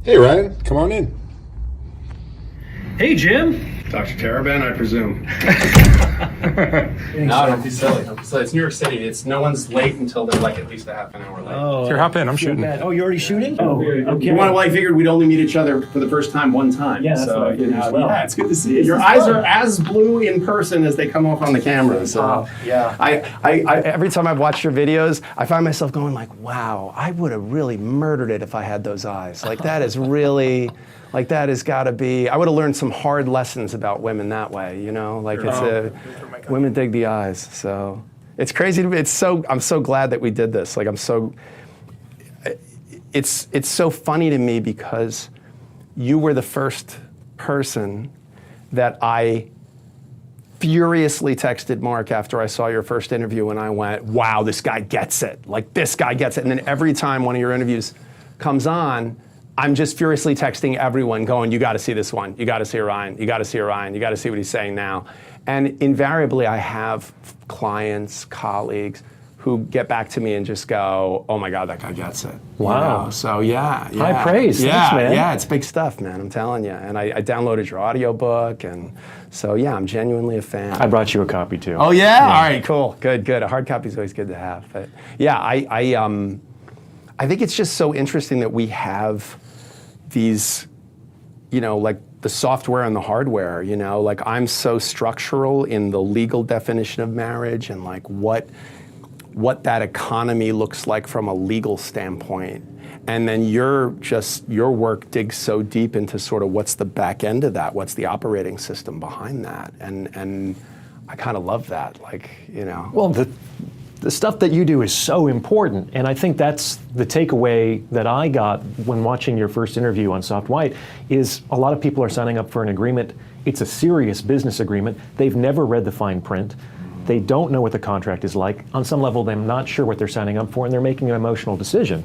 Hey Ryan, come on in. Hey Jim. Dr. Terabin, I presume. No, don't be silly. Don't be silly. It's New York City. It's no one's late until they're like at least a half an hour late. Oh, Here, hop in. I'm shooting. bad. Oh, you're already shooting? Oh, okay. Well, I figured we'd only meet each other for the first time one time. Yeah, that's what I figured as well. Yeah, it's good to see you. Your eyes are as blue in person as they come off on the camera. So yeah. I every time I've watched your videos, I find myself going like, wow, I would have really murdered it if I had those eyes. Like that is really. Like that has got to be. I would have learned some hard lessons about women that way, you know. Like women dig the eyes, so it's crazy to me. I'm so glad that we did this. Like it's so funny to me because you were the first person that I furiously texted Mark after I saw your first interview, and I went, "Wow, this guy gets it. Like this guy gets it." And then every time one of your interviews comes on, I'm just furiously texting everyone going, you got to see this one. You got to see Ryan. You got to see Ryan. You got to see what he's saying now. And invariably, I have clients, colleagues who get back to me and just go, oh my God, that guy gets it. Wow. You know? So yeah. High praise. Yeah, Thanks, man. yeah, it's big stuff, man. I'm telling you. And I downloaded your audiobook. And so yeah, I'm genuinely a fan. I brought you a copy too. Oh yeah? All right, cool. Good. A hard copy is always good to have. But yeah, I think it's just so interesting that we have these, you know, like the software and the hardware, you know, like I'm so structural in the legal definition of marriage and like what that economy looks like from a legal standpoint. And then your work digs so deep into sort of what's the back end of that, what's the operating system behind that. And I kind of love that, like, you know. Well, the stuff that you do is so important, and I think that's the takeaway that I got when watching your first interview on Soft White, is a lot of people are signing up for an agreement. It's a serious business agreement. They've never read the fine print. They don't know what the contract is like. On some level, they're not sure what they're signing up for, and they're making an emotional decision.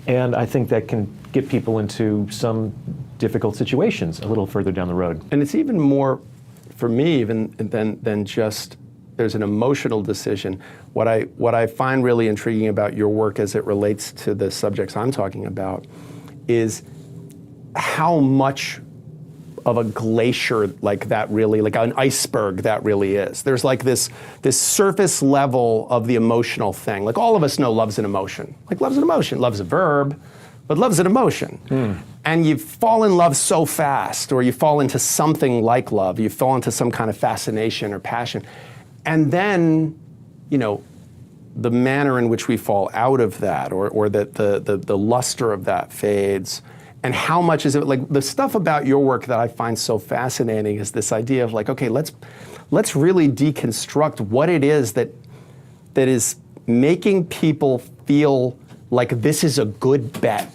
And I think that can get people into some difficult situations a little further down the road. And it's even more, for me, even than just there's an emotional decision. What I find really intriguing about your work as it relates to the subjects I'm talking about is how much of a glacier like that really, like an iceberg that really is. There's like this surface level of the emotional thing. Like all of us know love's an emotion. Like love's an emotion. Love's a verb, but love's an emotion. And you fall in love so fast, or you fall into something like love. You fall into some kind of fascination or passion. And then, you know, the manner in which we fall out of that, or that the luster of that fades, and how much is it, like the stuff about your work that I find so fascinating is this idea of like, okay, let's really deconstruct what it is that is making people feel like this is a good bet.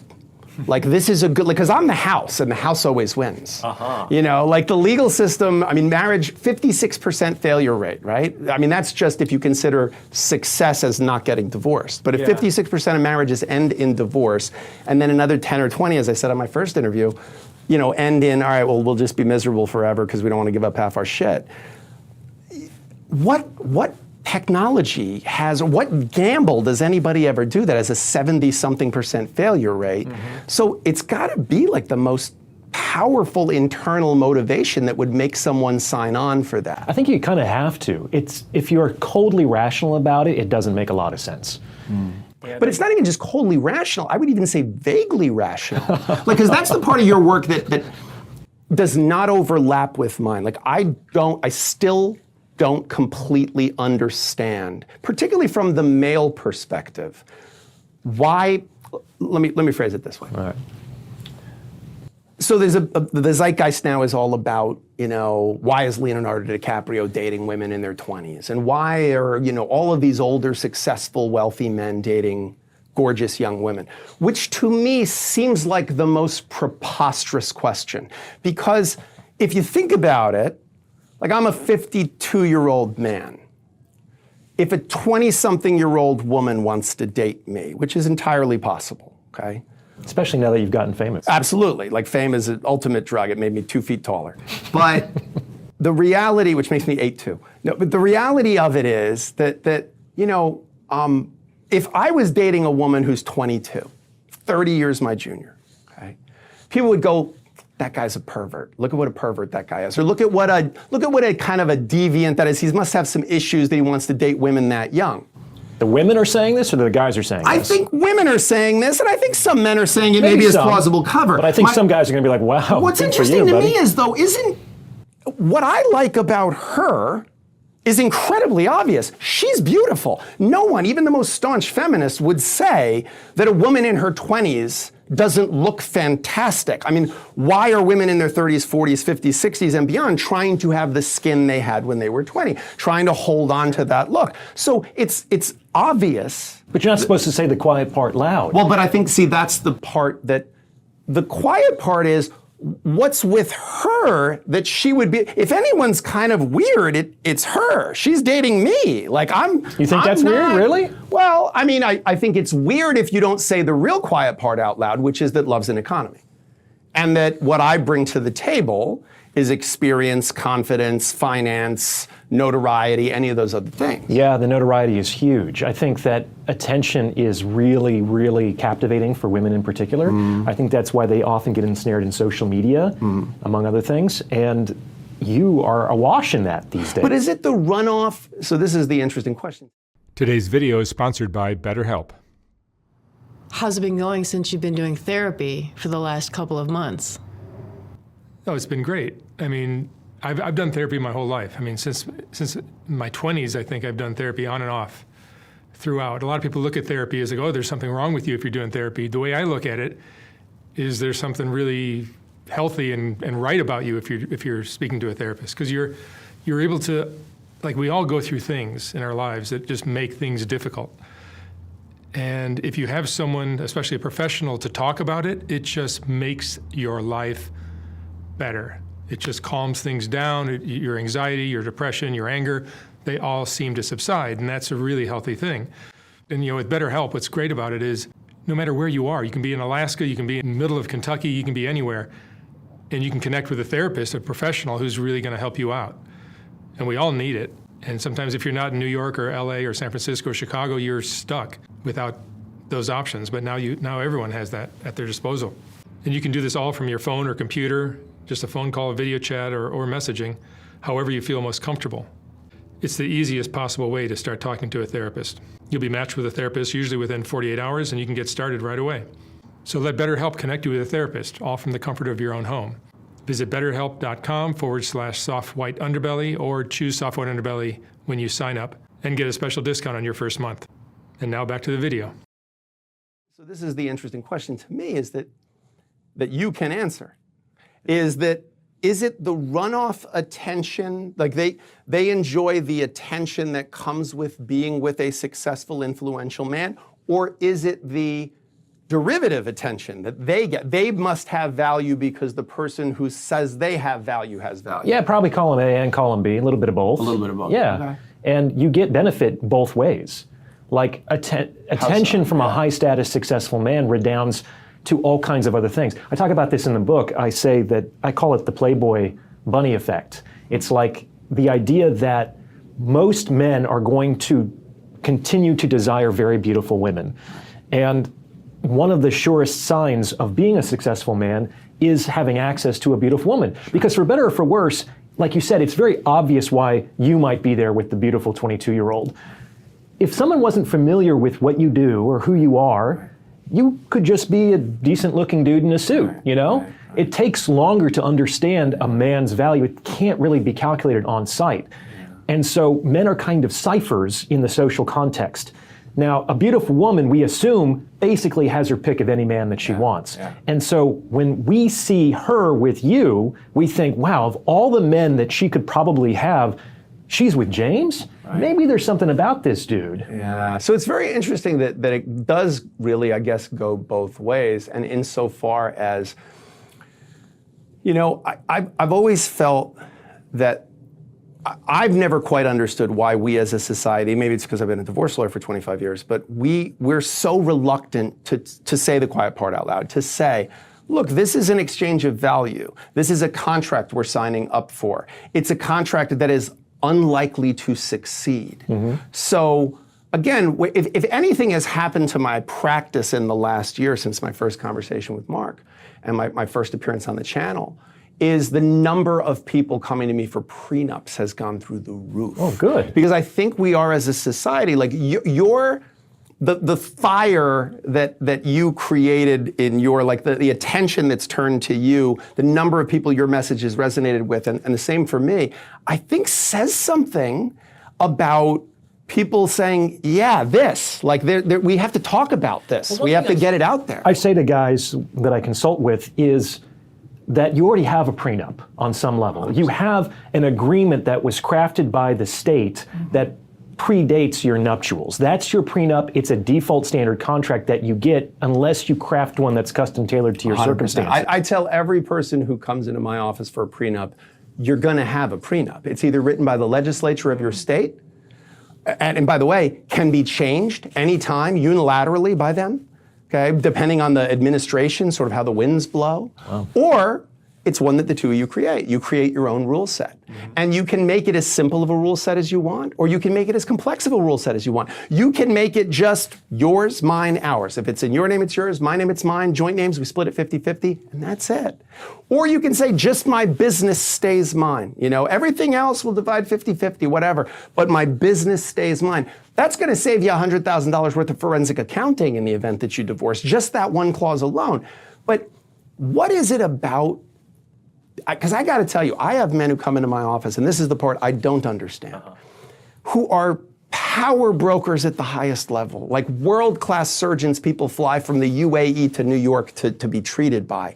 Like this is a good, like, because I'm the house and the house always wins. You know, like the legal system, I mean, marriage, 56% failure rate, right? I mean, that's just if you consider success as not getting divorced. But if 56% of marriages end in divorce, and then another 10 or 20, as I said on my first interview, you know, end in, all right, well, we'll just be miserable forever because we don't want to give up half our shit. What technology has, what gamble does anybody ever do that has a 70-something% failure rate? So it's got to be like the most powerful internal motivation that would make someone sign on for that. I think you kind of have to. If you're coldly rational about it, it doesn't make a lot of sense. But it's not even just coldly rational. I would even say vaguely rational. Like, because that's the part of your work that does not overlap with mine. Like, I still don't completely understand, particularly from the male perspective, why. Let me phrase it this way. All right. So the zeitgeist now is all about, you know, why is Leonardo DiCaprio dating women in their 20s, and why are, you know, all of these older, successful, wealthy men dating gorgeous young women, which to me seems like the most preposterous question, because if you think about it. Like, I'm a 52-year-old man. If a 20-something-year-old woman wants to date me, which is entirely possible, okay? Especially now that you've gotten famous. Absolutely. Like, fame is an ultimate drug. It made me 2 feet taller. But the reality, which makes me 8'2". No, but the reality of it is that you know, if I was dating a woman who's 22, 30 years my junior, okay? people would go, that guy's a pervert. Look at what a pervert that guy is. Or look at what a kind of a deviant that is. He must have some issues that he wants to date women that young. The women are saying this, or the guys are saying this? I think women are saying this, and I think some men are saying it maybe as plausible cover. But I think some guys are going to be like, wow, what's interesting to me is, though, what I like about her is incredibly obvious. She's beautiful. No one, even the most staunch feminist, would say that a woman in her 20s doesn't look fantastic. I mean, why are women in their 30s, 40s, 50s, 60s, and beyond trying to have the skin they had when they were 20, trying to hold on to that look? So it's obvious. But you're not supposed to say the quiet part loud. Well, but I think, see, that's the part that, the quiet part is, what's with her that she would be, if anyone's kind of weird, it's her. She's dating me. Like, You think that's weird, really? Well, I mean, I think it's weird if you don't say the real quiet part out loud, which is that love's an economy. And that what I bring to the table is experience, confidence, finance, notoriety, any of those other things. Yeah, the notoriety is huge. I think that attention is really, really captivating for women in particular. I think that's why they often get ensnared in social media, among other things. And you are awash in that these days. But is it the runoff? So this is the interesting question. Today's video is sponsored by BetterHelp. How's it been going since you've been doing therapy for the last couple of months? Oh, it's been great. I mean, I've done therapy my whole life. I mean, since my 20s, I think I've done therapy on and off throughout. A lot of people look at therapy as like, oh, there's something wrong with you if you're doing therapy. The way I look at it is there's something really healthy and right about you if you're speaking to a therapist, because you're able to, like, we all go through things in our lives that just make things difficult. And if you have someone, especially a professional, to talk about it, it just makes your life better. It just calms things down. Your anxiety, your depression, your anger, they all seem to subside, and that's a really healthy thing. And with BetterHelp, what's great about it is no matter where you are, you can be in Alaska, you can be in the middle of Kentucky, you can be anywhere, and you can connect with a therapist, a professional who's really going to help you out. And we all need it. And sometimes if you're not in New York or LA or San Francisco or Chicago, you're stuck without those options. But now everyone has that at their disposal. And you can do this all from your phone or computer, just a phone call, a video chat, or messaging, however you feel most comfortable. It's the easiest possible way to start talking to a therapist. You'll be matched with a therapist usually within 48 hours, and you can get started right away. So let BetterHelp connect you with a therapist, all from the comfort of your own home. Visit betterhelp.com/soft white underbelly or choose soft white underbelly when you sign up and get a special discount on your first month. And now back to the video. So this is the interesting question to me, is that you can answer. Is it the runoff attention, like they enjoy the attention that comes with being with a successful, influential man, or is it the derivative attention that they get? They must have value because the person who says they have value has value. Yeah, probably column A and column B, a little bit of both. A little bit of both. Yeah, okay. And you get benefit both ways. Like attention from a high-status, successful man redounds to all kinds of other things. I talk about this in the book. I say that, I call it the Playboy bunny effect. It's like the idea that most men are going to continue to desire very beautiful women. And one of the surest signs of being a successful man is having access to a beautiful woman. Because for better or for worse, like you said, it's very obvious why you might be there with the beautiful 22-year-old. If someone wasn't familiar with what you do or who you are, you could just be a decent-looking dude in a suit, you know? Right. It takes longer to understand a man's value. It can't really be calculated on sight. And so men are kind of ciphers in the social context. Now, a beautiful woman, we assume, basically has her pick of any man that she wants. Yeah. And so when we see her with you, we think, wow, of all the men that she could probably have, she's with James? Right. Maybe there's something about this dude. Yeah, so it's very interesting that it does really, I guess, go both ways. And insofar as, I've always felt that I've never quite understood why we as a society, maybe it's because I've been a divorce lawyer for 25 years, but we're so reluctant to say the quiet part out loud, to say, look, this is an exchange of value. This is a contract we're signing up for. It's a contract that is unlikely to succeed. Mm-hmm. So again, if anything has happened to my practice in the last year since my first conversation with Mark and my first appearance on the channel, is the number of people coming to me for prenups has gone through the roof. Oh, good. Because I think we are, as a society, like the fire that you created in your, like the attention that's turned to you, the number of people your message has resonated with, and the same for me, I think says something about people saying, yeah, this, like we have to talk about this. We have to get it out there. I say to guys that I consult with is that you already have a prenup on some level. You have an agreement that was crafted by the state that predates your nuptials. That's your prenup. It's a default standard contract that you get unless you craft one that's custom tailored to your 100%. circumstances. I tell every person who comes into my office for a prenup, you're going to have a prenup. It's either written by the legislature of your state, and by the way, can be changed anytime unilaterally by them, okay, depending on the administration, sort of how the winds blow, or it's one that the two of you create. You create your own rule set. And you can make it as simple of a rule set as you want, or you can make it as complex of a rule set as you want. You can make it just yours, mine, ours. If it's in your name, it's yours, my name, it's mine, joint names, we split it 50-50, and that's it. Or you can say, just my business stays mine. You know, everything else will divide 50-50, whatever, but my business stays mine. That's gonna save you $100,000 worth of forensic accounting in the event that you divorce, just that one clause alone. But what is it about? Because I got to tell you, I have men who come into my office, and this is the part I don't understand, who are power brokers at the highest level, like world-class surgeons people fly from the UAE to New York to be treated by.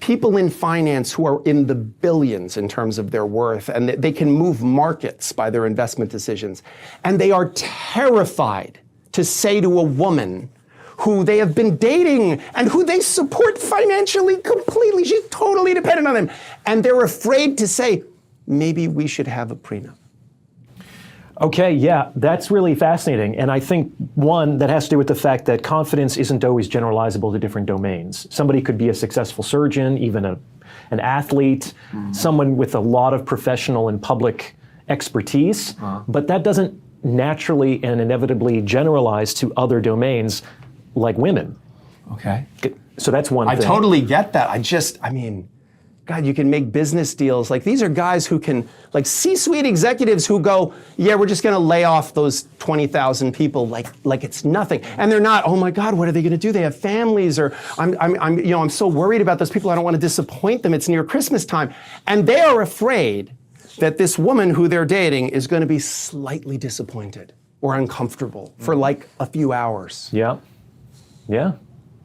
People in finance who are in the billions in terms of their worth, and they can move markets by their investment decisions. And they are terrified to say to a woman who they have been dating and who they support financially completely. She's totally dependent on them. And they're afraid to say, maybe we should have a prenup. Okay, yeah, that's really fascinating. And I think, one, that has to do with the fact that confidence isn't always generalizable to different domains. Somebody could be a successful surgeon, even an athlete, someone with a lot of professional and public expertise, but that doesn't naturally and inevitably generalize to other domains like women. Okay. So that's one thing. I totally get that. I mean, God, you can make business deals. Like, these are guys who can, like C-suite executives who go, yeah, we're just going to lay off those 20,000 people like it's nothing. And they're not, oh my God, what are they going to do? They have families, or I'm so worried about those people. I don't want to disappoint them. It's near Christmas time. And they are afraid that this woman who they're dating is going to be slightly disappointed or uncomfortable for like a few hours. Yeah. Yeah.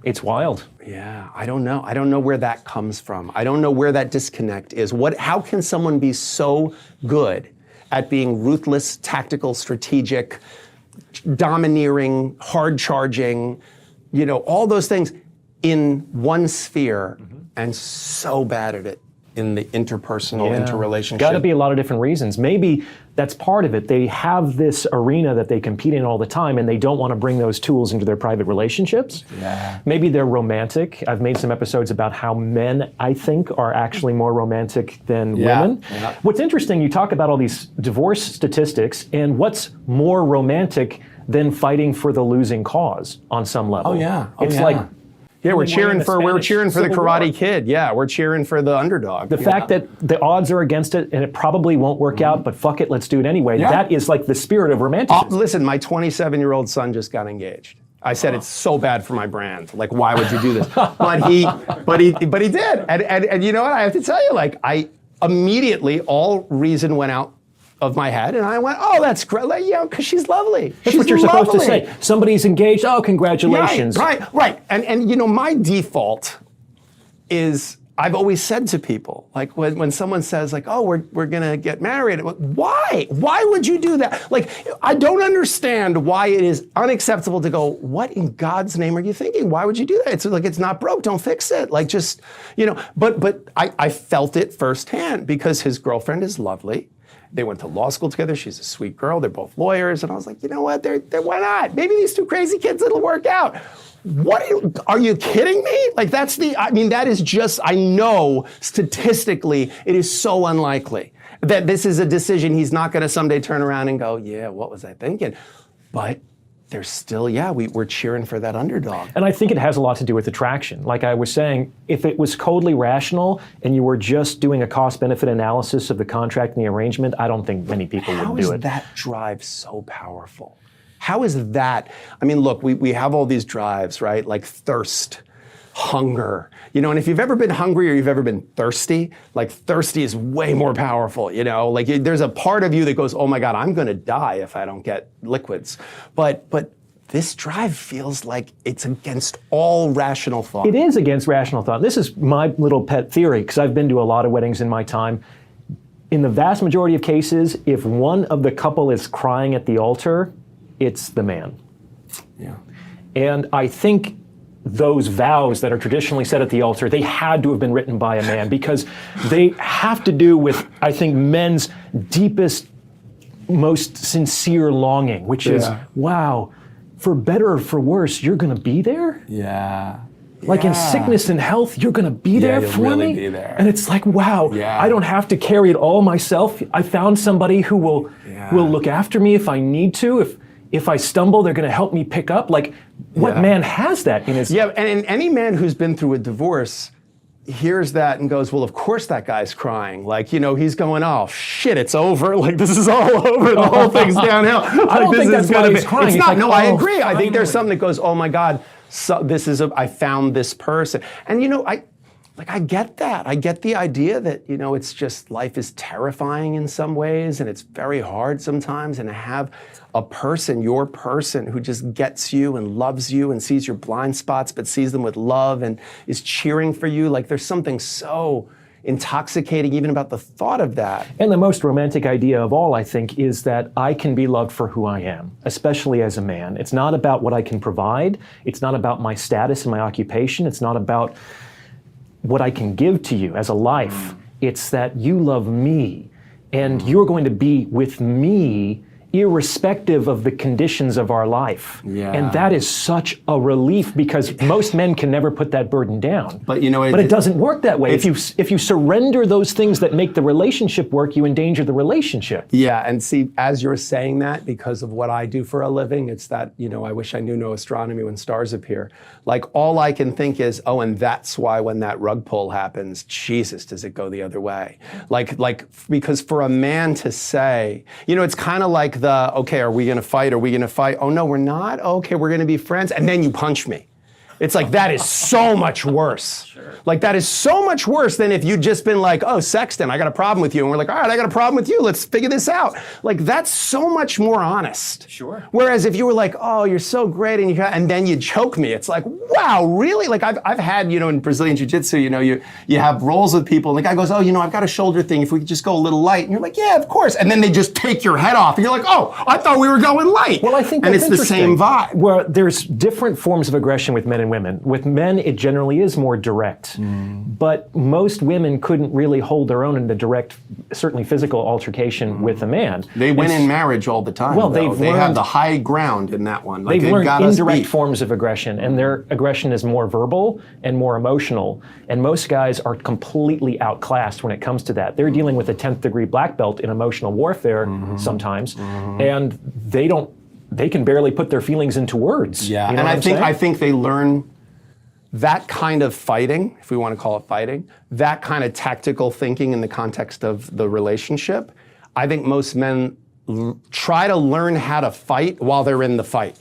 It's wild. Yeah, I don't know. I don't know where that comes from. I don't know where that disconnect is. How can someone be so good at being ruthless, tactical, strategic, domineering, hard-charging, all those things in one sphere, and so bad at it in the interpersonal, interrelationship? Got to be a lot of different reasons. Maybe that's part of it. They have this arena that they compete in all the time, and they don't want to bring those tools into their private relationships. Yeah. Maybe they're romantic. I've made some episodes about how men, I think, are actually more romantic than women. Yeah. What's interesting, you talk about all these divorce statistics, and what's more romantic than fighting for the losing cause on some level? Oh, yeah. It's like, yeah, we're cheering for the Civil Karate War. Kid. Yeah, we're cheering for the underdog. The fact that the odds are against it and it probably won't work out, but fuck it, let's do it anyway. Yeah. That is like the spirit of romanticism. Listen, my 27-year-old son just got engaged. I said it's so bad for my brand. Like, why would you do this? But he did. And you know what? I have to tell you, like, I immediately, all reason went out of my head, and I went, oh, that's great, because she's lovely. That's what you're supposed to say. Somebody's engaged, oh, congratulations. Right. And my default is, I've always said to people, like when someone says like, oh, we're gonna get married, why? Why would you do that? Like, I don't understand why it is unacceptable to go, what in God's name are you thinking? Why would you do that? It's like, it's not broke, don't fix it. Like, just, but I felt it firsthand because his girlfriend is lovely. They went to law school together. She's a sweet girl. They're both lawyers. And I was like, you know what? Why not? Maybe these two crazy kids, it'll work out. Are you kidding me? Like, that is just, I know statistically it is so unlikely that this is a decision he's not going to someday turn around and go, yeah, what was I thinking? But there's still, we're cheering for that underdog. And I think it has a lot to do with attraction. Like I was saying, if it was coldly rational and you were just doing a cost-benefit analysis of the contract and the arrangement, I don't think many people would do it. How is that drive so powerful? How is that? I mean, look, we have all these drives, right? Like thirst, hunger, and if you've ever been hungry or you've ever been thirsty, like thirsty is way more powerful, like there's a part of you that goes, oh my God, I'm gonna die if I don't get liquids. But this drive feels like it's against all rational thought. It is against rational thought. This is my little pet theory, because I've been to a lot of weddings in my time. In the vast majority of cases, if one of the couple is crying at the altar, it's the man. Yeah. And I think those vows that are traditionally said at the altar, they had to have been written by a man, because they have to do with, I think, men's deepest, most sincere longing, which is, wow, for better or for worse, you're gonna be there? Yeah. Like in sickness and health, you're gonna be there you'll for really me? be there. And it's like, wow, I don't have to carry it all myself. I found somebody who will look after me if I need to. If I stumble, they're gonna help me pick up. Like, what man has that in his... Yeah, and any man who's been through a divorce hears that and goes, well, of course that guy's crying. Like, he's going, oh, shit, it's over. Like, this is all over. The whole thing's downhill. I don't think that's why he's crying. It's not. No, I agree. I think finally. there's something that goes, oh my God, so I found this person. And I get that. I get the idea that, it's just life is terrifying in some ways, and it's very hard sometimes, and to have a person, your person, who just gets you and loves you and sees your blind spots, but sees them with love and is cheering for you. Like, there's something so intoxicating even about the thought of that. And the most romantic idea of all, I think, is that I can be loved for who I am, especially as a man. It's not about what I can provide. It's not about my status and my occupation. It's not about what I can give to you as a life. It's that you love me, and you're going to be with me irrespective of the conditions of our life. Yeah. And that is such a relief, because most men can never put that burden down. But but it doesn't work that way. If you surrender those things that make the relationship work, you endanger the relationship. Yeah, and see, as you're saying that, because of what I do for a living, it's that, I wish I knew no astronomy when stars appear. Like, all I can think is, oh, and that's why when that rug pull happens, Jesus, does it go the other way? Like, because for a man to say, it's kind of like okay, are we gonna fight? Are we gonna fight? Oh no, we're not? Okay, we're gonna be friends. And then you punch me. It's like, that is so much worse. Sure. Like, that is so much worse than if you'd just been like, oh, Sexton, I got a problem with you. And we're like, all right, I got a problem with you. Let's figure this out. Like, that's so much more honest. Sure. Whereas if you were like, oh, you're so great, and then you choke me, it's like, wow, really? Like, I've had, in Brazilian Jiu-Jitsu, you have rolls with people, and the guy goes, oh, I've got a shoulder thing. If we could just go a little light. And you're like, yeah, of course. And then they just take your head off. And you're like, oh, I thought we were going light. Well, I think and that's it's the same vibe. Where there's different forms of aggression with men and women. With men, it generally is more direct. But most women couldn't really hold their own in the direct, certainly physical altercation with a man. They win in marriage all the time. Well, they have the high ground in that one. Like, they've learned got us indirect beat. forms of aggression, and their aggression is more verbal and more emotional. And most guys are completely outclassed when it comes to that. They're dealing with a 10th degree black belt in emotional warfare sometimes, and they can barely put their feelings into words. Yeah, you know and what I think they learn that kind of fighting, if we want to call it fighting, that kind of tactical thinking in the context of the relationship. I think most men try to learn how to fight while they're in the fight,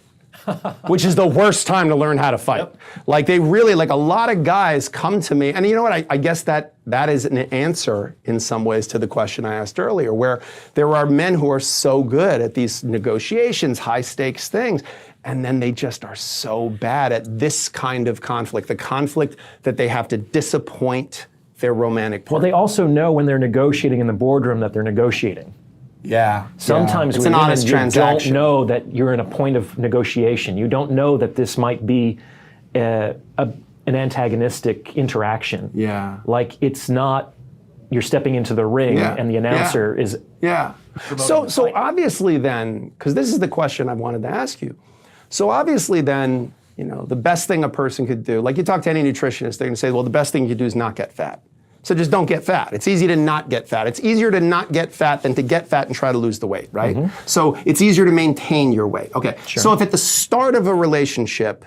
which is the worst time to learn how to fight. Yep. Like, they really, like, a lot of guys come to me, and you know what, I guess that is an answer in some ways to the question I asked earlier, where there are men who are so good at these negotiations, high stakes things, and then they just are so bad at this kind of conflict, the conflict that they have to disappoint their romantic partner. Well, they also know when they're negotiating in the boardroom that they're negotiating. Yeah. Sometimes it's with an women, honest you transaction. don't know that you're in a point of negotiation. You don't know that this might be an antagonistic interaction. Yeah. Like, it's not, you're stepping into the ring and the announcer is... Yeah. So obviously then, because this is the question I wanted to ask you. So obviously then, the best thing a person could do, like you talk to any nutritionist, they're going to say, well, the best thing you could do is not get fat. So just don't get fat. It's easy to not get fat. It's easier to not get fat than to get fat and try to lose the weight, right? So it's easier to maintain your weight. Okay, so if at the start of a relationship,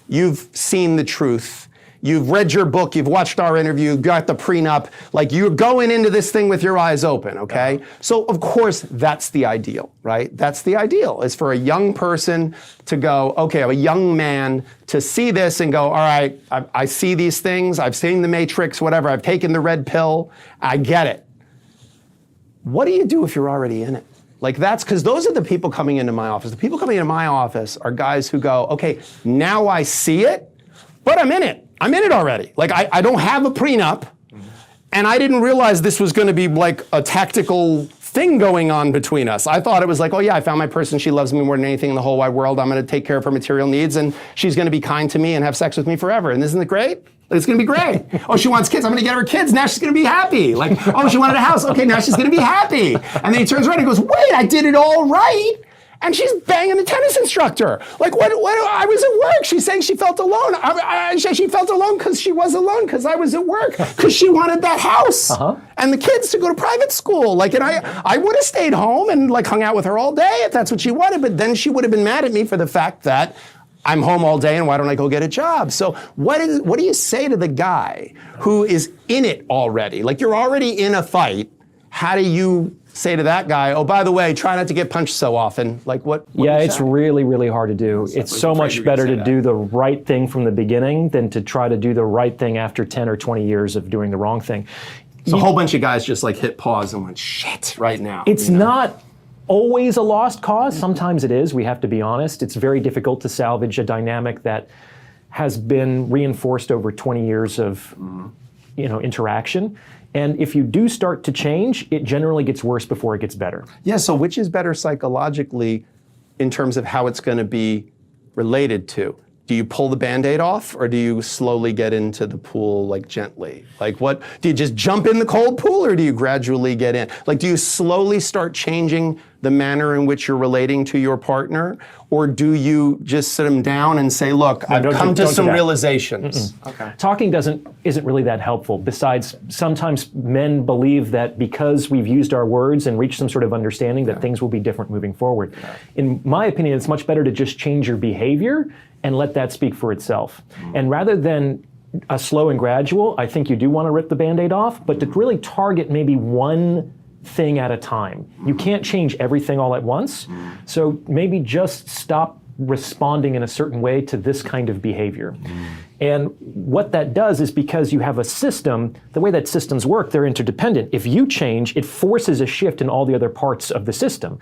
you've seen the truth, you've read your book, you've watched our interview, got the prenup, like you're going into this thing with your eyes open, okay? So of course, that's the ideal, right? That's the ideal, is for a young person to go, okay, a young man to see this and go, all right, I see these things, I've seen the Matrix, whatever, I've taken the red pill, I get it. What do you do if you're already in it? Like that's, because those are the people coming into my office. The people coming into my office are guys who go, okay, now I see it, but I'm in it. I'm in it already. Like I don't have a prenup, and I didn't realize this was going to be like a tactical thing going on between us. I thought it was like, oh yeah, I found my person, she loves me more than anything in the whole wide world, I'm going to take care of her material needs, and she's going to be kind to me and have sex with me forever. And isn't it great? It's going to be great. Oh, she wants kids, I'm going to get her kids, now she's going to be happy. Like, oh, she wanted a house, okay, now she's going to be happy. And then he turns around and goes, wait, I did it all right. And she's banging the tennis instructor. Like, what, I was at work. She's saying she felt alone. She felt alone because she was alone because I was at work, because she wanted that house and the kids to go to private school. Like, and I would have stayed home and like hung out with her all day if that's what she wanted, but then she would have been mad at me for the fact that I'm home all day and why don't I go get a job? So what do you say to the guy who is in it already? Like, you're already in a fight. How do you say to that guy, oh, by the way, try not to get punched so often? Like what yeah, it's really, really hard to do. It's so much better to do the right thing from the beginning than to try to do the right thing after 10 or 20 years of doing the wrong thing. So a whole bunch of guys just like hit pause and went, shit, right now. It's not always a lost cause. Sometimes it is, we have to be honest. It's very difficult to salvage a dynamic that has been reinforced over 20 years of interaction. And if you do start to change, it generally gets worse before it gets better. Yeah, so which is better psychologically in terms of how it's going to be related to? Do you pull the Band-Aid off, or do you slowly get into the pool like gently? Like what, do you just jump in the cold pool, or do you gradually get in? Like, do you slowly start changing the manner in which you're relating to your partner, or do you just sit them down and say, look, I've come to some realizations? Okay. Talking isn't really that helpful. Besides, sometimes men believe that because we've used our words and reached some sort of understanding that things will be different moving forward. In my opinion, it's much better to just change your behavior and let that speak for itself. And rather than a slow and gradual, I think you do want to rip the Band-Aid off, but to really target maybe one thing at a time. You can't change everything all at once, so maybe just stop responding in a certain way to this kind of behavior. And what that does is, because you have a system, the way that systems work, they're interdependent. If you change, it forces a shift in all the other parts of the system.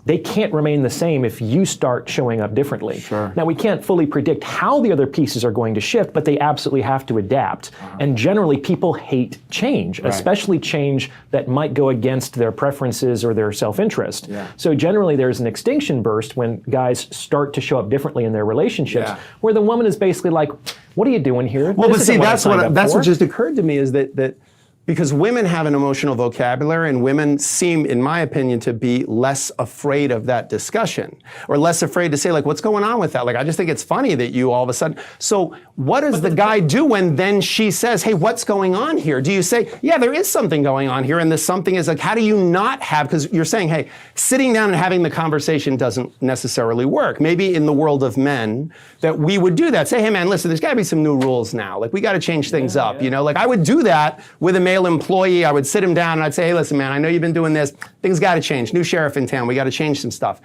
They can't remain the same if you start showing up differently. Sure. Now, we can't fully predict how the other pieces are going to shift, but they absolutely have to adapt. And generally, people hate change, especially change that might go against their preferences or their self-interest. So generally, there's an extinction burst when guys start to show up differently in their relationships, where the woman is basically like, what are you doing here? Well, but see, that's what just occurred to me, is that because women have an emotional vocabulary, and women seem, in my opinion, to be less afraid of that discussion, or less afraid to say, like, what's going on with that? Like, I just think it's funny that you all of a sudden. So what does the guy do when then she says, hey, what's going on here? Do you say, yeah, there is something going on here, and this something is like, how do you not have, because you're saying, hey, sitting down and having the conversation doesn't necessarily work. Maybe in the world of men that we would do that. Say, hey man, listen, there's gotta be some new rules now. Like, we gotta change things up, you know? Like, I would do that with a male employee. I would sit him down and I'd say, hey, listen, man, I know you've been doing this. Things got to change. New sheriff in town. We got to change some stuff.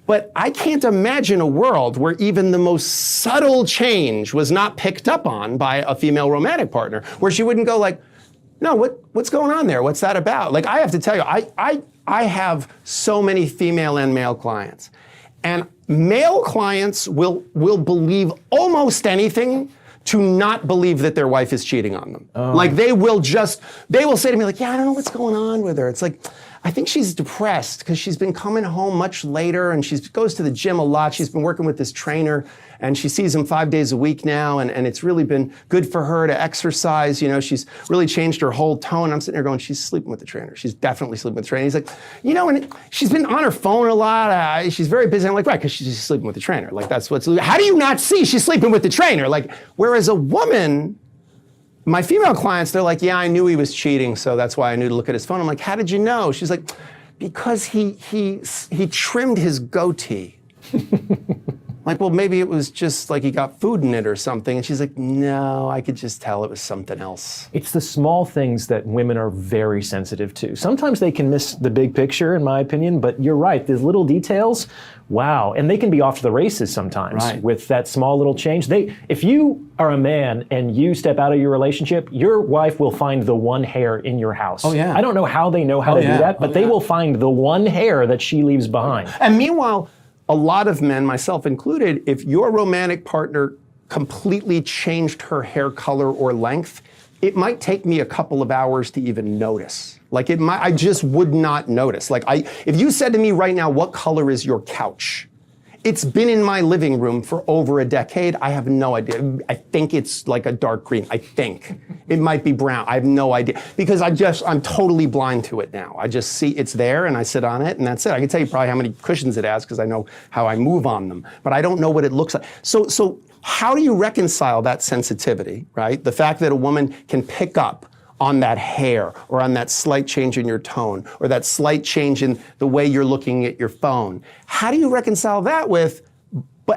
But I can't imagine a world where even the most subtle change was not picked up on by a female romantic partner, where she wouldn't go like, no, what's going on there? What's that about? Like, I have to tell you, I have so many female and male clients. And male clients will believe almost anything to not believe that their wife is cheating on them. Like, they will say to me, like, yeah, I don't know what's going on with her. It's like, I think she's depressed because she's been coming home much later, and she goes to the gym a lot. She's been working with this trainer, and she sees him 5 days a week now, and it's really been good for her to exercise. You know, she's really changed her whole tone. I'm sitting there going, she's sleeping with the trainer. She's definitely sleeping with the trainer. He's like, you know, and she's been on her phone a lot. She's very busy. I'm like, right, because she's sleeping with the trainer. Like, that's how do you not see she's sleeping with the trainer? Like, whereas a woman my female clients, they're like, yeah, I knew he was cheating, so that's why I knew to look at his phone. I'm like, how did you know? She's like, because he trimmed his goatee. Like, well, maybe it was just like he got food in it or something. And she's like, no, I could just tell it was something else. It's the small things that women are very sensitive to. Sometimes they can miss the big picture, in my opinion, but you're right. These little details, wow. And they can be off to the races sometimes with that small little change. If you are a man and you step out of your relationship, your wife will find the one hair in your house. Oh, yeah. I don't know how they know how to do that, but they will find the one hair that she leaves behind. And meanwhile, a lot of men, myself included, if your romantic partner completely changed her hair color or length, it might take me a couple of hours to even notice. Like I just would not notice. Like if you said to me right now, what color is your couch? It's been in my living room for over a decade. I have no idea. I think it's like a dark green. I think. It might be brown. I have no idea. Because I'm totally blind to it now. I just see it's there and I sit on it and that's it. I can tell you probably how many cushions it has because I know how I move on them. But I don't know what it looks like. So how do you reconcile that sensitivity, right? The fact that a woman can pick up on that hair or on that slight change in your tone or that slight change in the way you're looking at your phone. How do you reconcile that with,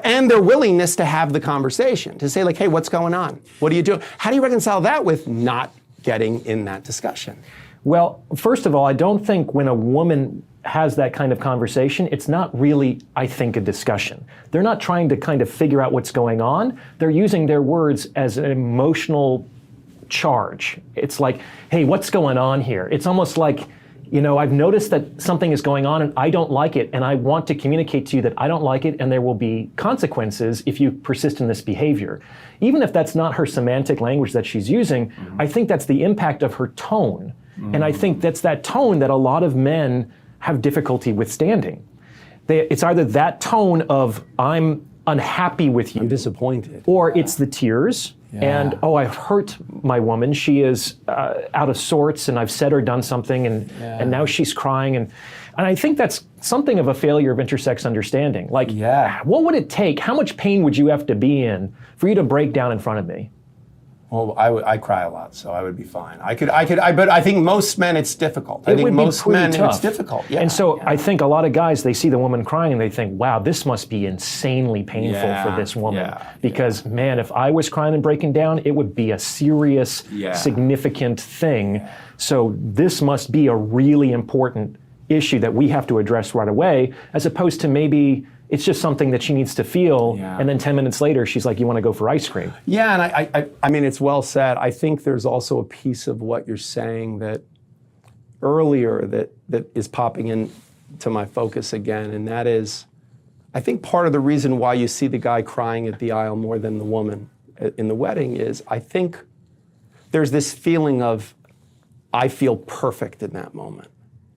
and their willingness to have the conversation, to say like, hey, what's going on? What are you doing? How do you reconcile that with not getting in that discussion? Well, first of all, I don't think when a woman has that kind of conversation, it's not really, I think, a discussion. They're not trying to kind of figure out what's going on. They're using their words as an emotional charge. It's like, hey, what's going on here? It's almost like, I've noticed that something is going on and I don't like it, and I want to communicate to you that I don't like it, and there will be consequences if you persist in this behavior. Even if that's not her semantic language that she's using, I think that's the impact of her tone. And I think that's that tone that a lot of men have difficulty withstanding. It's either that tone of, I'm unhappy with you. I'm disappointed. Or it's the tears. And, I've hurt my woman. She is out of sorts, and I've said or done something, and now she's crying. And I think that's something of a failure of intersex understanding. Like, what would it take? How much pain would you have to be in for you to break down in front of me? Well, I cry a lot, so I would be fine. But I think most men, it's difficult. I think most men, it's difficult. Yeah, and so I think a lot of guys, they see the woman crying and they think, wow, this must be insanely painful for this woman. Because, man, if I was crying and breaking down, it would be a serious, significant thing. So this must be a really important issue that we have to address right away, as opposed to maybe it's just something that she needs to feel, and then 10 minutes later, she's like, you want to go for ice cream? Yeah, and I mean, it's well said. I think there's also a piece of what you're saying that earlier that is popping into my focus again, and that is, I think part of the reason why you see the guy crying at the aisle more than the woman in the wedding is, I think there's this feeling of, I feel perfect in that moment.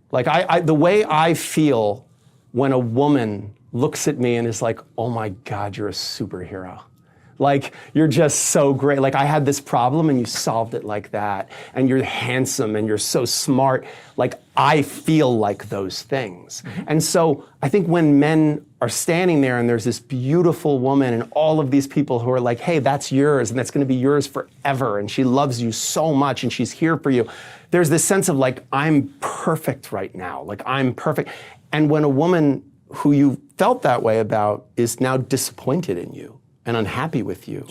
Like the way I feel when a woman looks at me and is like, oh my God, you're a superhero. Like, you're just so great. Like, I had this problem and you solved it like that. And you're handsome and you're so smart. Like, I feel like those things. And so I think when men are standing there and there's this beautiful woman and all of these people who are like, hey, that's yours and that's gonna be yours forever. And she loves you so much and she's here for you. There's this sense of like, I'm perfect right now. Like, I'm perfect. And when a woman who you felt that way about is now disappointed in you and unhappy with you.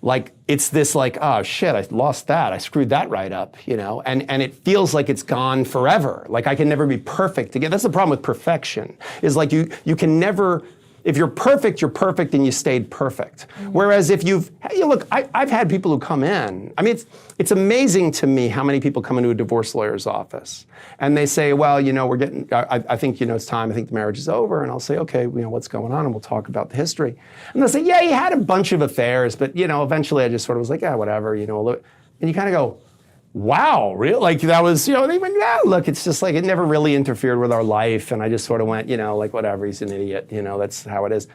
Like, it's this like, oh shit, I lost that. I screwed that right up, and it feels like it's gone forever. Like, I can never be perfect again. That's the problem with perfection, is like you can never, if you're perfect and you stayed perfect. Whereas if look, I've had people who come in, I mean, it's amazing to me how many people come into a divorce lawyer's office and they say, well, I think, it's time, I think the marriage is over. And I'll say, okay, what's going on? And we'll talk about the history. And they'll say, yeah, he had a bunch of affairs, but, eventually I just sort of was like, yeah, whatever, and you kind of go, wow, really? Like, that was, they went, yeah, look, it's just like, it never really interfered with our life. And I just sort of went, like, whatever, he's an idiot, that's how it is.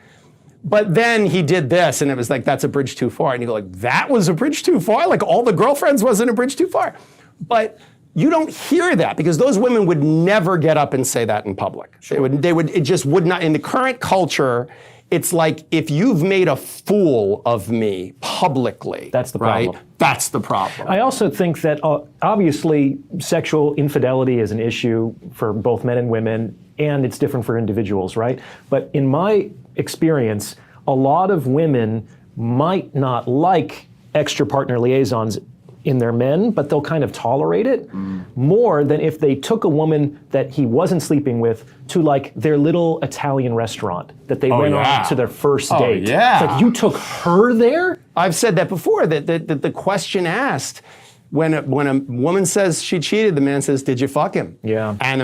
But then he did this, and it was like, that's a bridge too far. And you go like, that was a bridge too far? Like, all the girlfriends wasn't a bridge too far? But you don't hear that, because those women would never get up and say that in public. It just would not, in the current culture, it's like if you've made a fool of me publicly, That's the right? problem. That's the problem. I also think that obviously sexual infidelity is an issue for both men and women, and it's different for individuals, right? But in my experience, a lot of women might not like extra partner liaisons in their men, but they'll kind of tolerate it more than if they took a woman that he wasn't sleeping with to like their little Italian restaurant that they went on to their first date. Yeah. It's like, you took her there? I've said that before, that the question asked, when a woman says she cheated, the man says, did you fuck him? Yeah. And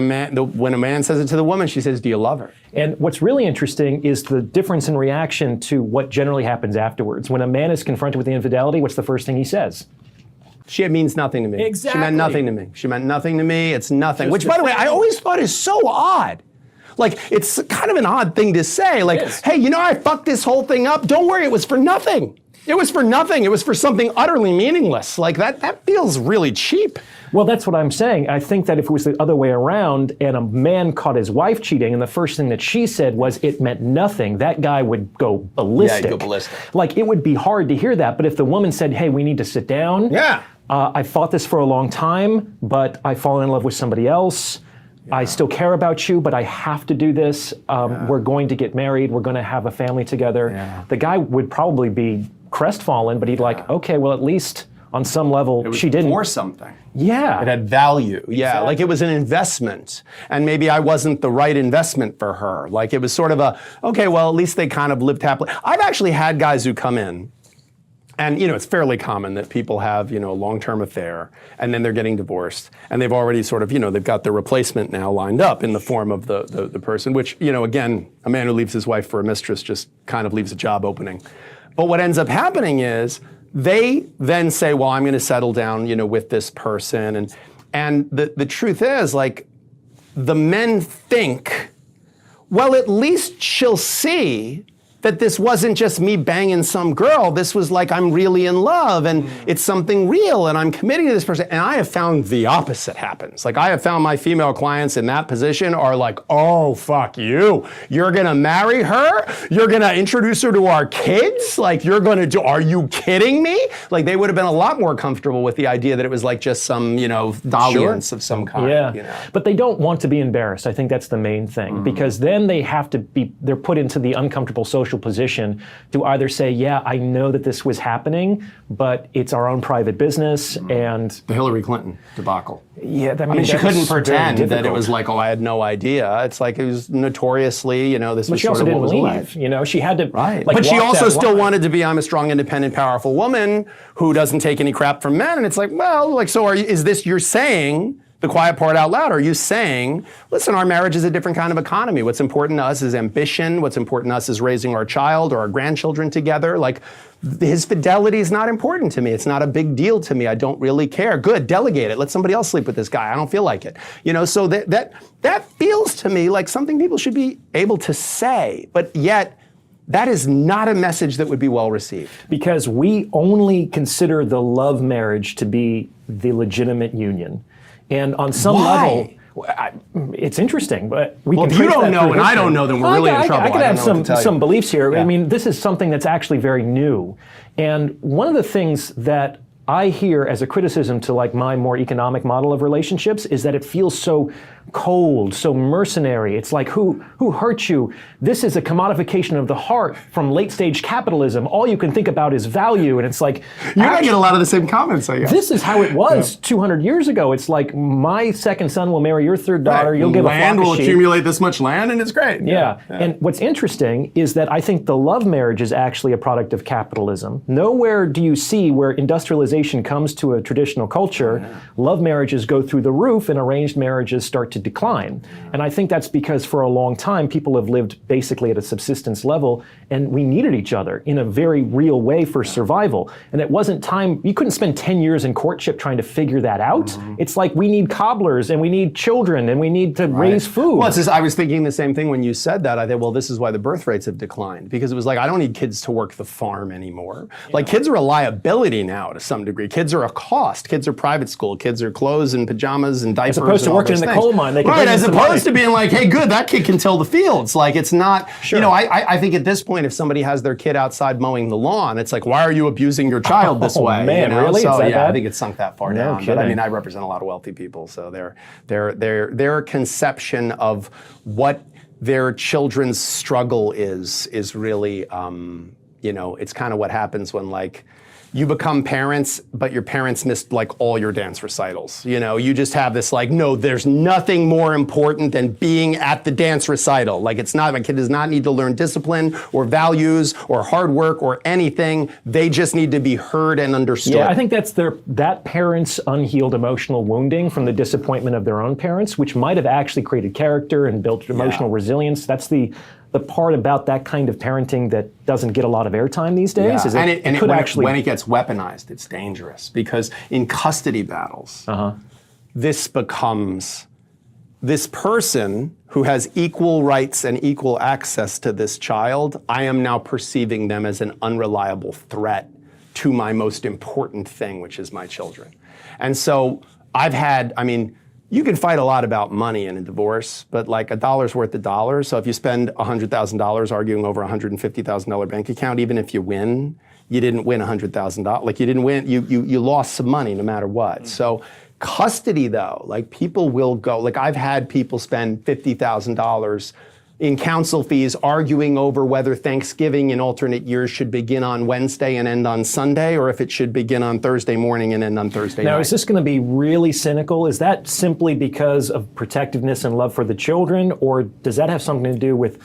when a man says it to the woman, she says, do you love her? And what's really interesting is the difference in reaction to what generally happens afterwards. When a man is confronted with the infidelity, what's the first thing he says? She means nothing to me. Exactly. She meant nothing to me. She meant nothing to me. It's nothing. Which, by the way, I always thought is so odd. Like, it's kind of an odd thing to say. Like, hey, you know, I fucked this whole thing up. Don't worry, it was for nothing. It was for nothing. It was for something utterly meaningless. Like, that feels really cheap. Well, that's what I'm saying. I think that if it was the other way around and a man caught his wife cheating and the first thing that she said was it meant nothing, that guy would go ballistic. Yeah, he'd go ballistic. Like, it would be hard to hear that. But if the woman said, hey, we need to sit down. Yeah. I fought this for a long time, but I've fallen in love with somebody else. I still care about you, but I have to do this. We're going to get married. We're going to have a family together. Yeah. The guy would probably be crestfallen, but he'd like, okay, well, at least on some level, she didn't. For something. Yeah. It had value. Yeah, like it was an investment. And maybe I wasn't the right investment for her. Like it was sort of okay, well, at least they kind of lived happily. I've actually had guys who come in, and you know, it's fairly common that people have, you know, a long-term affair, and then they're getting divorced, and they've already sort of, you know, they've got their replacement now lined up in the form of the person, which, you know, again, a man who leaves his wife for a mistress just kind of leaves a job opening. But what ends up happening is they then say, well, I'm going to settle down, you know, with this person, and the truth is, like, the men think, well, at least she'll see that this wasn't just me banging some girl. This was like, I'm really in love and it's something real and I'm committing to this person. And I have found the opposite happens. Like I have found my female clients in that position are like, oh, fuck you. You're gonna marry her? You're gonna introduce her to our kids? Like you're gonna do, are you kidding me? Like they would have been a lot more comfortable with the idea that it was like just some, you know, dalliance of some kind. Yeah, you know? But they don't want to be embarrassed. I think that's the main thing, because then they have to be, they're put into the uncomfortable social position to either say, yeah, I know that this was happening, but it's our own private business, and The Hillary Clinton debacle. yeah, I mean, she that couldn't was very pretend that it difficult. was like, oh, I had no idea. It's like it was notoriously, you know, this But was she sort also of what didn't was leave. alive. You know, she had to. Right. Like, But she walk also that still line. wanted to be, I'm a strong, independent, powerful woman who doesn't take any crap from men. And it's like, well, like, so is this, you're saying the quiet part out loud? Are you saying, listen, our marriage is a different kind of economy. What's important to us is ambition. What's important to us is raising our child or our grandchildren together. Like, his fidelity is not important to me. It's not a big deal to me. I don't really care. Good, delegate it. Let somebody else sleep with this guy. I don't feel like it. You know, so that feels to me like something people should be able to say, but yet that is not a message that would be well received. Because we only consider the love marriage to be the legitimate union. And on some level, it's interesting, but we Well, can if you trace don't that know through and I history. don't know, then we're really in trouble. I could I have don't know what to tell some you. beliefs here. Yeah. I mean, this is something that's actually very new. And one of the things that I hear as a criticism to like my more economic model of relationships is that it feels so cold, so mercenary. It's like, who hurt you? This is a commodification of the heart from late stage capitalism. All you can think about is value. And it's like, You're going to get a lot of the same comments, I guess. this is how it was 200 years ago. It's like, my second son will marry your third daughter. Right. You'll give land a flock will of sheep. accumulate this much land, and it's great. Yeah. And what's interesting is that I think the love marriage is actually a product of capitalism. Nowhere do you see where industrialization comes to a traditional culture, love marriages go through the roof and arranged marriages start to decline. And I think that's because for a long time, people have lived basically at a subsistence level, and we needed each other in a very real way for survival. And it wasn't time, you couldn't spend 10 years in courtship trying to figure that out. It's like, we need cobblers and we need children and we need to raise food. Well, it's just, I was thinking the same thing when you said that. I thought, well, this is why the birth rates have declined, because it was like, I don't need kids to work the farm anymore. Like, kids are a liability now to some some degree. Kids are a cost. Kids are private school. Kids are clothes and pajamas and diapers. As opposed to and all working in those the things. coal mine, they can right? bring in As some opposed money. to being like, hey, good, that kid can till the fields. Like it's not. Sure. You know, I think at this point, if somebody has their kid outside mowing the lawn, it's like, why are you abusing your child this way? Man, you know? really? So Is that yeah, bad? I think it's sunk that far No down. But I kidding. mean, I represent a lot of wealthy people, so their conception of what their children's struggle is really, you know, it's kind of what happens when like you become parents, but your parents missed like all your dance recitals. You know, you just have this like, no, there's nothing more important than being at the dance recital. Like it's not, my kid does not need to learn discipline or values or hard work or anything. They just need to be heard and understood. Yeah, I think that's that parent's unhealed emotional wounding from the disappointment of their own parents, which might have actually created character and built emotional resilience. That's the part about that kind of parenting that doesn't get a lot of airtime these days. Yeah. Is And could when actually when it gets weaponized, it's dangerous because in custody battles, this becomes this person who has equal rights and equal access to this child. I am now perceiving them as an unreliable threat to my most important thing, which is my children. And so you can fight a lot about money in a divorce, but like a dollar's worth a dollar. So if you spend $100,000 arguing over a $150,000 bank account, even if you win, you didn't win $100,000. Like you didn't win, you lost some money no matter what. So custody though, like people will go, like I've had people spend $50,000 in counsel fees arguing over whether Thanksgiving in alternate years should begin on Wednesday and end on Sunday, or if it should begin on Thursday morning and end on Thursday night. Now, is this going to be really cynical? Is that simply because of protectiveness and love for the children, or does that have something to do with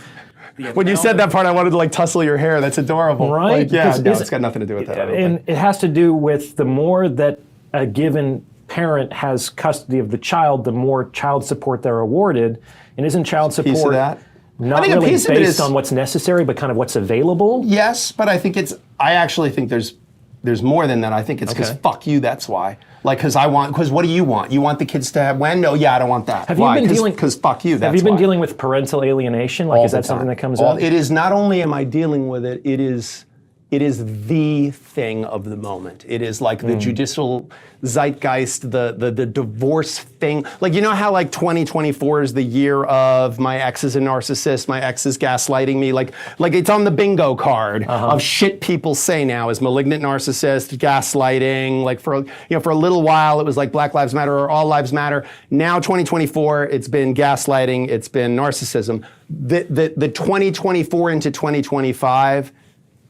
when you said that part, I wanted to like tussle your hair. That's adorable. Right? Like, yeah, Because no, it's got nothing to do with that. I don't think. And it has to do with the more that a given parent has custody of the child, the more child support they're awarded. And isn't child support Piece of that. not I think a really piece of it based is- on what's necessary, but kind of what's available? Yes, but I actually think there's more than that. I think it's because Okay. fuck you, that's why. Like, because what do you want? You want the kids to have when? No, yeah, I don't want that. Have why? you been dealing? Because fuck you, that's Have you been why. dealing with parental alienation? Like, All is that the something time. that comes up? It is not only am I dealing with it, it is the thing of the moment. It is like the judicial zeitgeist, the divorce thing. Like, you know how like 2024 is the year of my ex is a narcissist, my ex is gaslighting me. Like it's on the bingo card of shit people say now is malignant narcissist, gaslighting. Like for a little while it was like Black Lives Matter or All Lives Matter. Now 2024, it's been gaslighting, it's been narcissism. The 2024 into 2025,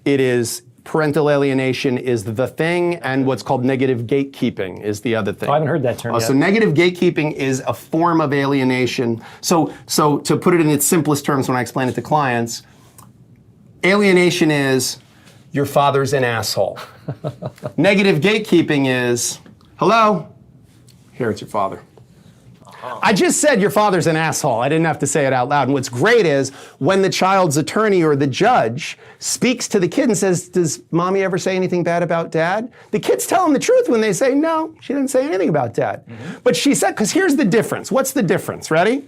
it is parental alienation is the thing, and what's called negative gatekeeping is the other thing. I haven't heard that term yet. So negative gatekeeping is a form of alienation. So to put it in its simplest terms when I explain it to clients, alienation is your father's an asshole. Negative gatekeeping is, hello, here it's your father. I just said your father's an asshole. I didn't have to say it out loud. And what's great is when the child's attorney or the judge speaks to the kid and says, does mommy ever say anything bad about dad? The kids tell him the truth when they say, no, she didn't say anything about dad. But she said, because here's the difference. What's the difference? Ready?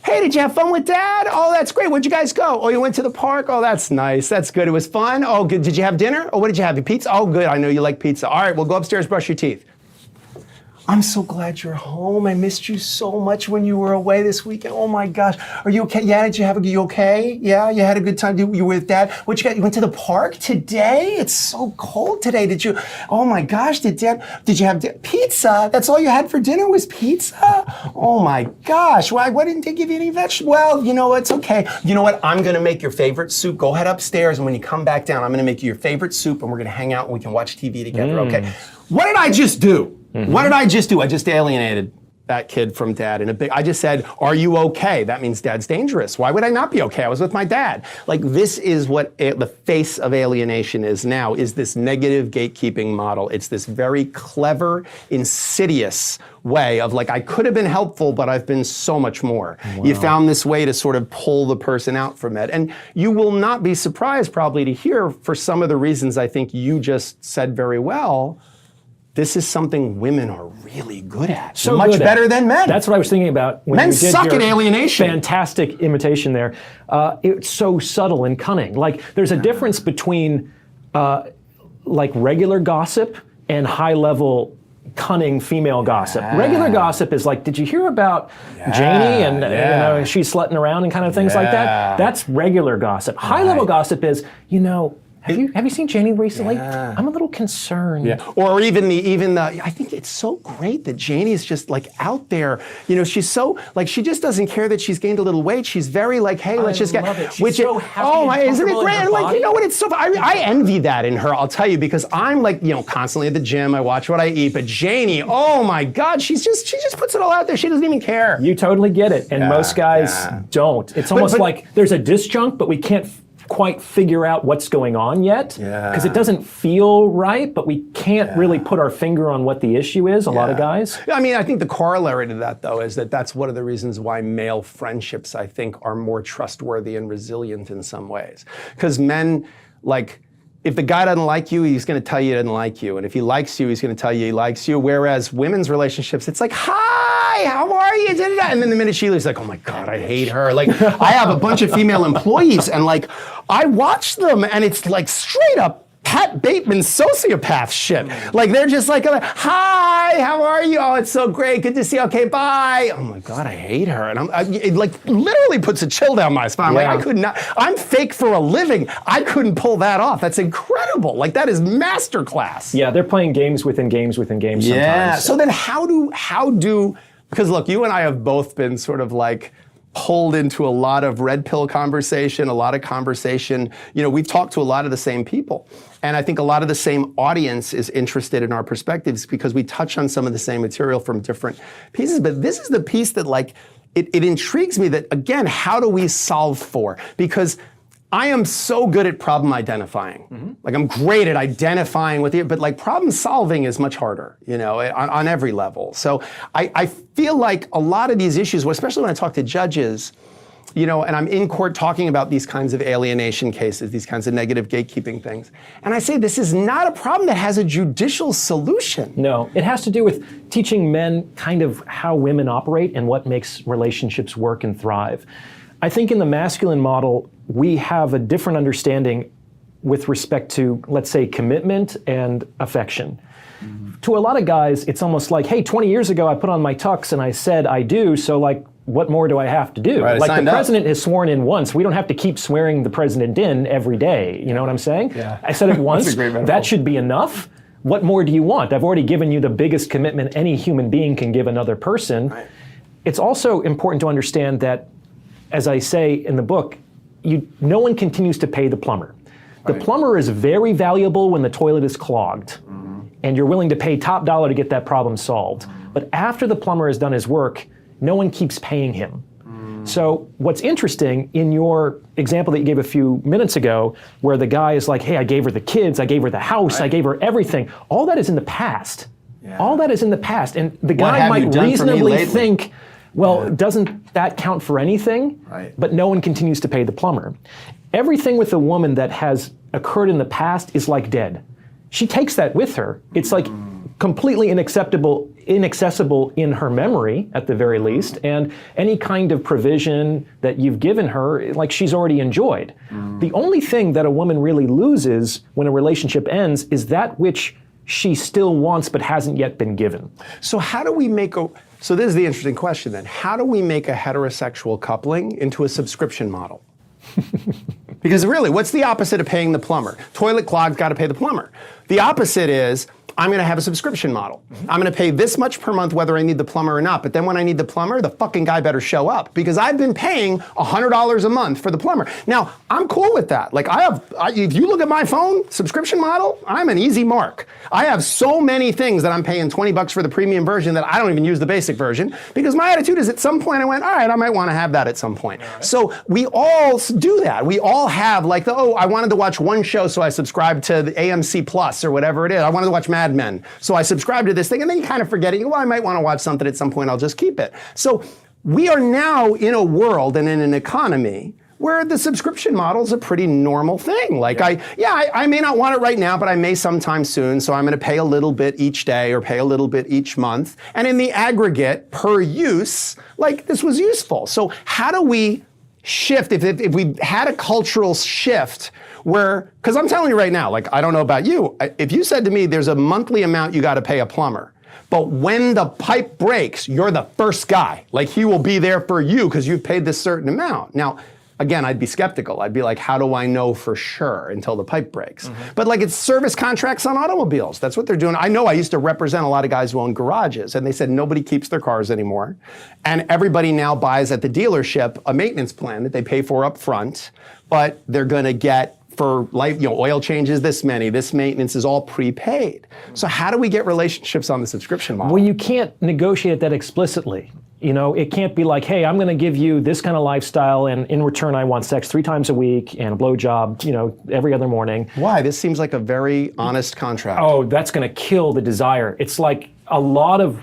Hey, did you have fun with dad? Oh, that's great. Where'd you guys go? Oh, you went to the park? Oh, that's nice. That's good. It was fun. Oh, good. Did you have dinner? Oh, what did you have? Pizza? Oh, good. I know you like pizza. All right, well, go upstairs, brush your teeth. I'm so glad you're home. I missed you so much when you were away this weekend. Oh my gosh. Are you okay? Yeah, you okay? Yeah, you had a good time. You were with dad? What you got? You went to the park today? It's so cold today. Oh my gosh, did you have pizza? That's all you had for dinner was pizza? Oh my gosh. Why didn't they give you any vegetables? Well, you know, it's okay. You know what? I'm gonna make your favorite soup. Go head upstairs, and when you come back down, I'm gonna make you your favorite soup, and we're gonna hang out and we can watch TV together, okay? What did I just do? What did I just do? I just alienated that kid from dad I just said, are you okay? That means dad's dangerous. Why would I not be okay? I was with my dad. Like this is what the face of alienation is now, is this negative gatekeeping model. It's this very clever, insidious way of like, I could have been helpful, but I've been so much more. Wow. You found this way to sort of pull the person out from it. And you will not be surprised probably to hear, for some of the reasons I think you just said very well, this is something women are really good at. So much good better at. than men. That's what I was thinking about when Men you did suck your at alienation. Fantastic imitation there. It's so subtle and cunning. Like there's a difference between like regular gossip and high-level cunning female gossip. Regular gossip is like, did you hear about Janie and you know, she's slutting around and kind of things like that? That's regular gossip. High-level gossip is, you know, have you seen Janie recently? I'm a little concerned. Or even the I think it's so great that Janie is just like out there. You know, she's so like she just doesn't care that she's gained a little weight. She's very like, hey, let's just love get it. She's so happy oh my, and isn't it comfortable in great? her And like, body. you know what? It's so I envy that in her. I'll tell you because I'm like, you know, constantly at the gym. I watch what I eat. But Janie, oh my God, she just puts it all out there. She doesn't even care. You totally get it, and most guys don't. It's almost like there's a disjunct, but we can't quite figure out what's going on yet because it doesn't feel right, but we can't really put our finger on what the issue is, a lot of guys. I mean, I think the corollary to that, though, is that that's one of the reasons why male friendships, I think, are more trustworthy and resilient in some ways. Because men, like, if the guy doesn't like you, he's going to tell you he doesn't like you. And if he likes you, he's going to tell you he likes you. Whereas women's relationships, it's like, hi, how are you? And then the minute she leaves, like, oh my God, I hate her. Like, I have a bunch of female employees, and like, I watch them, and it's like straight up Pat Bateman sociopath shit. Like, they're just like, hi, how are you? Oh, it's so great. Good to see you. Okay, bye. Oh my God, I hate her. And it like literally puts a chill down my spine. Like, I could not, I'm fake for a living. I couldn't pull that off. That's incredible. Like, that is masterclass. Yeah, they're playing games within games within games sometimes. So then how do, because look, you and I have both been sort of like, pulled into a lot of red pill conversation, a lot of conversation. You know, we've talked to a lot of the same people. And I think a lot of the same audience is interested in our perspectives because we touch on some of the same material from different pieces. But this is the piece that like, it intrigues me that, again, how do we solve for? Because I am so good at problem identifying. Like, I'm great at identifying with you, but like problem solving is much harder, you know, on every level. So I feel like a lot of these issues, especially when I talk to judges, you know, and I'm in court talking about these kinds of alienation cases, these kinds of negative gatekeeping things. And I say, this is not a problem that has a judicial solution. No, it has to do with teaching men kind of how women operate and what makes relationships work and thrive. I think in the masculine model, we have a different understanding with respect to, let's say, commitment and affection. To a lot of guys, it's almost like, hey, 20 years ago, I put on my tux and I said I do, so like, what more do I have to do? Right, like the president has sworn in once. We don't have to keep swearing the president in every day. You know what I'm saying? Yeah. I said it once. That's a great metaphor. That should be enough. What more do you want? I've already given you the biggest commitment any human being can give another person. Right. It's also important to understand that, as I say in the book, no one continues to pay the plumber. The plumber is very valuable when the toilet is clogged, and you're willing to pay top dollar to get that problem solved. But after the plumber has done his work, no one keeps paying him. So what's interesting in your example that you gave a few minutes ago, where the guy is like, hey, I gave her the kids, I gave her the house, I gave her everything, all that is in the past. All that is in the past. And the guy might reasonably think, well, doesn't that count for anything? But no one continues to pay the plumber. Everything with a woman that has occurred in the past is like dead. She takes that with her. It's like completely inaccessible in her memory, at the very least, and any kind of provision that you've given her, like she's already enjoyed. The only thing that a woman really loses when a relationship ends is that which she still wants but hasn't yet been given. So how do we make so this is the interesting question then. How do we make a heterosexual coupling into a subscription model? Because really, what's the opposite of paying the plumber? Toilet clogged, got to pay the plumber. The opposite is, I'm going to have a subscription model. I'm going to pay this much per month whether I need the plumber or not. But then when I need the plumber, the fucking guy better show up because I've been paying $100 a month for the plumber. Now, I'm cool with that. Like if you look at my phone subscription model, I'm an easy mark. I have so many things that I'm paying $20 for the premium version that I don't even use the basic version because my attitude is at some point I went, all right, I might want to have that at some point. So we all do that. We all have like I wanted to watch one show so I subscribed to the AMC Plus or whatever it is. I wanted to watch Mad Men. So I subscribe to this thing and then you kind of forget it. Well, I might want to watch something at some point. I'll just keep it. So we are now in a world and in an economy where the subscription model is a pretty normal thing. Like I may not want it right now, but I may sometime soon. So I'm going to pay a little bit each day or pay a little bit each month. And in the aggregate per use, like this was useful. So how do we shift, if we had a cultural shift where, because I'm telling you right now, like, I don't know about you, if you said to me, there's a monthly amount you got to pay a plumber, but when the pipe breaks, you're the first guy. Like, he will be there for you because you've paid this certain amount. Now, again, I'd be skeptical. I'd be like, how do I know for sure until the pipe breaks? But like, it's service contracts on automobiles. That's what they're doing. I know I used to represent a lot of guys who own garages, and they said nobody keeps their cars anymore. And everybody now buys at the dealership a maintenance plan that they pay for up front, but they're gonna get for life, oil changes this many, this maintenance is all prepaid. So how do we get relationships on the subscription model? Well, you can't negotiate that explicitly. It can't be like, hey, I'm going to give you this kind of lifestyle, and in return, I want sex 3 times a week and a blowjob, every other morning. Why? This seems like a very honest contract. Oh, that's going to kill the desire. It's like a lot of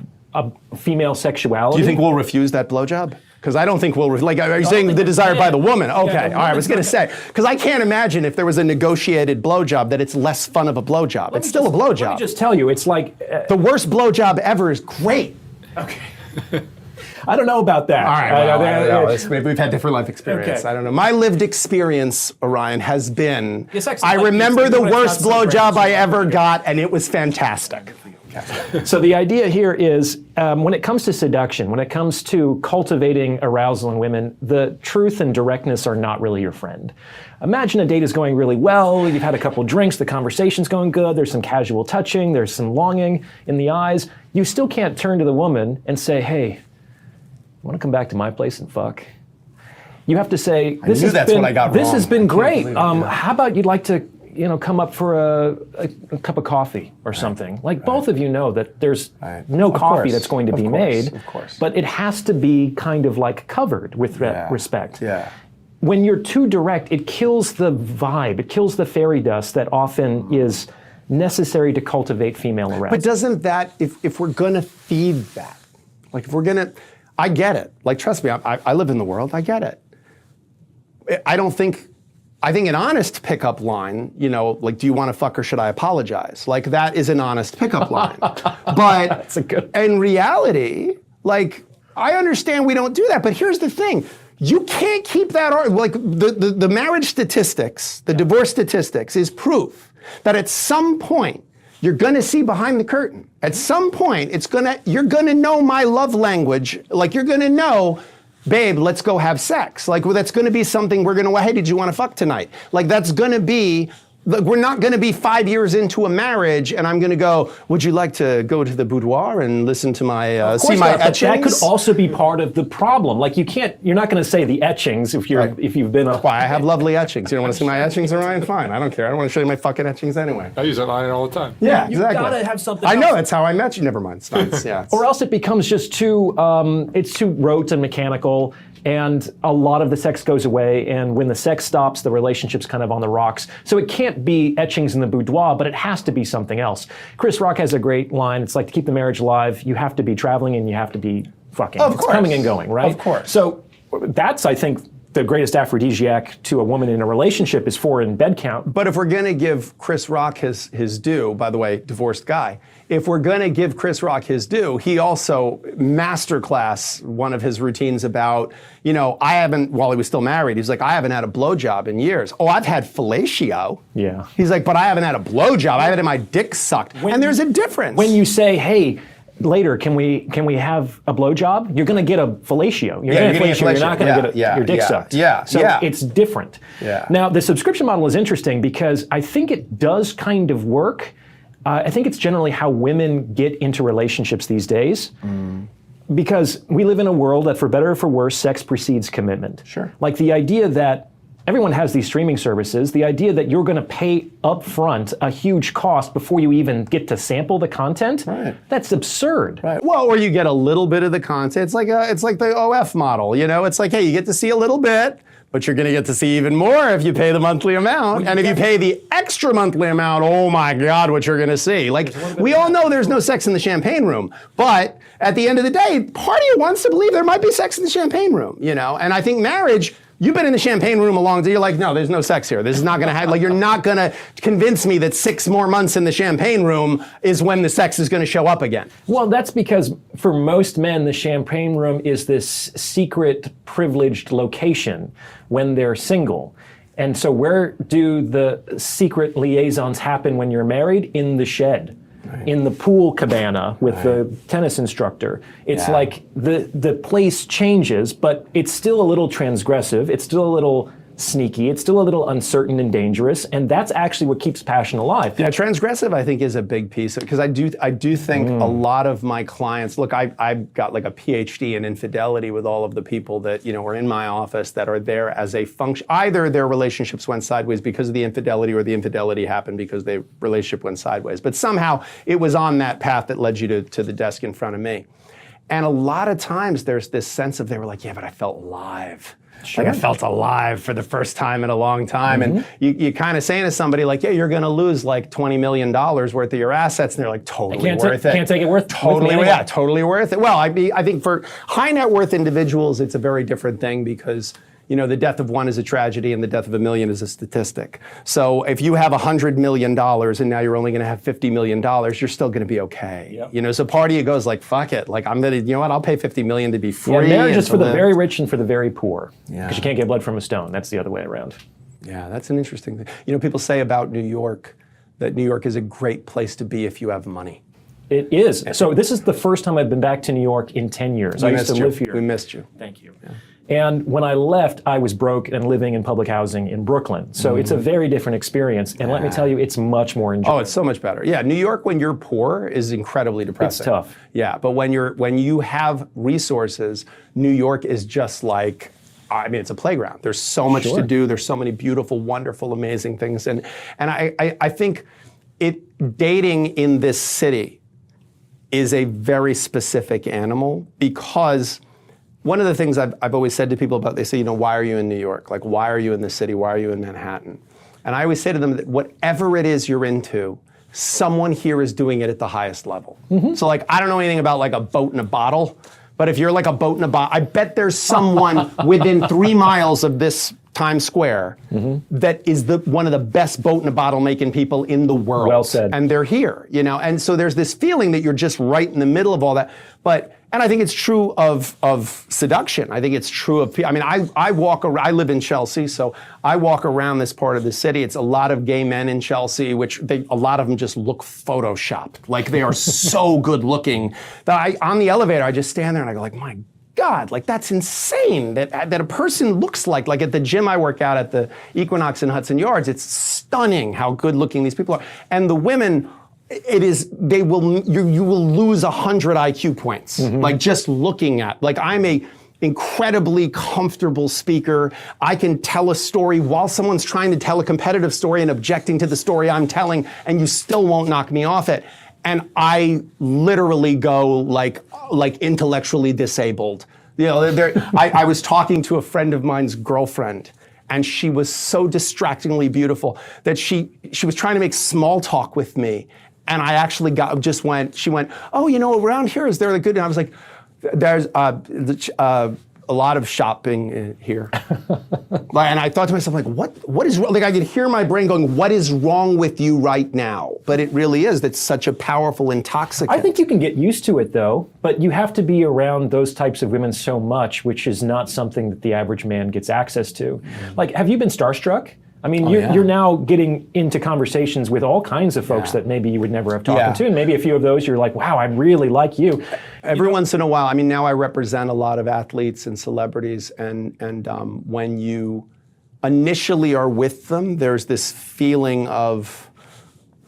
female sexuality. Do you think we'll refuse that blowjob? Because I don't think we'll, are you saying the desire by the woman? Okay, all right, I was going to say, because I can't imagine if there was a negotiated blowjob that it's less fun of a blowjob. It's still a blowjob. Let me just tell you, it's like... the worst blowjob ever is great. Okay. I don't know about that. All right, maybe we've had different life experience. Okay. I don't know. My lived experience, Orion, has been, Yes, I remember the worst blowjob I ever Okay. got, and it was fantastic. So the idea here is, when it comes to seduction, when it comes to cultivating arousal in women, the truth and directness are not really your friend. Imagine a date is going really well, you've had a couple drinks, the conversation's going good, there's some casual touching, there's some longing in the eyes. You still can't turn to the woman and say, hey, you want to come back to my place and fuck? You have to say, this has been great. How about you'd like to come up for a cup of coffee or something? Like, both of you know that there's no coffee that's going to be made, but it has to be kind of like covered with respect. Yeah. When you're too direct, it kills the vibe, it kills the fairy dust that often is necessary to cultivate female arousal. But doesn't that, if we're gonna feed that, like if we're gonna, I get it. Like, trust me, I live in the world, I get it. I think an honest pickup line, like, do you want to fuck or should I apologize? Like, that is an honest pickup line. But That's a good in reality, like, I understand we don't do that, but here's the thing. You can't keep that, like, the marriage statistics, the divorce statistics is proof that at some point, you're gonna see behind the curtain. At some point, you're gonna know my love language. Like, you're gonna know, babe, let's go have sex. Like, well, that's gonna be something we're gonna, hey, did you wanna fuck tonight? Like, that's gonna be, we're not gonna be 5 years into a marriage and I'm gonna go, would you like to go to the boudoir and listen to my, see my etchings? That could also be part of the problem. Like, you're not gonna say the etchings if you've been a... Why, I have lovely etchings. You don't wanna see my etchings, Orion? Fine, I don't care. I don't wanna show you my fucking etchings anyway. I use that line all the time. Yeah, You exactly. gotta have something I know, else. that's how I met you. Never mind, it's not, yeah. Or else it becomes just too, it's too rote and mechanical, and a lot of the sex goes away, and when the sex stops, the relationship's kind of on the rocks. So it can't be etchings in the boudoir, but it has to be something else. Chris Rock has a great line, it's like, to keep the marriage alive, you have to be traveling and you have to be fucking. Of It's course. coming and going, right? Of course. So that's, I think, the greatest aphrodisiac to a woman in a relationship is foreign bed count. But if we're gonna give Chris Rock his due, by the way, divorced guy, if we're gonna give Chris Rock his due, he also masterclass one of his routines about, while he was still married, he's like, I haven't had a blowjob in years. Oh, I've had fellatio. Yeah. He's like, but I haven't had a blowjob. I haven't had my dick sucked. And there's a difference. When you say, hey, later, can we have a blowjob? You're going to get a fellatio. You're going to get fellatio. You're not going to get your dick sucked. Yeah. So it's different. Yeah. Now, the subscription model is interesting because I think it does kind of work. I think it's generally how women get into relationships these days. Because we live in a world that, for better or for worse, sex precedes commitment. Sure. Like the idea that everyone has these streaming services, the idea that you're going to pay up front a huge cost before you even get to sample the content, that's absurd. Right. Well, or you get a little bit of the content. It's like the OF model, It's like, hey, you get to see a little bit, but you're going to get to see even more if you pay the monthly amount. And if you pay the extra monthly amount, oh my God, what you're going to see. Like, we all know there's no sex in the champagne room, but at the end of the day, part of you wants to believe there might be sex in the champagne room, And I think marriage, you've been in the champagne room a long time. You're like, no, there's no sex here. This is not going to happen. Like, you're not going to convince me that 6 more months in the champagne room is when the sex is going to show up again. Well, that's because for most men, the champagne room is this secret, privileged location when they're single. And so where do the secret liaisons happen when you're married? In the shed. In the pool cabana with the tennis instructor. It's like the place changes, but it's still a little transgressive. It's still a little sneaky. It's still a little uncertain and dangerous, and that's actually what keeps passion alive. Yeah, transgressive, I think, is a big piece because I do think a lot of my clients. Look, I've got like a PhD in infidelity with all of the people that are in my office that are there as a function. Either their relationships went sideways because of the infidelity, or the infidelity happened because their relationship went sideways. But somehow it was on that path that led you to the desk in front of me. And a lot of times there's this sense of they were like, yeah, but I felt alive. Sure. Like I felt alive for the first time in a long time. And you kind of saying to somebody like, yeah, you're going to lose like $20 million worth of your assets. And they're like, totally worth it. Can't take it worth Totally, yeah, totally worth it. Well, I think for high net worth individuals, it's a very different thing because the death of one is a tragedy and the death of a million is a statistic. So if you have $100 million and now you're only going to have $50 million, you're still going to be okay. Yep. So part of you goes like, fuck it. Like I'm going to, I'll pay $50 million to be free. Yeah, marriage is for the very rich and for the very poor. Yeah. Because you can't get blood from a stone. That's the other way around. Yeah, that's an interesting thing. People say about New York that New York is a great place to be if you have money. It is. So this is the first time I've been back to New York in 10 years. I used to live here. We missed you. Thank you. Yeah. And when I left, I was broke and living in public housing in Brooklyn. So it's a very different experience. And let me tell you, it's much more enjoyable. Oh, it's so much better. Yeah, New York when you're poor is incredibly depressing. It's tough. Yeah, but when you have resources, New York is just like, it's a playground. There's so much to do. There's so many beautiful, wonderful, amazing things. And I think dating in this city is a very specific animal because one of the things I've always said to people they say, why are you in New York? Like, why are you in the city? Why are you in Manhattan? And I always say to them that whatever it is you're into, someone here is doing it at the highest level. Mm-hmm. So like, I don't know anything about like a boat in a bottle, but if you're like a boat in a bottle, I bet there's someone within 3 miles of this Times Square that is one of the best boat in a bottle making people in the world. Well said. And they're here, and so there's this feeling that you're just right in the middle of all that. And I think it's true of seduction. I think it's true of, I walk around, I live in Chelsea, so I walk around this part of the city. It's a lot of gay men in Chelsea, which a lot of them just look photoshopped. Like they are so good looking that on the elevator, I just stand there and I go like, my God, like that's insane that a person looks like at the gym I work out at the Equinox in Hudson Yards. It's stunning how good looking these people are. And the women, you will lose 100 IQ points, like just looking at, like I'm a incredibly comfortable speaker. I can tell a story while someone's trying to tell a competitive story and objecting to the story I'm telling, and you still won't knock me off it. And I literally go like intellectually disabled. I was talking to a friend of mine's girlfriend, and she was so distractingly beautiful that she was trying to make small talk with me. And I actually she went, oh, around here, is there a good, and I was like, there's a lot of shopping here. And I thought to myself, like, what is wrong? Like I could hear my brain going, what is wrong with you right now? But it really is, that's such a powerful intoxicant. I think you can get used to it though, but you have to be around those types of women so much, which is not something that the average man gets access to. Like, have you been starstruck? I mean, you're now getting into conversations with all kinds of folks that maybe you would never have talked to, and maybe a few of those you're like, wow, I really like you. Every once in a while, now I represent a lot of athletes and celebrities, and when you initially are with them, there's this feeling of,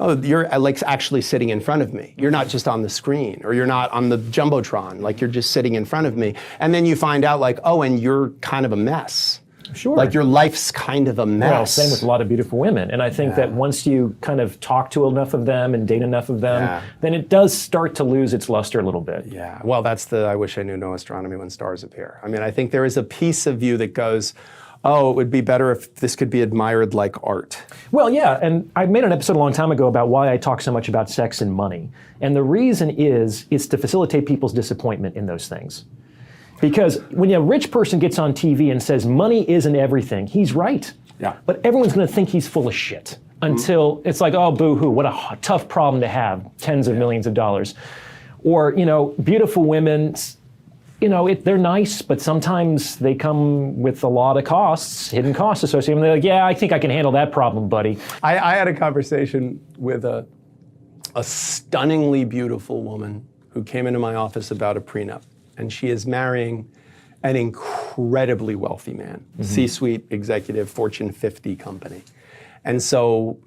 oh, you're like actually sitting in front of me. You're not just on the screen, or you're not on the Jumbotron, like you're just sitting in front of me. And then you find out like, oh, and you're kind of a mess. Sure. Like your life's kind of a mess. Well, same with a lot of beautiful women. And I think that once you kind of talk to enough of them and date enough of them, then it does start to lose its luster a little bit. Yeah, well, that's I wish I knew no astronomy when stars appear. I think there is a piece of you that goes, oh, it would be better if this could be admired like art. Well, yeah, and I made an episode a long time ago about why I talk so much about sex and money. And the reason is to facilitate people's disappointment in those things. Because when a rich person gets on TV and says money isn't everything, he's right. Yeah. But everyone's going to think he's full of shit until it's like, oh, boo-hoo, what a tough problem to have, tens of millions of dollars. Or, beautiful women they're nice, but sometimes they come with a lot of costs, hidden costs associated with them. They're like, yeah, I think I can handle that problem, buddy. I had a conversation with a stunningly beautiful woman who came into my office about a prenup. And she is marrying an incredibly wealthy man, C-suite executive, Fortune 50 company. And so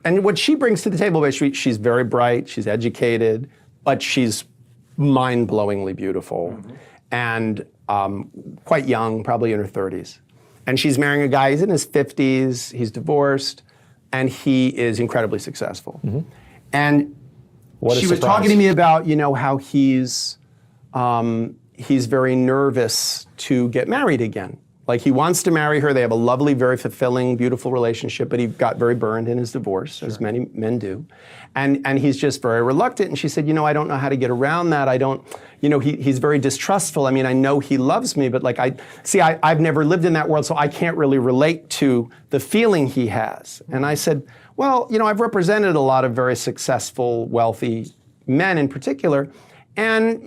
and what she brings to the table, basically, she's very bright, she's educated, but she's mind-blowingly beautiful and quite young, probably in her 30s. And she's marrying a guy, he's in his 50s, he's divorced, and he is incredibly successful. And she was talking to me about, how he's very nervous to get married again. Like, he wants to marry her. They have a lovely, very fulfilling, beautiful relationship, but he got very burned in his divorce, as many men do. And he's just very reluctant. And she said, I don't know how to get around that. I don't, he's very distrustful. I mean, I know he loves me, but I've never lived in that world, so I can't really relate to the feeling he has. And I said, well, I've represented a lot of very successful, wealthy men in particular, and,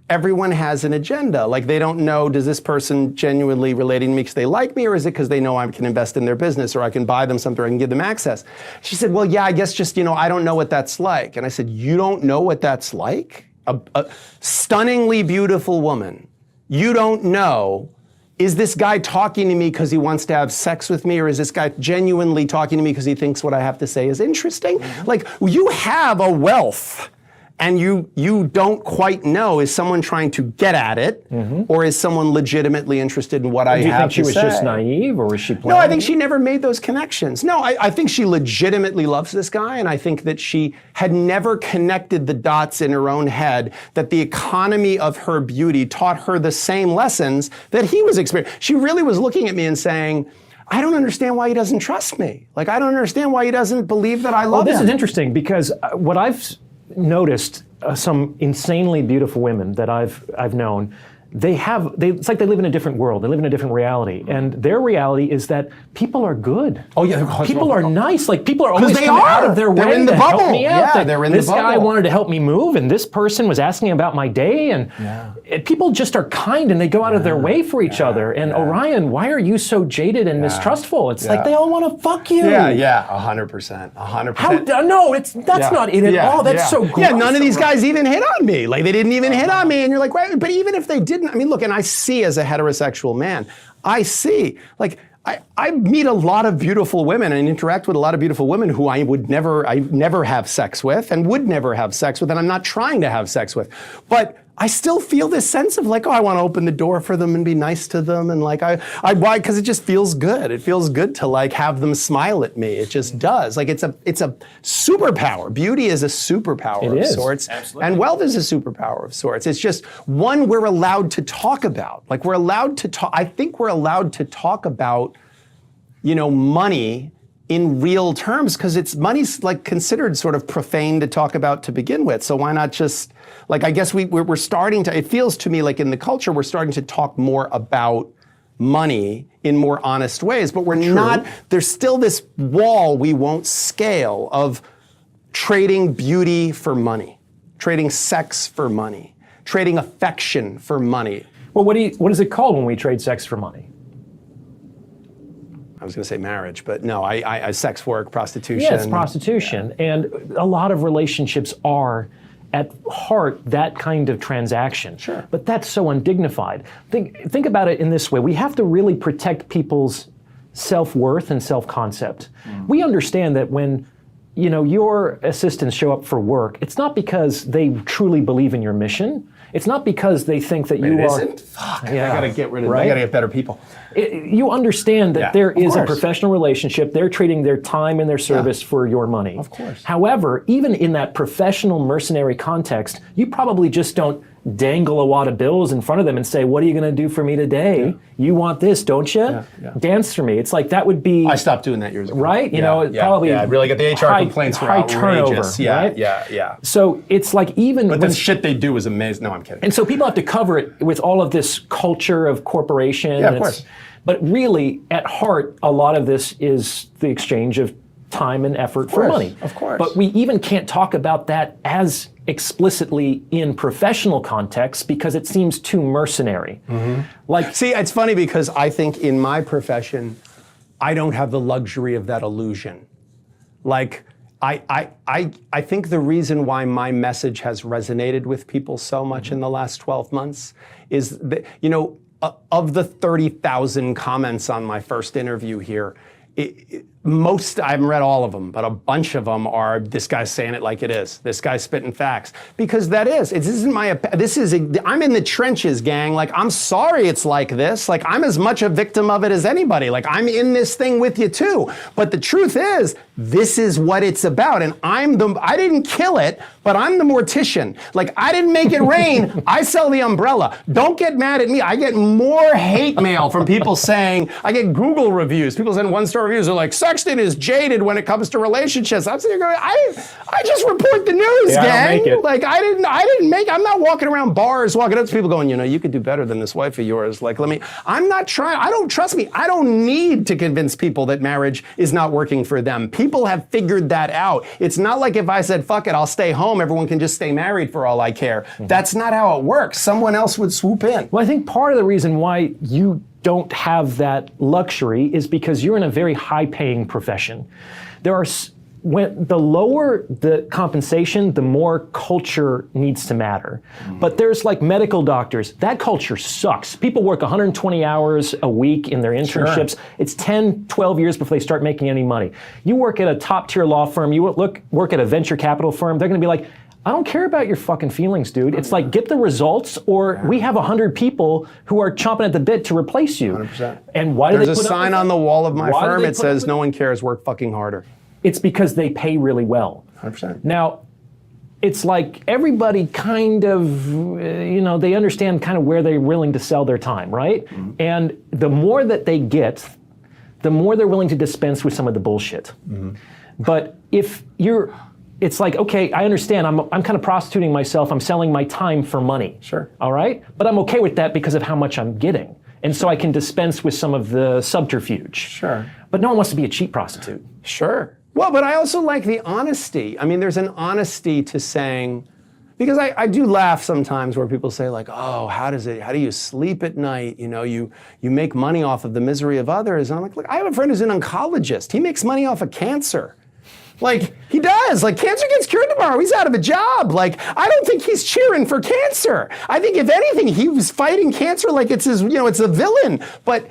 everyone has an agenda. Like, they don't know, does this person genuinely relating to me because they like me, or is it because they know I can invest in their business, or I can buy them something, or I can give them access? She said, well, yeah, I guess just, I don't know what that's like. And I said, you don't know what that's like? A stunningly beautiful woman. You don't know, is this guy talking to me because he wants to have sex with me, or is this guy genuinely talking to me because he thinks what I have to say is interesting? Like, you have a wealth. And you don't quite know, is someone trying to get at it, or is someone legitimately interested in what I have to say? Do you think she was just naive, or was she playing? No, I think she never made those connections. No, I think she legitimately loves this guy, and I think that she had never connected the dots in her own head that the economy of her beauty taught her the same lessons that he was experiencing. She really was looking at me and saying, I don't understand why he doesn't trust me. Like, I don't understand why he doesn't believe that I love him. This is interesting, because what I've noticed, some insanely beautiful women that I've known, it's like they live in a different world. They live in a different reality, and their reality is that people are good. Oh yeah, people are nice. Like, people are always coming out of their They're way in the to bubble. help me out. Yeah, they're in the this bubble. guy wanted to help me move, and this person was asking about my day, and people just are kind, and they go out of their way for each other. And Orion, why are you so jaded and mistrustful? It's like they all want to fuck you. Yeah, 100%, 100%. No, that's not it at all. That's so gross. Yeah, none of these guys even hit on me. Like, they didn't even hit on me, and you're like, right? But even if they didn't, I mean, look, and I see, as a heterosexual man, I see, like, I meet a lot of beautiful women and interact with a lot of beautiful women who I never have sex with and would never have sex with, and I'm not trying to have sex with. But I still feel this sense of like, oh, I want to open the door for them and be nice to them, and like, why? Because it just feels good. It feels good to like have them smile at me. It just does. Like, it's a superpower. Beauty is a superpower of sorts. Absolutely. And wealth is a superpower of sorts. It's just one we're allowed to talk about. Like, we're allowed to talk. I think we're allowed to talk about, money in real terms, because money's like considered sort of profane to talk about to begin with. So why not just, like, I guess we're starting to, it feels to me like in the culture, we're starting to talk more about money in more honest ways, but we're not, there's still this wall we won't scale of trading beauty for money, trading sex for money, trading affection for money. Well, what is it called when we trade sex for money? I was going to say marriage, but no, I sex work, prostitution. Yeah, it's prostitution. Yeah. And a lot of relationships are, at heart, that kind of transaction. Sure. But that's so undignified. Think about it in this way. We have to really protect people's self-worth and self-concept. We understand that when your assistants show up for work, it's not because they truly believe in your mission. It's not because they think that you are. Isn't? Fuck, yeah, I gotta get rid of it. I gotta get better people. You understand that there is a professional relationship. They're trading their time and their service for your money. Of course. However, even in that professional mercenary context, you probably just don't dangle a wad of bills in front of them and say, what are you going to do for me today? Yeah. You want this, don't you? Yeah, yeah. Dance for me. It's like that would be... I stopped doing that years ago. Right? Probably... Yeah, I really got the HR complaints for outrageous. Turnover, right? Yeah. So it's like even... But the shit they do is amazing. No, I'm kidding. And so people have to cover it with all of this culture of corporation. Yeah, of course. But really, at heart, a lot of this is the exchange of time and effort for money. Of course. But we even can't talk about that as explicitly in professional contexts because it seems too mercenary. Like, See, it's funny because I think in my profession, I don't have the luxury of that illusion. Like, I think the reason why my message has resonated with people so much in the last 12 months is that, of the 30,000 comments on my first interview here, most, I haven't read all of them, but a bunch of them are, this guy's saying it like it is. This guy's spitting facts. Because I'm in the trenches, gang. Like, I'm sorry it's like this. Like, I'm as much a victim of it as anybody. Like, I'm in this thing with you too. But the truth is, this is what it's about. And I didn't kill it, but I'm the mortician. Like, I didn't make it rain. I sell the umbrella. Don't get mad at me. I get more hate mail from people saying, I get Google reviews. People send 1-star reviews. They're like, Sexton is jaded when it comes to relationships. I'm sitting there going, I just report the news, yeah, gang. I don't make it. Like, I'm not walking around bars, walking up to people going, you could do better than this wife of yours. Like, trust me, I don't need to convince people that marriage is not working for them. People have figured that out. It's not like if I said, fuck it, I'll stay home, everyone can just stay married for all I care. That's not how it works. Someone else would swoop in. well, I think part of the reason why you don't have that luxury is because you're in a very high-paying profession. When the lower the compensation, the more culture needs to matter. But there's like medical doctors, that culture sucks. People work 120 hours a week in their internships. Sure. It's 10, 12 years before they start making any money. You work at a top-tier law firm, you work at a venture capital firm, they're gonna be like, I don't care about your fucking feelings, dude. It's like, get the results, or we have 100 people who are chomping at the bit to replace you. 100%. And why do There's a sign on the wall of my firm, it says, no one cares, work fucking harder. It's because they pay really well. 100%. Now, it's like everybody kind of, they understand kind of where they're willing to sell their time, right? And the more that they get, the more they're willing to dispense with some of the bullshit. But it's like, okay, I understand, I'm kind of prostituting myself, I'm selling my time for money. Sure. All right? But I'm okay with that because of how much I'm getting. And so I can dispense with some of the subterfuge. Sure. But no one wants to be a cheap prostitute. Sure. Well, but I also like the honesty. I mean, there's an honesty to saying, because I do laugh sometimes where people say like, oh, how do you sleep at night? You make money off of the misery of others. And I'm like, look, I have a friend who's an oncologist. He makes money off of cancer. Like, he does. Like, cancer gets cured tomorrow. He's out of a job. Like, I don't think he's cheering for cancer. I think, if anything, he was fighting cancer like it's his, it's a villain. But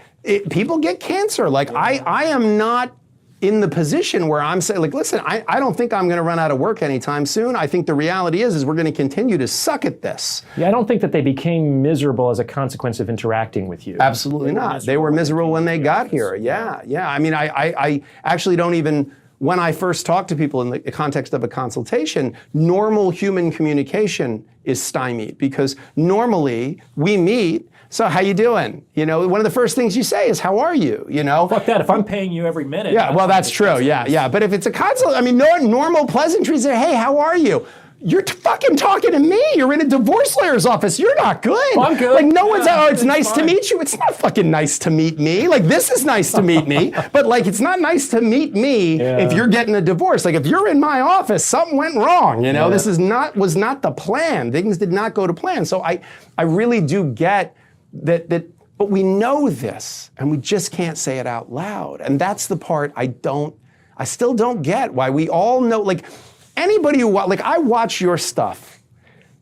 people get cancer. Like, I am not in the position where I'm saying, like, listen, I don't think I'm going to run out of work anytime soon. I think the reality is we're going to continue to suck at this. Yeah, I don't think that they became miserable as a consequence of interacting with you. Absolutely not. They were miserable when they got here. Yeah. I mean, I actually don't even, when I first talk to people in the context of a consultation, normal human communication is stymied because normally we meet, so how you doing? One of the first things you say is, how are you? Fuck that, if I'm paying you every minute. Yeah, well, that's true, yeah. But if it's a consult, I mean, normal pleasantries are, hey, how are you? You're fucking talking to me. You're in a divorce lawyer's office. You're not good. I'm good. Like, no one's, it's nice to meet you. It's not fucking nice to meet me. Like, this is nice to meet me. But, like, it's not nice to meet me if you're getting a divorce. Like, if you're in my office, something went wrong. This was not the plan. Things did not go to plan. So I really do get that, but we know this, and we just can't say it out loud. And that's the part I still don't get, why we all know, like, anybody who, like, I watch your stuff,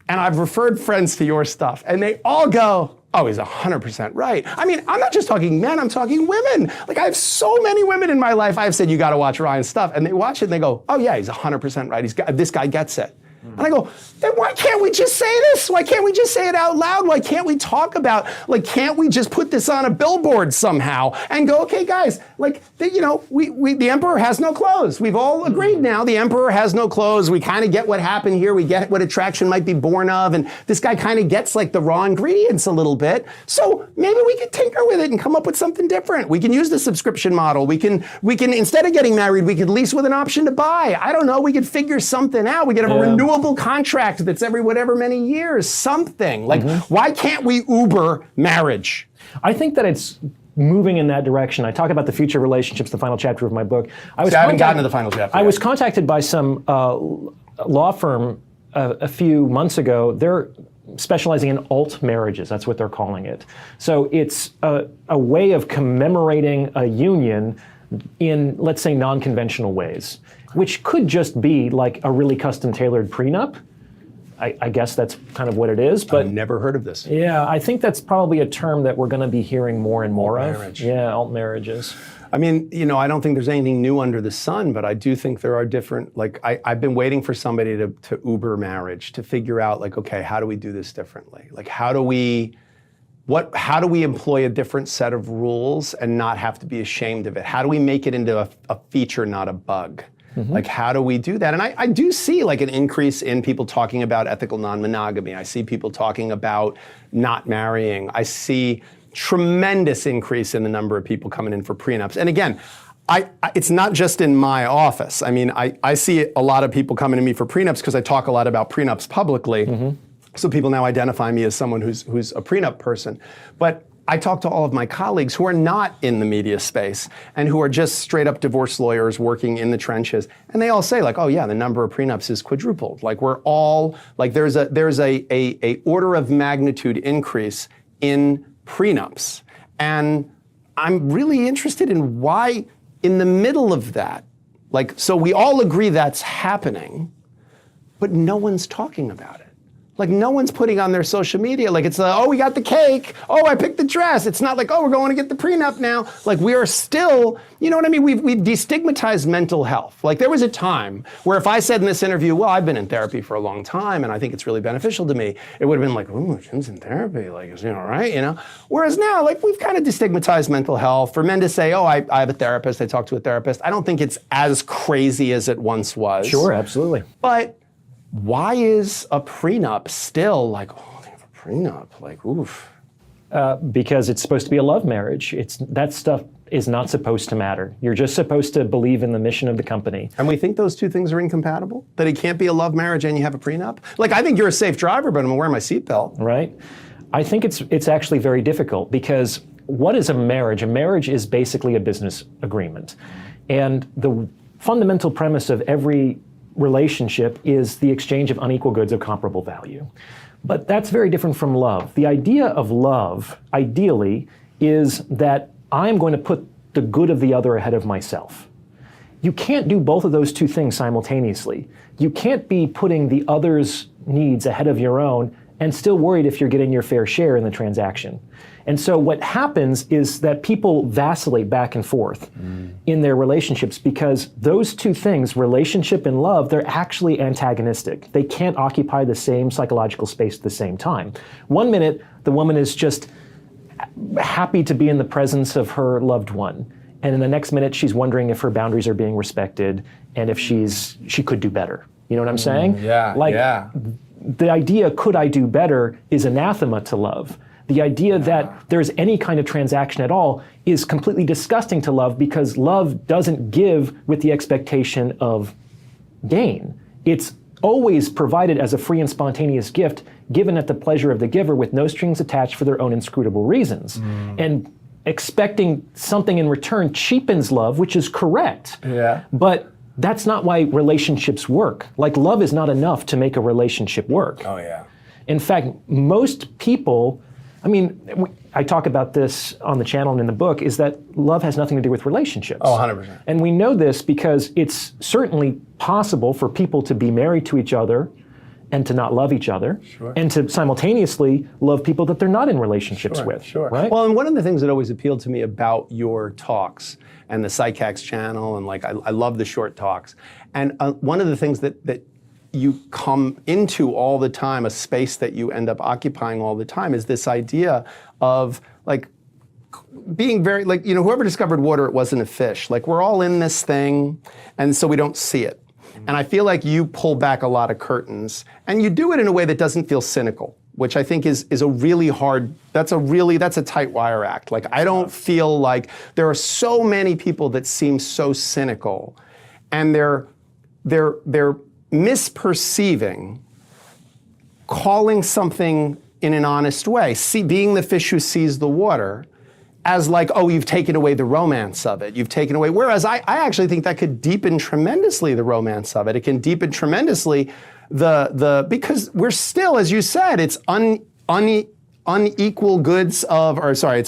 and I've referred friends to your stuff, and they all go, oh, he's 100% right. I mean, I'm not just talking men, I'm talking women. Like, I have so many women in my life, I've said, you gotta watch Ryan's stuff, and they watch it and they go, oh yeah, he's 100% right, this guy gets it. And I go, then why can't we just say this? Why can't we just say it out loud? Why can't we talk about, like, can't we just put this on a billboard somehow and go, okay, guys, like, the emperor has no clothes. We've all agreed now, the emperor has no clothes. We kind of get what happened here. We get what attraction might be born of. And this guy kind of gets, like, the raw ingredients a little bit. So maybe we could tinker with it and come up with something different. We can use the subscription model. We can instead of getting married, we could lease with an option to buy. I don't know. We could figure something out. We could have a renewable contract that's every whatever many years, something. Like, why can't we Uber marriage? I think that it's moving in that direction. I talk about the future relationships, the final chapter of my book. I haven't gotten to the final chapter. I was contacted by some law firm a few months ago, they're specializing in alt marriages. That's what they're calling it. So it's a way of commemorating a union in, let's say, non-conventional ways, which could just be like a really custom-tailored prenup. I guess that's kind of what it is. But I've never heard of this. yeah, I think that's probably a term that we're going to be hearing more and more of. Alt-marriage. Yeah, alt marriages. I mean, I don't think there's anything new under the sun, but I do think there are different, like, I've been waiting for somebody to Uber marriage, to figure out, like, okay, how do we do this differently? Like, how do we employ a different set of rules and not have to be ashamed of it? How do we make it into a feature, not a bug? Like, how do we do that? And I do see like an increase in people talking about ethical non-monogamy. I see people talking about not marrying. I see tremendous increase in the number of people coming in for prenups. And again, it's not just in my office. I mean, I see a lot of people coming to me for prenups because I talk a lot about prenups publicly. So people now identify me as someone who's a prenup person. But I talk to all of my colleagues who are not in the media space and who are just straight up divorce lawyers working in the trenches. And they all say, like, oh yeah, the number of prenups is quadrupled. Like, we're all, like, there's a order of magnitude increase in prenups. And I'm really interested in why, in the middle of that, like, so we all agree that's happening, but no one's talking about it. Like, no one's putting on their social media, like, it's oh, we got the cake, oh, I picked the dress. It's not like, oh, we're going to get the prenup now. Like, we are still, you know what I mean? We've destigmatized mental health. Like, there was a time where if I said in this interview, well, I've been in therapy for a long time and I think it's really beneficial to me, it would have been like, oh, Jim's in therapy, like, is he all right, Whereas now, like, we've kind of destigmatized mental health. For men to say, oh, I have a therapist, I talk to a therapist, I don't think it's as crazy as it once was. Sure, absolutely. But why is a prenup still like, oh, they have a prenup, like, oof? Because it's supposed to be a love marriage. That stuff is not supposed to matter. You're just supposed to believe in the mission of the company. And we think those two things are incompatible? That it can't be a love marriage and you have a prenup? Like, I think you're a safe driver, but I'm wearing my seatbelt. Right? I think it's actually very difficult because what is a marriage? A marriage is basically a business agreement. And the fundamental premise of every relationship is the exchange of unequal goods of comparable value. But that's very different from love. The idea of love, ideally, is that I'm going to put the good of the other ahead of myself. You can't do both of those two things simultaneously. You can't be putting the other's needs ahead of your own and still worried if you're getting your fair share in the transaction. And so what happens is that people vacillate back and forth in their relationships because those two things, relationship and love, they're actually antagonistic. They can't occupy the same psychological space at the same time. One minute, the woman is just happy to be in the presence of her loved one. And in the next minute, she's wondering if her boundaries are being respected and if she could do better. You know what I'm saying? Yeah. The idea, could I do better, is anathema to love. The idea that there's any kind of transaction at all is completely disgusting to love because love doesn't give with the expectation of gain. It's always provided as a free and spontaneous gift given at the pleasure of the giver with no strings attached for their own inscrutable reasons. And expecting something in return cheapens love, which is correct. Yeah. But that's not why relationships work. Like, love is not enough to make a relationship work. Oh, yeah. In fact, most people, I talk about this on the channel and in the book, is that love has nothing to do with relationships. Oh, 100%. And we know this because it's certainly possible for people to be married to each other and to not love each other, and to simultaneously love people that they're not in relationships with. Sure. Right? Well, and one of the things that always appealed to me about your talks and the Psychax channel, and like, I love the short talks. And one of the things that you come into all the time, a space that you end up occupying all the time, is this idea of like being very, like, whoever discovered water, it wasn't a fish. Like, we're all in this thing, and so we don't see it. And I feel like you pull back a lot of curtains, and you do it in a way that doesn't feel cynical, which I think is a really hard, that's a tight wire act. Like, I don't feel like, there are so many people that seem so cynical, and they're misperceiving, calling something in an honest way, being the fish who sees the water, as like, oh, you've taken away the romance of it. You've taken away, whereas I actually think that could deepen tremendously the romance of it. It can deepen tremendously because we're still, as you said, it's unequal goods of, or sorry,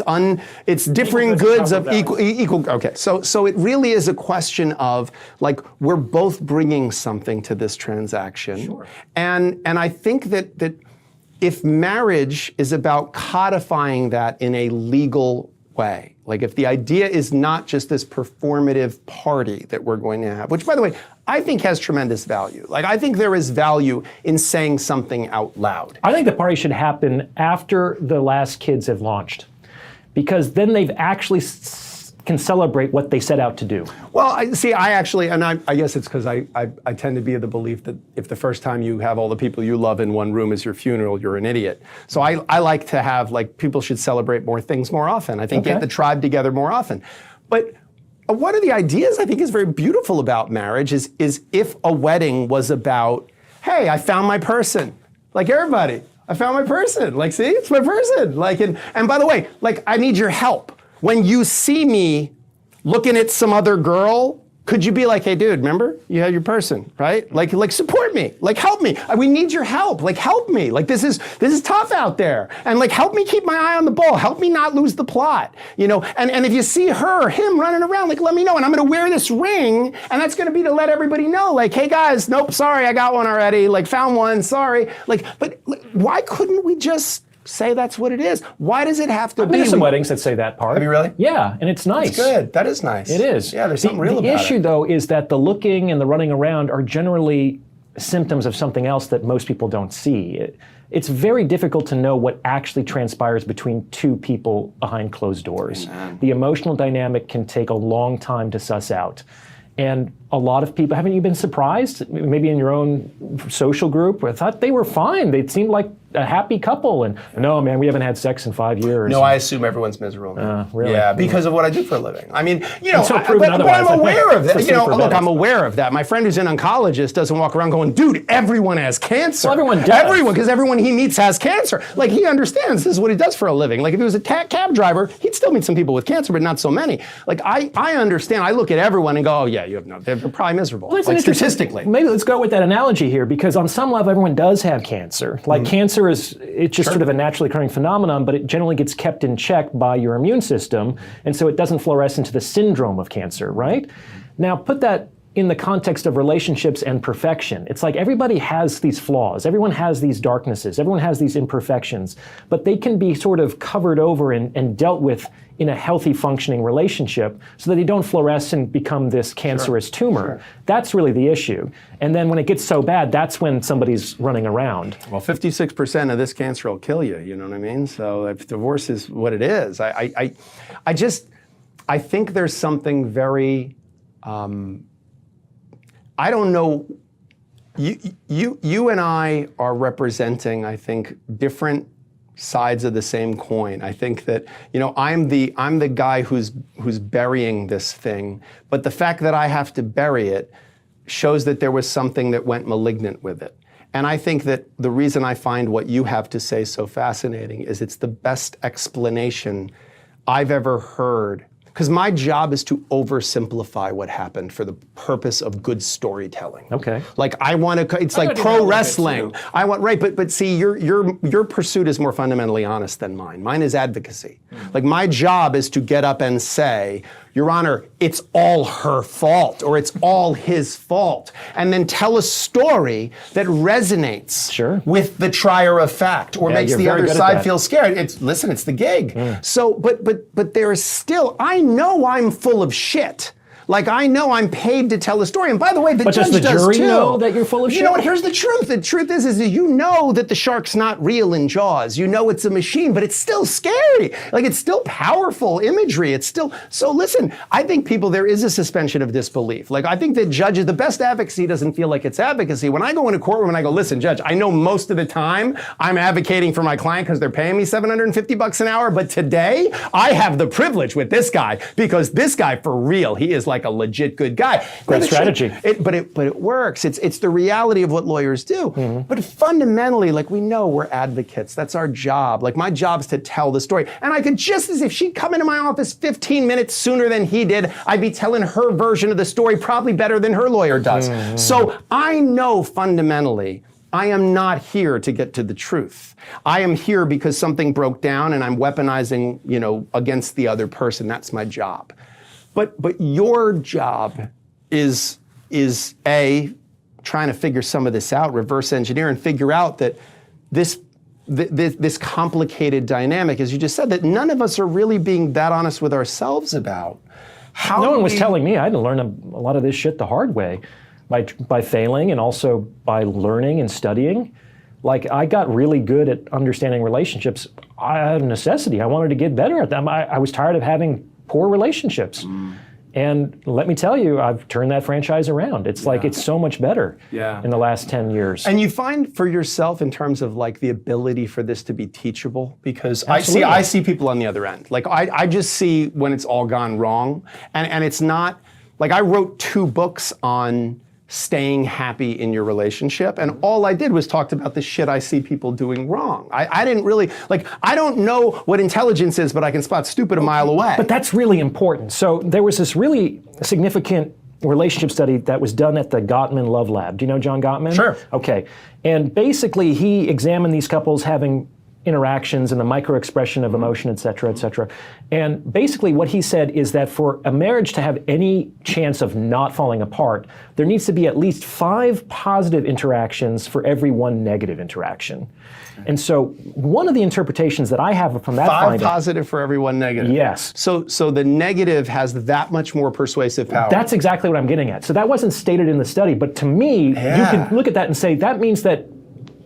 it's differing goods of equal. Okay, so it really is a question of like we're both bringing something to this transaction, Sure. and I think that if marriage is about codifying that in a legal way, like if the idea is not just this performative party that we're going to have, which by the way, I think has tremendous value. Like I think there is value in saying something out loud. I think the party should happen after the last kids have launched, because then they've actually can celebrate what they set out to do. Well, I guess it's because I tend to be of the belief that if the first time you have all the people you love in one room is your funeral, you're an idiot. So I like to have, like, people should celebrate more things more often. I think get the tribe together more often. But one of the ideas I think is very beautiful about marriage is if a wedding was about, hey, I found my person. Like everybody, I found my person. Like, see, it's my person. Like, and by the way, like, I need your help. When you see me looking at some other girl, could you be like, hey, dude, remember? You had your person, right? Like support me. Like, help me. We need your help. Like, help me. Like, this is tough out there. And like, help me keep my eye on the ball. Help me not lose the plot. You know, and if you see her or him running around, like, let me know. And I'm going to wear this ring. And that's going to be to let everybody know, like, hey, guys, nope, sorry, I got one already. Like, found one, sorry. Like, but why couldn't we just say that's what it is? Why does it have to I've be? been to some weddings that say that part. Have you really? Yeah, and it's nice. That's good. That is nice. It is. Yeah, there's something real about it. The issue, though, is that the looking and the running around are generally symptoms of something else that most people don't see. It's very difficult to know what actually transpires between two people behind closed doors. Amen. The emotional dynamic can take a long time to suss out. And a lot of people, haven't you been surprised, maybe in your own social group, where I thought they were fine, they seemed like a happy couple, and no, man, we haven't had sex in 5 years. No, I assume everyone's miserable. Really? Yeah, because of what I do for a living. I mean, you know, Until but proven I'm otherwise. aware of that. It's You know, safer look, bet. I'm aware of that. My friend who's an oncologist doesn't walk around going, dude, everyone has cancer. Well, everyone does. Everyone, because everyone he meets has cancer. Like, he understands this is what he does for a living. Like, if he was a cab driver, he'd still meet some people with cancer, but not so many. Like, I understand. I look at everyone and go, oh, yeah, they're probably miserable. Well, it's like, an interesting- statistically. Maybe let's go with that analogy here, because on some level, everyone does have cancer. Like cancer it's just sort of a naturally occurring phenomenon, but it generally gets kept in check by your immune system, and so it doesn't fluoresce into the syndrome of cancer, right? Now, put that in the context of relationships and perfection. It's like everybody has these flaws, everyone has these darknesses, everyone has these imperfections, but they can be sort of covered over and dealt with in a healthy functioning relationship so that they don't fluoresce and become this cancerous tumor. That's really the issue. And then when it gets so bad, that's when somebody's running around. Well, 56% of this cancer will kill you, you know what I mean? So if divorce is what it is, I think there's something very, I don't know, you and I are representing, I think, different sides of the same coin. I think that, you know, I'm the guy who's burying this thing, but the fact that I have to bury it shows that there was something that went malignant with it. And I think that the reason I find what you have to say so fascinating is it's the best explanation I've ever heard. Because my job is to oversimplify what happened for the purpose of good storytelling. Okay. Like I want to, it's like pro wrestling. I want, right, but see, your pursuit is more fundamentally honest than mine. Mine is advocacy. Like my job is to get up and say, Your Honor, it's all her fault, or it's all his fault, and then tell a story that resonates with the trier of fact, or makes the other side feel scared. It's the gig. So, but there is still, I know I'm full of shit. Like, I know I'm paid to tell a story. And by the way, the judge does too. But does the jury know that you're full of shit? You know what? Here's the truth. The truth is that you know that the shark's not real in Jaws. You know it's a machine, but it's still scary. Like, it's still powerful imagery. It's still, so listen, I think there is a suspension of disbelief. Like, I think that judges, the best advocacy doesn't feel like it's advocacy. When I go in a courtroom and I go, listen, judge, I know most of the time I'm advocating for my client because they're paying me $750 an hour, but today I have the privilege with this guy because this guy, for real, he is like a legit good guy. Great strategy. But it works. It's the reality of what lawyers do. But fundamentally, like, we know we're advocates. That's our job. Like, my job's to tell the story. And I could just as if she'd come into my office 15 minutes sooner than he did, I'd be telling her version of the story probably better than her lawyer does. So I know fundamentally I am not here to get to the truth. I am here because something broke down and I'm weaponizing, against the other person. That's my job. But your job is A, trying to figure some of this out, reverse engineer, and figure out that this complicated dynamic, as you just said, that none of us are really being that honest with ourselves about. No one was telling me. I had to learn a lot of this shit the hard way by failing and also by learning and studying. Like, I got really good at understanding relationships out of necessity. I wanted to get better at them. I was tired of having poor relationships. And let me tell you, I've turned that franchise around. It's like, it's so much better in the last 10 years. And you find for yourself in terms of like the ability for this to be teachable? Because Absolutely. I see people on the other end. Like I just see when it's all gone wrong. And it's not, like I wrote 2 books on staying happy in your relationship. And all I did was talked about the shit I see people doing wrong. I didn't really, I don't know what intelligence is, but I can spot stupid a mile away. But that's really important. So there was this really significant relationship study that was done at the Gottman Love Lab. Do you know John Gottman? Sure. Okay. And basically he examined these couples having interactions and the micro-expression of emotion, et cetera, et cetera. And basically what he said is that for a marriage to have any chance of not falling apart, there needs to be at least 5 positive interactions for every 1 negative interaction. And so one of the interpretations that I have from that 5 finding, positive for every 1 negative. Yes. So the negative has that much more persuasive power. That's exactly what I'm getting at. So that wasn't stated in the study, but to me, you can look at that and say, that means that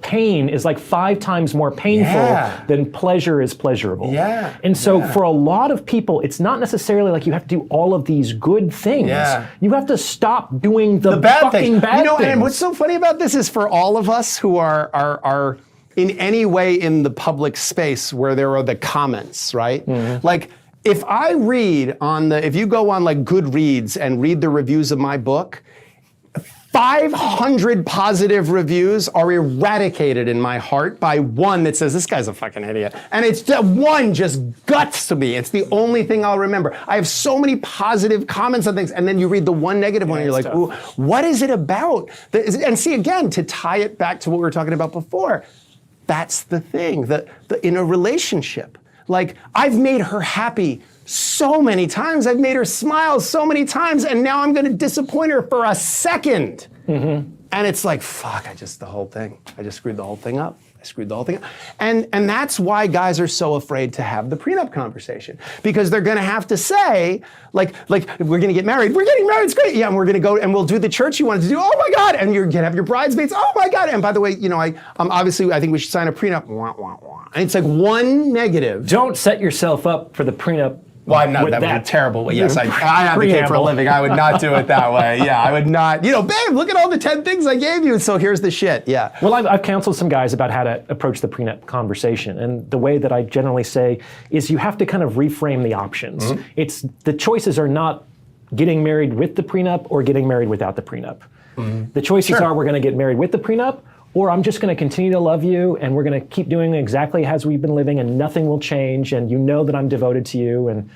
pain is like 5 times more painful than pleasure is pleasurable. Yeah. And so for a lot of people, it's not necessarily like you have to do all of these good things. Yeah. You have to stop doing the bad fucking things. bad things. And what's so funny about this is for all of us who are in any way in the public space where there are the comments, right? Like, if I read if you go on like Goodreads and read the reviews of my book, 500 positive reviews are eradicated in my heart by 1 that says, this guy's a fucking idiot. And it's that 1 just guts to me. It's the only thing I'll remember. I have so many positive comments on things, and then you read the 1 negative one, and you're like, ooh, what is it about? And see, again, to tie it back to what we were talking about before, that's the thing, in a relationship. Like, I've made her happy so many times. I've made her smile so many times, and now I'm going to disappoint her for a second. And it's like, fuck, I just screwed the whole thing up. And that's why guys are so afraid to have the prenup conversation, because they're going to have to say, like, we're going to get married. We're getting married. It's great. Yeah, and we're going to go and we'll do the church you wanted to do. Oh my God. And you're going to have your bridesmaids. Oh my God. And by the way, obviously I think we should sign a prenup. Wah, wah, wah. And it's like 1 negative. Don't set yourself up for the prenup. Well, I'm not, that would be terrible. But yes, I advocate for a living. I would not do it that way. Yeah, I would not. Babe, look at all the 10 things I gave you. So here's the shit. Yeah. Well, I've counseled some guys about how to approach the prenup conversation. And the way that I generally say is you have to kind of reframe the options. It's the choices are not getting married with the prenup or getting married without the prenup. The choices are we're going to get married with the prenup, or I'm just going to continue to love you and we're going to keep doing exactly as we've been living and nothing will change and you know that I'm devoted to you. And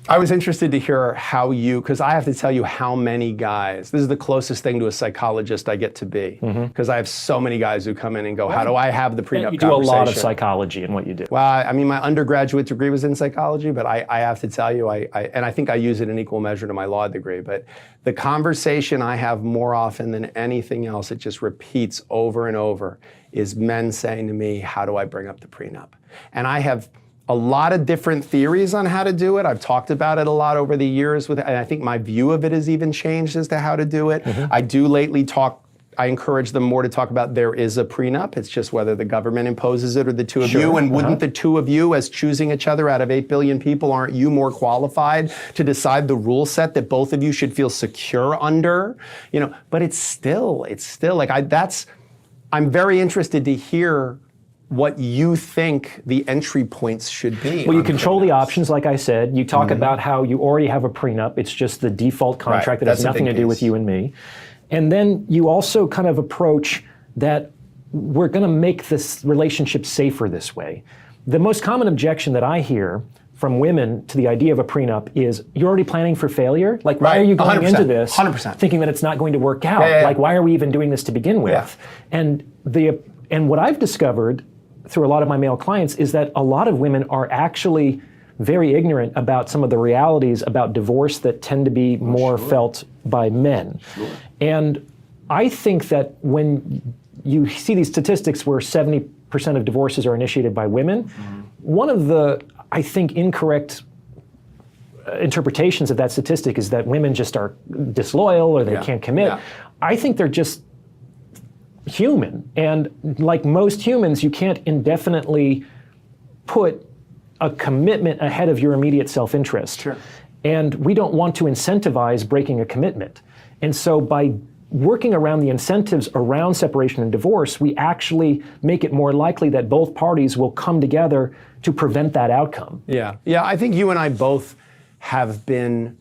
I was interested to hear how because I have to tell you how many guys, this is the closest thing to a psychologist I get to be, because I have so many guys who come in and go, how do I have the prenup conversation? You do a lot of psychology in what you do. Well, I mean, my undergraduate degree was in psychology, but I have to tell you, and I think I use it in equal measure to my law degree, but the conversation I have more often than anything else, it just repeats over and over, is men saying to me, how do I bring up the prenup? And I have a lot of different theories on how to do it. I've talked about it a lot over the years, and I think my view of it has even changed as to how to do it. I do lately I encourage them more to talk about there is a prenup. It's just whether the government imposes it or the 2 of you. And wouldn't the 2 of you, as choosing each other out of 8 billion people, aren't you more qualified to decide the rule set that both of you should feel secure under? But it's still like I'm very interested to hear what you think the entry points should be. Well, you control the options, like I said. You talk about how you already have a prenup. It's just the default contract that has nothing to do with you and me. And then you also kind of approach that we're going to make this relationship safer this way. The most common objection that I hear from women to the idea of a prenup is, you're already planning for failure? Like, why Right. are you going 100%. into this 100%. thinking that it's not going to work out? Yeah. Like, why are we even doing this to begin with? Yeah. And what I've discovered through a lot of my male clients is that a lot of women are actually very ignorant about some of the realities about divorce that tend to be more felt by men. And I think that when you see these statistics where 70% of divorces are initiated by women, one of the, I think, incorrect interpretations of that statistic is that women just are disloyal or they can't commit. Yeah. I think they're just human. And like most humans, you can't indefinitely put a commitment ahead of your immediate self-interest. Sure. And we don't want to incentivize breaking a commitment. And so by working around the incentives around separation and divorce, we actually make it more likely that both parties will come together to prevent that outcome. Yeah. I think you and I both have been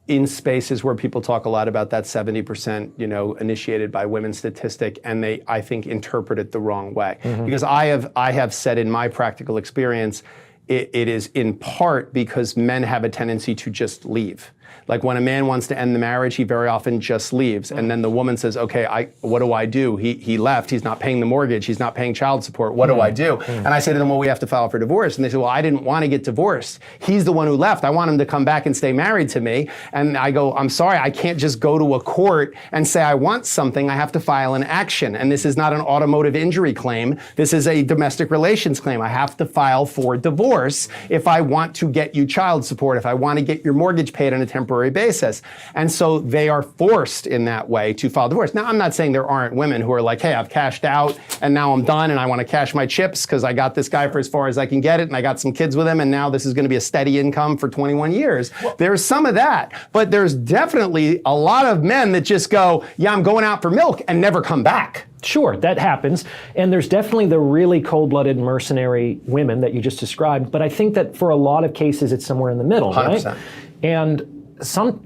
in spaces where people talk a lot about that 70%, initiated by women statistic, and they, I think, interpret it the wrong way. Because I have said in my practical experience, it is in part because men have a tendency to just leave. Like when a man wants to end the marriage, he very often just leaves. And then the woman says, okay, what do I do? He left, he's not paying the mortgage, he's not paying child support, what do I do? And I say to them, well, we have to file for divorce. And they say, well, I didn't want to get divorced. He's the one who left. I want him to come back and stay married to me. And I go, I'm sorry, I can't just go to a court and say I want something. I have to file an action. And this is not an automotive injury claim. This is a domestic relations claim. I have to file for divorce if I want to get you child support, if I want to get your mortgage paid on a temporary basis. And so they are forced in that way to file divorce. Now, I'm not saying there aren't women who are like, hey, I've cashed out and now I'm done and I want to cash my chips because I got this guy for as far as I can get it and I got some kids with him and now this is going to be a steady income for 21 years. There's some of that, but there's definitely a lot of men that just go, yeah, I'm going out for milk and never come back. Sure, that happens. And there's definitely the really cold-blooded mercenary women that you just described. But I think that for a lot of cases, it's somewhere in the middle, 100%. right? And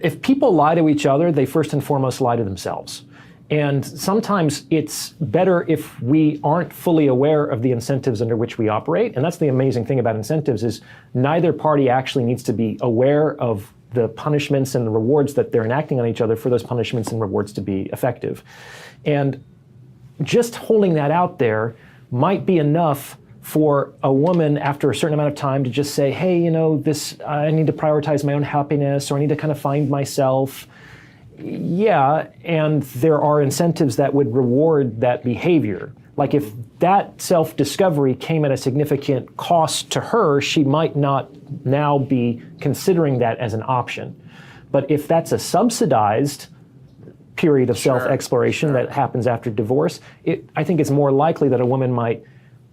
if people lie to each other, they first and foremost lie to themselves. And sometimes it's better if we aren't fully aware of the incentives under which we operate. And that's the amazing thing about incentives is neither party actually needs to be aware of the punishments and the rewards that they're enacting on each other for those punishments and rewards to be effective. And just holding that out there might be enough for a woman after a certain amount of time to just say, hey, I need to prioritize my own happiness, or I need to kind of find myself. Yeah, and there are incentives that would reward that behavior. Like if that self-discovery came at a significant cost to her, she might not now be considering that as an option. But if that's a subsidized period of self-exploration that happens after divorce, I think it's more likely that a woman might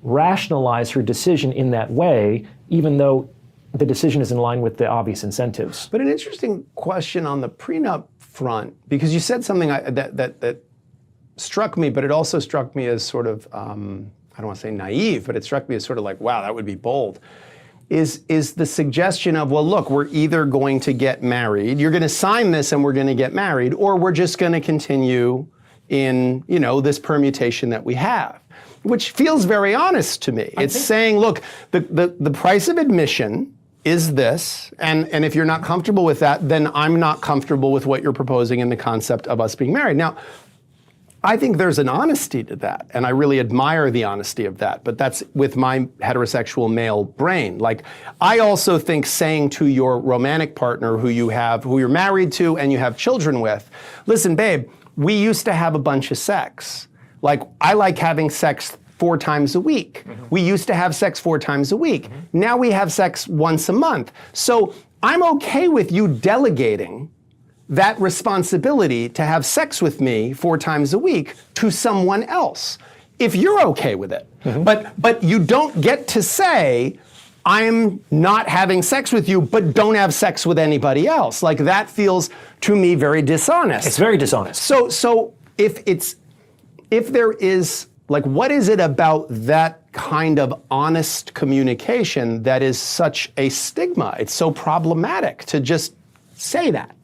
rationalize her decision in that way, even though the decision is in line with the obvious incentives. But an interesting question on the prenup front, because you said something that struck me, but it also struck me as sort of, I don't want to say naive, but it struck me as sort of like, wow, that would be bold. Is the suggestion of, well, look, we're either going to get married, you're going to sign this and we're going to get married, or we're just going to continue in, this permutation that we have, which feels very honest to me. It's saying, look, the price of admission is this, and if you're not comfortable with that, then I'm not comfortable with what you're proposing in the concept of us being married. Now, I think there's an honesty to that, and I really admire the honesty of that, but that's with my heterosexual male brain. Like, I also think saying to your romantic partner who you're married to and you have children with, listen, babe, we used to have a bunch of sex. Like, I like having sex 4 times a week. Mm-hmm. We used to have sex 4 times a week. Mm-hmm. Now we have sex once a month. So I'm okay with you delegating that responsibility to have sex with me 4 times a week to someone else, if you're okay with it. Mm-hmm. But you don't get to say, I'm not having sex with you, but don't have sex with anybody else. Like, that feels to me very dishonest. It's very dishonest. So if there is, like, what is it about that kind of honest communication that is such a stigma? It's so problematic to just say that.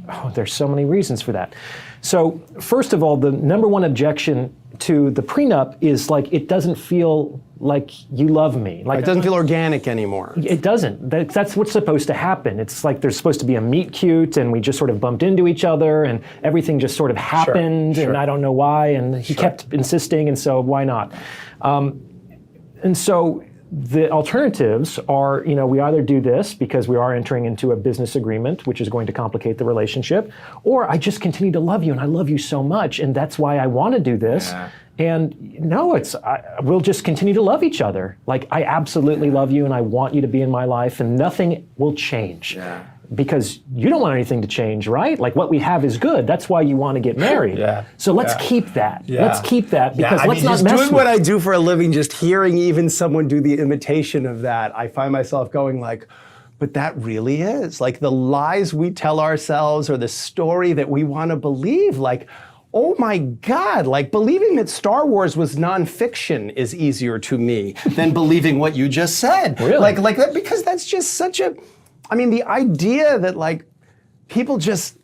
Oh, there's so many reasons for that. So first of all, the number one objection to the prenup is like, it doesn't feel like you love me. Like It doesn't feel organic anymore. it doesn't. That's what's supposed to happen. It's like there's supposed to be a meet cute, and we just sort of bumped into each other, and everything just sort of happened, and I don't know why, and he kept insisting, and so why not? And so the alternatives are, we either do this because we are entering into a business agreement, which is going to complicate the relationship, or I just continue to love you, and I love you so much, and that's why I want to do this. Yeah. And no, we'll just continue to love each other. Like, I absolutely love you, and I want you to be in my life, and nothing will change. Yeah. Because you don't want anything to change, right? Like, what we have is good. That's why you want to get married. Yeah. So let's Yeah. keep that. Yeah. Let's keep that, because let's not just mess doing with what I do for a living, just hearing even someone do the imitation of that, I find myself going like, but that really is. Like, the lies we tell ourselves, or the story that we want to believe, like, oh my God, like, believing that Star Wars was nonfiction is easier to me than believing what you just said. Really? Like that, because that's just such a, the idea that, like, people just,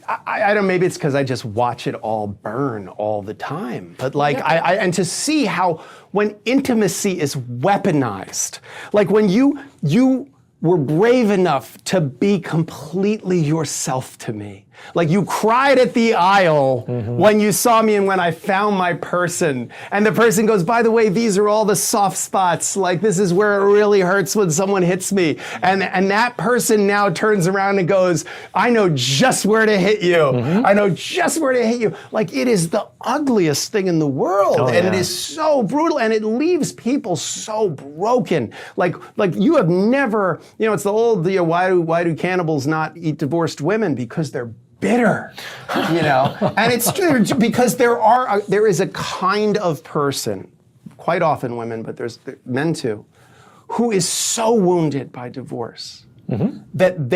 I don't, maybe it's because I just watch it all burn all the time. But like, and to see how when intimacy is weaponized, like when you were brave enough to be completely yourself to me. Like, you cried at the aisle when you saw me and when I found my person. And the person goes, by the way, these are all the soft spots. Like, this is where it really hurts when someone hits me. And that person now turns around and goes, I know just where to hit you. I know just where to hit you. Like, it is the ugliest thing in the world. And it is so brutal. And it leaves people so broken. Like you have never, it's the old, why do cannibals not eat divorced women? Because they're bitter, and it's true, because there is a kind of person, quite often women, but there's men too, who is so wounded by divorce that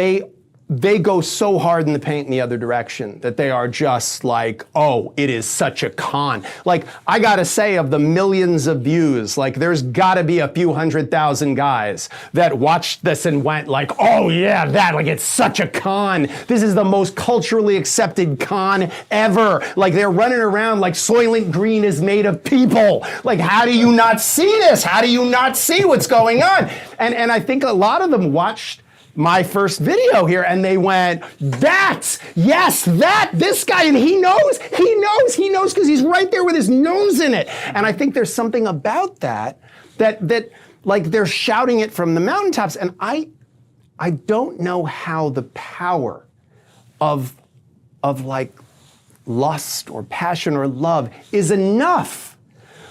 they go so hard in the paint in the other direction that they are just like, oh, it is such a con. Like, I gotta say, of the millions of views, like, there's gotta be a few 100,000 guys that watched this and went like, oh yeah, like, it's such a con. This is the most culturally accepted con ever. Like, they're running around like Soylent Green is made of people. Like, how do you not see this? How do you not see what's going on? And I think a lot of them watched my first video here, and they went, this guy, and he knows, because he's right there with his nose in it. And I think there's something about that like, they're shouting it from the mountaintops, and I don't know how the power of like lust or passion or love is enough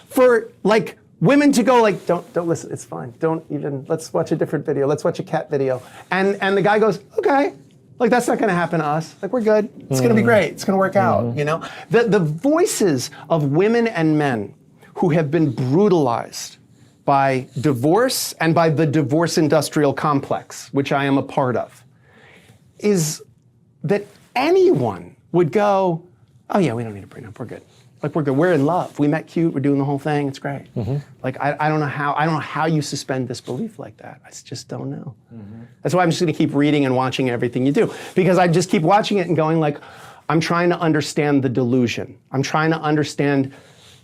for, like, women to go like, don't listen, it's fine. Don't even, let's watch a different video. Let's watch a cat video. And the guy goes, okay, like, that's not gonna happen to us. Like, we're good. It's gonna be great. It's gonna work out, The voices of women and men who have been brutalized by divorce and by the divorce industrial complex, which I am a part of, is that anyone would go, oh yeah, we don't need a prenup, we're good. Like, we're good. We're in love. We met cute. We're doing the whole thing. It's great. Like, I don't know how you suspend disbelief like that. I just don't know. That's why I'm just going to keep reading and watching everything you do, because I just keep watching it and going like, I'm trying to understand the delusion. I'm trying to understand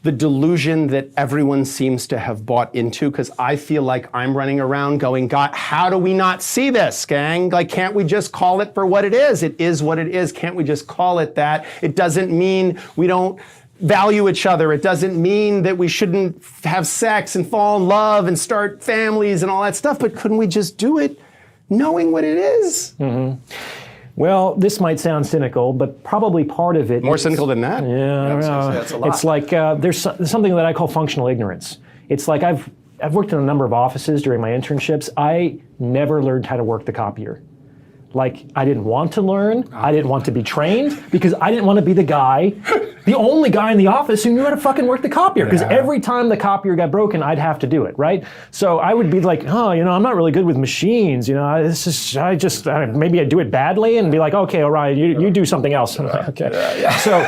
the delusion that everyone seems to have bought into, because I feel like I'm running around going, God, how do we not see this, gang? Like, can't we just call it for what it is? It is what it is. Can't we just call it that? It doesn't mean we don't value each other. It doesn't mean that we shouldn't have sex and fall in love and start families and all that stuff, but couldn't we just do it knowing what it is? Well, this might sound cynical, but probably part of it More cynical than that? Yeah, that's a lot. it's like there's something that I call functional ignorance. It's like I've worked in a number of offices during my internships. I never learned how to work the copier. Like, I didn't want to learn. I didn't want to be trained, because I didn't want to be the only guy in the office who knew how to fucking work the copier. Because every time the copier got broken, I'd have to do it, right? So I would be like, I'm not really good with machines. Maybe I'd do it badly and be like, okay, Orion, you do something else. Okay. So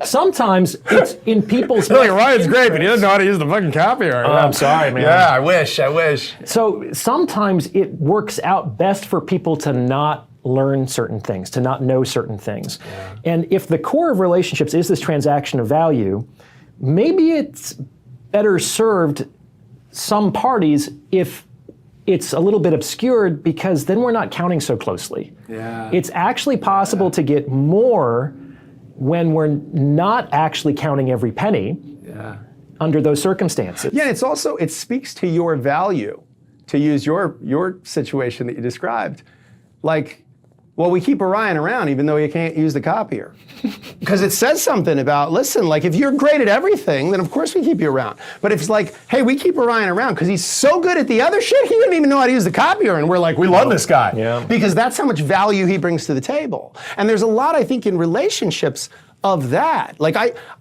sometimes it's in people's. Really, Ryan's great, but he doesn't know how to use the fucking copier. I'm sorry, man. Yeah, I wish. So sometimes it works out best for people to not learn certain things, to not know certain things. And if the core of relationships is this transaction of value, maybe it's better served some parties if it's a little bit obscured, because then we're not counting so closely. Yeah. It's actually possible to get more when we're not actually counting every penny under those circumstances. Yeah, it's also, it speaks to your value, to use your situation that you described. Like, well, we keep Orion around even though you can't use the copier. Because it says something about, listen, like if you're great at everything, then of course we keep you around. But if it's like, hey, we keep Orion around because he's so good at the other shit, he wouldn't even know how to use the copier. And we're like, we love this guy. Yeah. Because that's how much value he brings to the table. And there's a lot, I think, in relationships of that. Like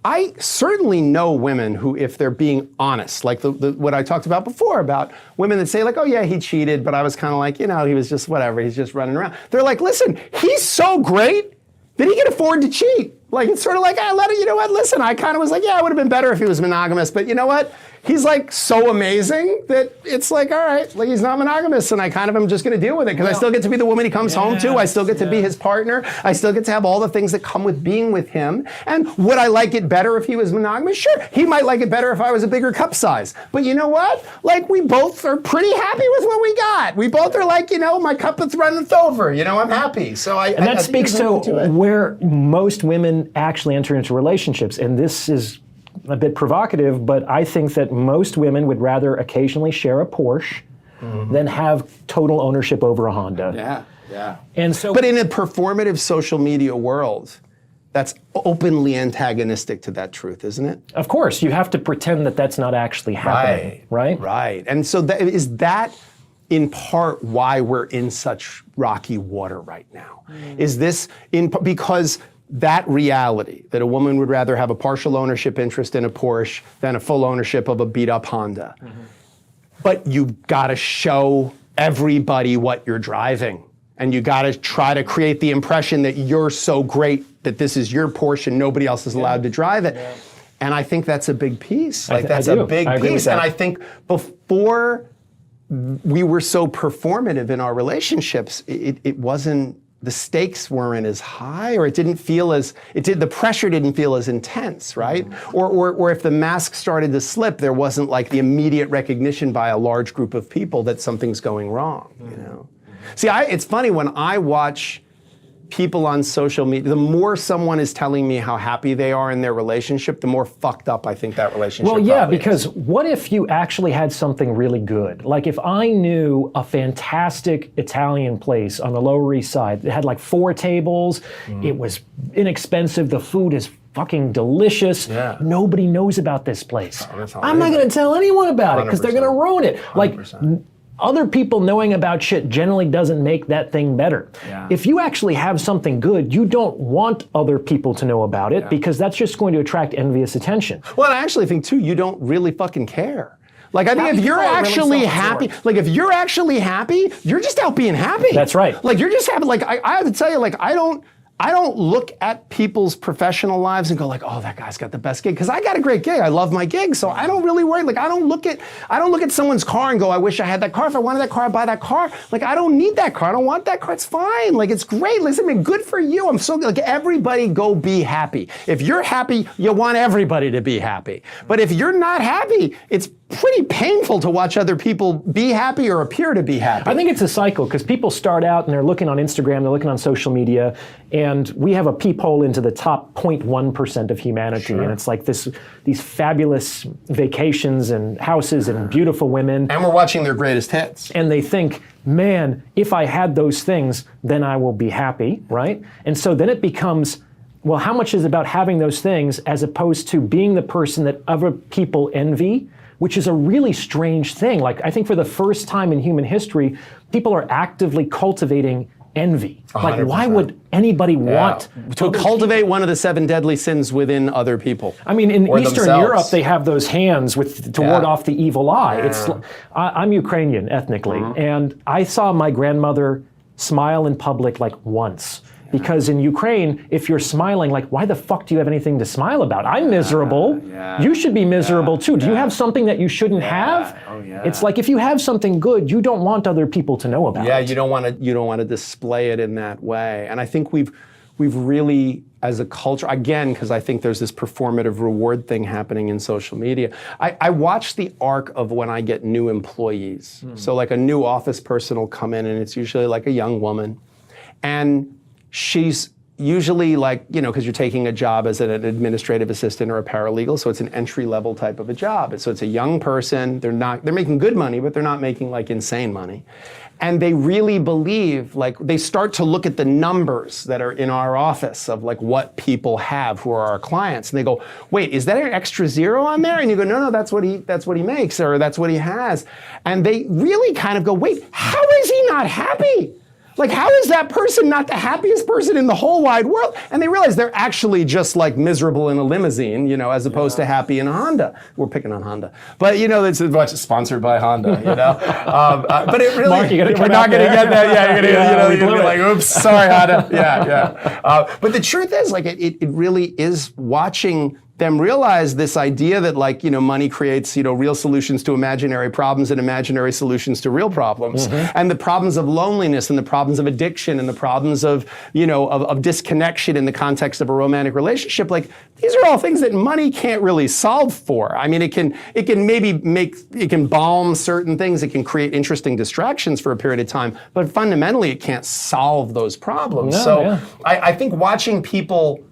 I certainly know women who, if they're being honest, like what I talked about before about women that say like, oh yeah, he cheated, but I was kind of like, you know, he was just whatever, he's just running around. They're like, listen, he's so great that he can afford to cheat. Like, it's sort of like, you know what, listen, I kind of was like, yeah, it would have been better if he was monogamous, but you know what? He's like so amazing that it's like, all right, like he's not monogamous, and I kind of am just gonna deal with it, because I still get to be the woman he comes home to, I still get to be his partner, I still get to have all the things that come with being with him. And would I like it better if he was monogamous? Sure, he might like it better if I was a bigger cup size. But you know what? Like, we both are pretty happy with what we got. We both are like, you know, my cup is running over, you know, I'm happy. So And that speaks to where most women actually enter into relationships. And this is a bit provocative, but I think that most women would rather occasionally share a Porsche than have total ownership over a Honda. Yeah. And so, But in a performative social media world, that's openly antagonistic to that truth, isn't it? of course, you have to pretend that that's not actually happening, right? Right. And so is that in part why we're in such rocky water right now? Is this because that reality, that a woman would rather have a partial ownership interest in a Porsche than a full ownership of a beat-up Honda. But you've got to show everybody what you're driving. And you got to try to create the impression that you're so great that this is your Porsche and nobody else is allowed to drive it. And I think that's a big piece. Like, that's a big piece. And I think before we were so performative in our relationships, it wasn't, the stakes weren't as high, or the pressure didn't feel as intense, right? Or if the mask started to slip, there wasn't like the immediate recognition by a large group of people that something's going wrong, you know? See, it's funny when I watch people on social media, the more someone is telling me how happy they are in their relationship, the more fucked up I think that relationship probably because is. what if you actually had something really good? Like if I knew a fantastic Italian place on the Lower East Side that had like 4 tables, it was inexpensive, the food is fucking delicious. Nobody knows about this place. I'm not going to tell anyone about it because they're going to ruin it. 100%. Like, other people knowing about shit generally doesn't make that thing better. If you actually have something good, you don't want other people to know about it because that's just going to attract envious attention. Well, I actually think too, you don't really fucking care. Like, I think if you're actually happy, you're just out being happy. That's right. Like, you're just happy. Like, I have to tell you, like, I don't look at people's professional lives and go like, oh, that guy's got the best gig, because I got a great gig. I love my gig, so I don't really worry. Like, I don't look at someone's car and go, I wish I had that car. If I wanted that car, I'd buy that car. Like, I don't need that car. I don't want that car. It's fine. Like, it's great. Listen, I mean, good for you. I'm so like, everybody go be happy. If you're happy, you want everybody to be happy. But if you're not happy, it's pretty painful to watch other people be happy or appear to be happy. I think it's a cycle, because people start out and they're looking on Instagram, they're looking on social media, and we have a peephole into the top 0.1% of humanity. And it's like these fabulous vacations and houses and beautiful women. And we're watching their greatest hits. And they think, man, if I had those things, then I will be happy, right? And so then it becomes, well, how much is about having those things as opposed to being the person that other people envy, which is a really strange thing. Like, I think for the first time in human history, people are actively cultivating envy. 100%. Like, why would anybody want to cultivate one of the 7 deadly sins within other people? I mean, in or Eastern themselves. Europe, they have those hands to ward off the evil eye. I'm Ukrainian ethnically, and I saw my grandmother smile in public like once, Because in Ukraine, if you're smiling, like, why the fuck do you have anything to smile about? I'm miserable. Yeah. You should be miserable too. Do you have something that you shouldn't have? Oh, yeah. It's like if you have something good, you don't want other people to know about Yeah, it. you don't want to display it in that way. And I think we've really, as a culture, again, because I think there's this performative reward thing happening in social media. I watch the arc of when I get new employees. So like a new office person will come in, and it's usually like a young woman, and she's usually like, because you're taking a job as an administrative assistant or a paralegal, so it's an entry-level type of a job. So it's a young person. They're making good money, but they're not making like insane money. And they really believe, like, they start to look at the numbers that are in our office of like what people have who are our clients, and they go, wait, is that an extra zero on there? And you go, no, that's what he makes, or that's what he has. And they really kind of go, wait, how is he not happy? Like, how is that person not the happiest person in the whole wide world? And they realize they're actually just like miserable in a limousine, as opposed to happy in a Honda. We're picking on Honda, but it's much sponsored by Honda, but it really, Mark, we're not going to get that. Yeah, you're going to be like, oops, sorry, Honda. Yeah. But the truth is, like, it really is watching them realize this idea that, like, money creates, real solutions to imaginary problems and imaginary solutions to real problems. And the problems of loneliness and the problems of addiction and the problems of, of disconnection in the context of a romantic relationship, like, these are all things that money can't really solve for. I mean, it can balm certain things, it can create interesting distractions for a period of time, but fundamentally it can't solve those problems. I think watching people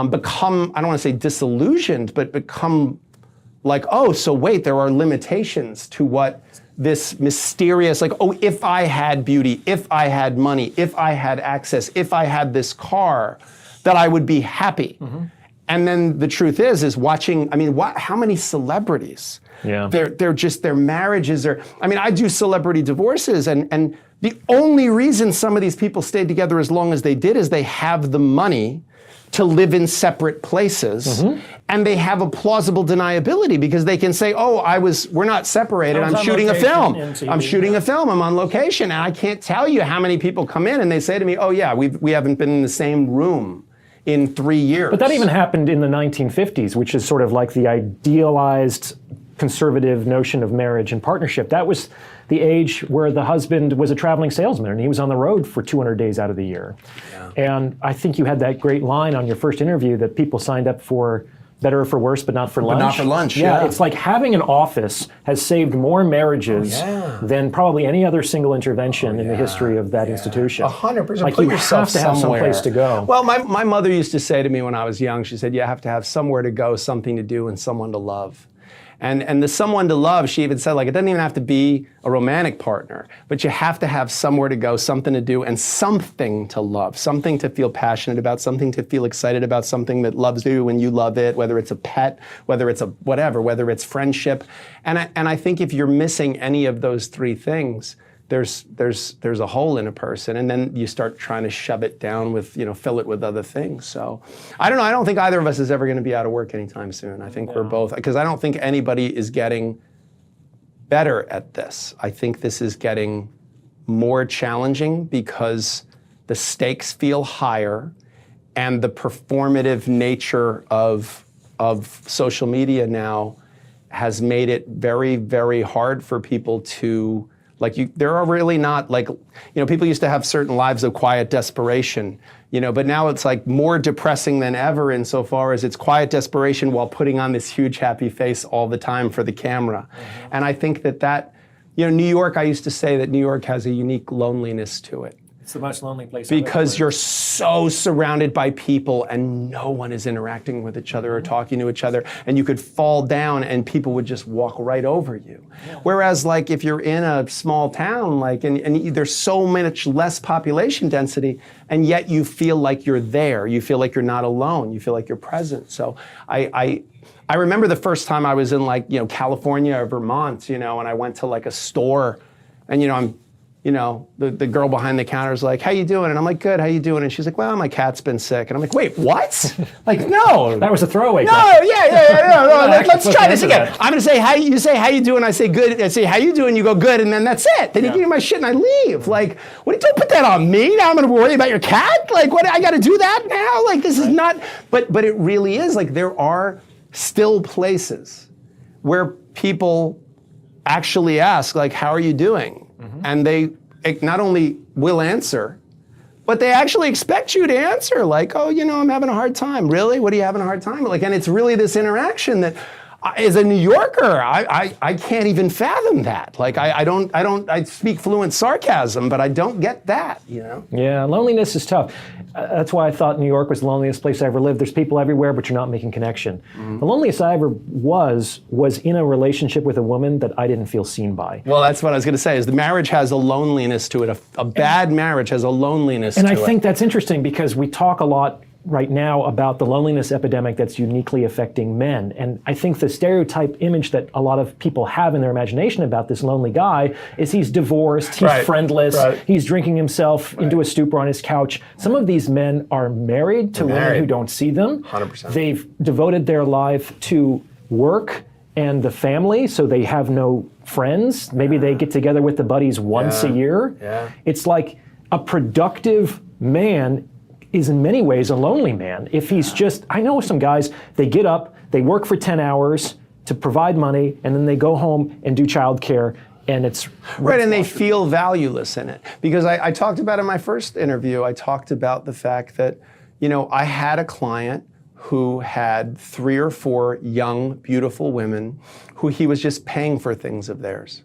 become, I don't want to say disillusioned, but become like, oh, so wait, there are limitations to what this mysterious, like, oh, if I had beauty, if I had money, if I had access, if I had this car, that I would be happy. And then the truth is watching, I mean, how many celebrities? Yeah. Their marriages are, I mean, I do celebrity divorces, and the only reason some of these people stayed together as long as they did is they have the money to live in separate places, and they have a plausible deniability because they can say, oh, we're not separated, I'm shooting a film. I'm shooting a film, I'm on location, and I can't tell you how many people come in and they say to me, oh yeah, we haven't been in the same room in 3 years. But that even happened in the 1950s, which is sort of like the idealized conservative notion of marriage and partnership. That was the age where the husband was a traveling salesman and he was on the road for 200 days out of the year. Yeah. And I think you had that great line on your first interview that people signed up for better or for worse, but not for lunch. But not for lunch, yeah. It's like having an office has saved more marriages than probably any other single intervention in the history of that institution. 100%. Like, Put you yourself have to have some place to go. Well, my mother used to say to me when I was young, she said, you have to have somewhere to go, something to do, and someone to love. And the someone to love, she even said, like, it doesn't even have to be a romantic partner, but you have to have somewhere to go, something to do, and something to love, something to feel passionate about, something to feel excited about, something that loves you when you love it, whether it's a pet, whether it's a whatever, whether it's friendship. And I think if you're missing any of those three things, there's a hole in a person, and then you start trying to shove it down with, fill it with other things. So I don't know. I don't think either of us is ever going to be out of work anytime soon. I think we're both, because I don't think anybody is getting better at this. I think this is getting more challenging because the stakes feel higher, and the performative nature of social media now has made it very, very hard for people to, there are really not, people used to have certain lives of quiet desperation, but now it's like more depressing than ever insofar as it's quiet desperation while putting on this huge happy face all the time for the camera. And I think that, New York, I used to say that New York has a unique loneliness to it. It's the most lonely place because you're so surrounded by people and no one is interacting with each other or talking to each other, and you could fall down and people would just walk right over you. Yeah. Whereas, like, if you're in a small town, and there's so much less population density, and yet you feel like you're there, you feel like you're not alone, you feel like you're present. So I remember the first time I was in California or Vermont, and I went to like a store, and I'm you know, the girl behind the counter is like, how you doing? And I'm like, good, how you doing? And she's like, well, my cat's been sick. And I'm like, wait, what? Like, no. That was a throwaway. No, no. Let's try this again. That. I'm gonna say, you say, how you doing? I say, good. I say, how you doing? You go, good. And then that's it. Then you give me my shit and I leave. Like, don't put that on me. Now I'm gonna worry about your cat? Like, what, I gotta do that now? Like, this is not, but it really is. Like, there are still places where people actually ask, like, how are you doing? And they not only will answer, but they actually expect you to answer, like, oh, you know, I'm having a hard time. Really? What are you having a hard time? Like, and it's really this interaction that, as a New Yorker, I can't even fathom that. Like, I speak fluent sarcasm, but I don't get that, you know? Yeah, loneliness is tough. That's why I thought New York was the loneliest place I ever lived. There's people everywhere, but you're not making connection. The loneliest I ever was in a relationship with a woman that I didn't feel seen by. Well, that's what I was going to say, is the marriage has a loneliness to it. A bad marriage has a loneliness to it. And I think that's interesting because we talk a lot right now about the loneliness epidemic that's uniquely affecting men. And I think the stereotype image that a lot of people have in their imagination about this lonely guy is he's divorced, he's friendless, he's drinking himself into a stupor on his couch. Some of these men are married to women who don't see them. 100%. They've devoted their life to work and the family, so they have no friends. Maybe they get together with the buddies once a year. It's like a productive man is in many ways a lonely man. If he's just, I know some guys, they get up, they work for 10 hours to provide money, and then they go home and do childcare, and it's... Right, and they feel valueless in it. Because I talked about in my first interview, I talked about the fact that, you know, I had a client who had 3 or 4 young, beautiful women who he was just paying for things of theirs.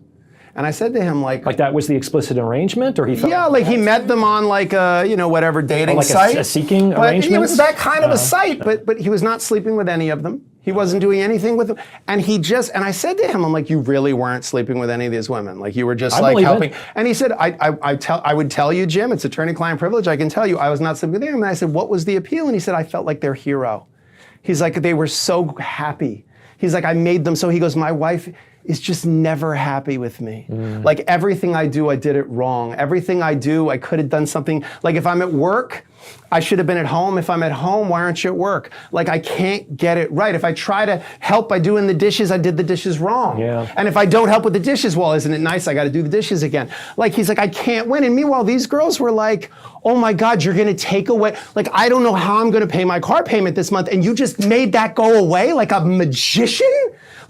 And I said to him, like that was the explicit arrangement, or he felt... Yeah, like he met them on like a, you know, whatever dating site. A seeking arrangement? It was that kind of a site, but he was not sleeping with any of them. He wasn't doing anything with them. And I said to him, I'm like, you really weren't sleeping with any of these women. Like, you were just like helping. And he said, I would tell you, Jim, it's attorney-client privilege, I can tell you, I was not sleeping with them. And I said, what was the appeal? And he said, I felt like their hero. He's like, they were so happy. He's like, I made them so. He goes, my wife is just never happy with me. Like, everything I do, I did it wrong. Everything I do, I could have done something. Like, if I'm at work, I should have been at home. If I'm at home, why aren't you at work? Like, I can't get it right. If I try to help by doing the dishes, I did the dishes wrong. And if I don't help with the dishes, well, isn't it nice? I got to do the dishes again. Like, he's like, I can't win. And meanwhile, these girls were like, oh my God, you're going to take away, like, I don't know how I'm going to pay my car payment this month. And you just made that go away like a magician?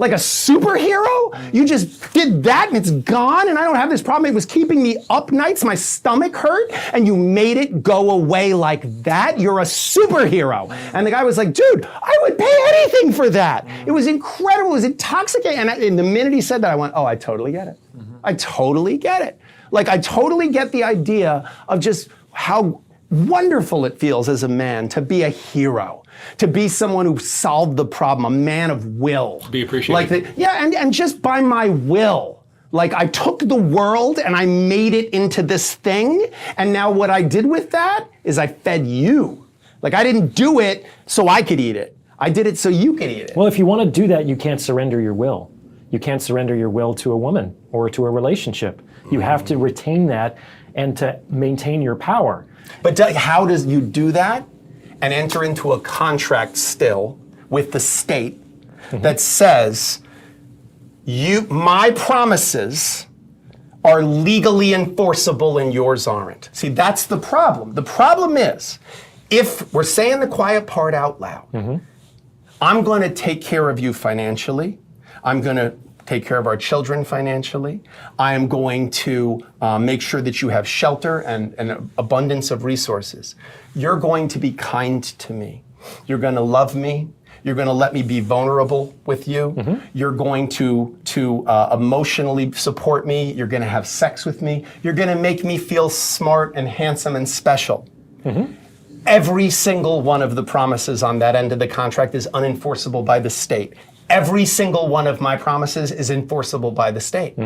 Like a superhero? You just did that and it's gone and I don't have this problem. It was keeping me up nights, my stomach hurt, and you made it go away like that? You're a superhero. And the guy was like, dude, I would pay anything for that. It was incredible, it was intoxicating. And the minute he said that, I went, oh, I totally get it. I totally get it. Like, I totally get the idea of just how wonderful it feels as a man to be a hero. To be someone who solved the problem, a man of will. Be appreciated. Like and just by my will. Like, I took the world and I made it into this thing, and now what I did with that is I fed you. Like, I didn't do it so I could eat it. I did it so you could eat it. Well, if you want to do that, you can't surrender your will. You can't surrender your will to a woman or to a relationship. You have to retain that and to maintain your power. But how does you do that and enter into a contract still with the state that says, my promises are legally enforceable and yours aren't? See, that's the problem. The problem is, if we're saying the quiet part out loud, I'm going to take care of you financially. I'm going to take care of our children financially. I am going to make sure that you have shelter and an abundance of resources. You're going to be kind to me. You're going to love me. You're going to let me be vulnerable with you. You're going to emotionally support me. You're going to have sex with me. You're going to make me feel smart and handsome and special. Every single one of the promises on that end of the contract is unenforceable by the state. Every single one of my promises is enforceable by the state.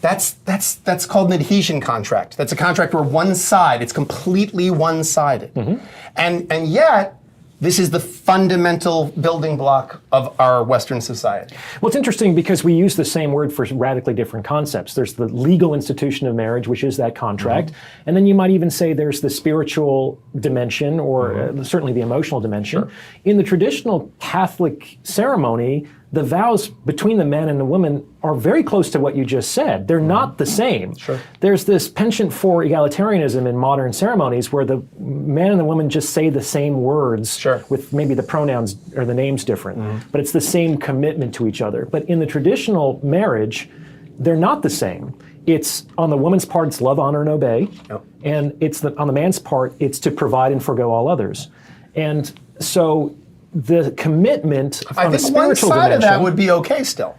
That's called an adhesion contract. That's a contract where one side, it's completely one-sided. And yet, this is the fundamental building block of our Western society. Well, it's interesting because we use the same word for radically different concepts. There's the legal institution of marriage, which is that contract. And then you might even say there's the spiritual dimension, or certainly the emotional dimension. Sure. In the traditional Catholic ceremony, the vows between the man and the woman are very close to what you just said. They're not the same. Sure. There's this penchant for egalitarianism in modern ceremonies where the man and the woman just say the same words with maybe the pronouns or the names different, but it's the same commitment to each other. But in the traditional marriage, they're not the same. It's on the woman's part, it's love, honor, and obey. And it's on the man's part, it's to provide and forgo all others. And so the commitment on a spiritual dimension. I think one side of that would be okay still.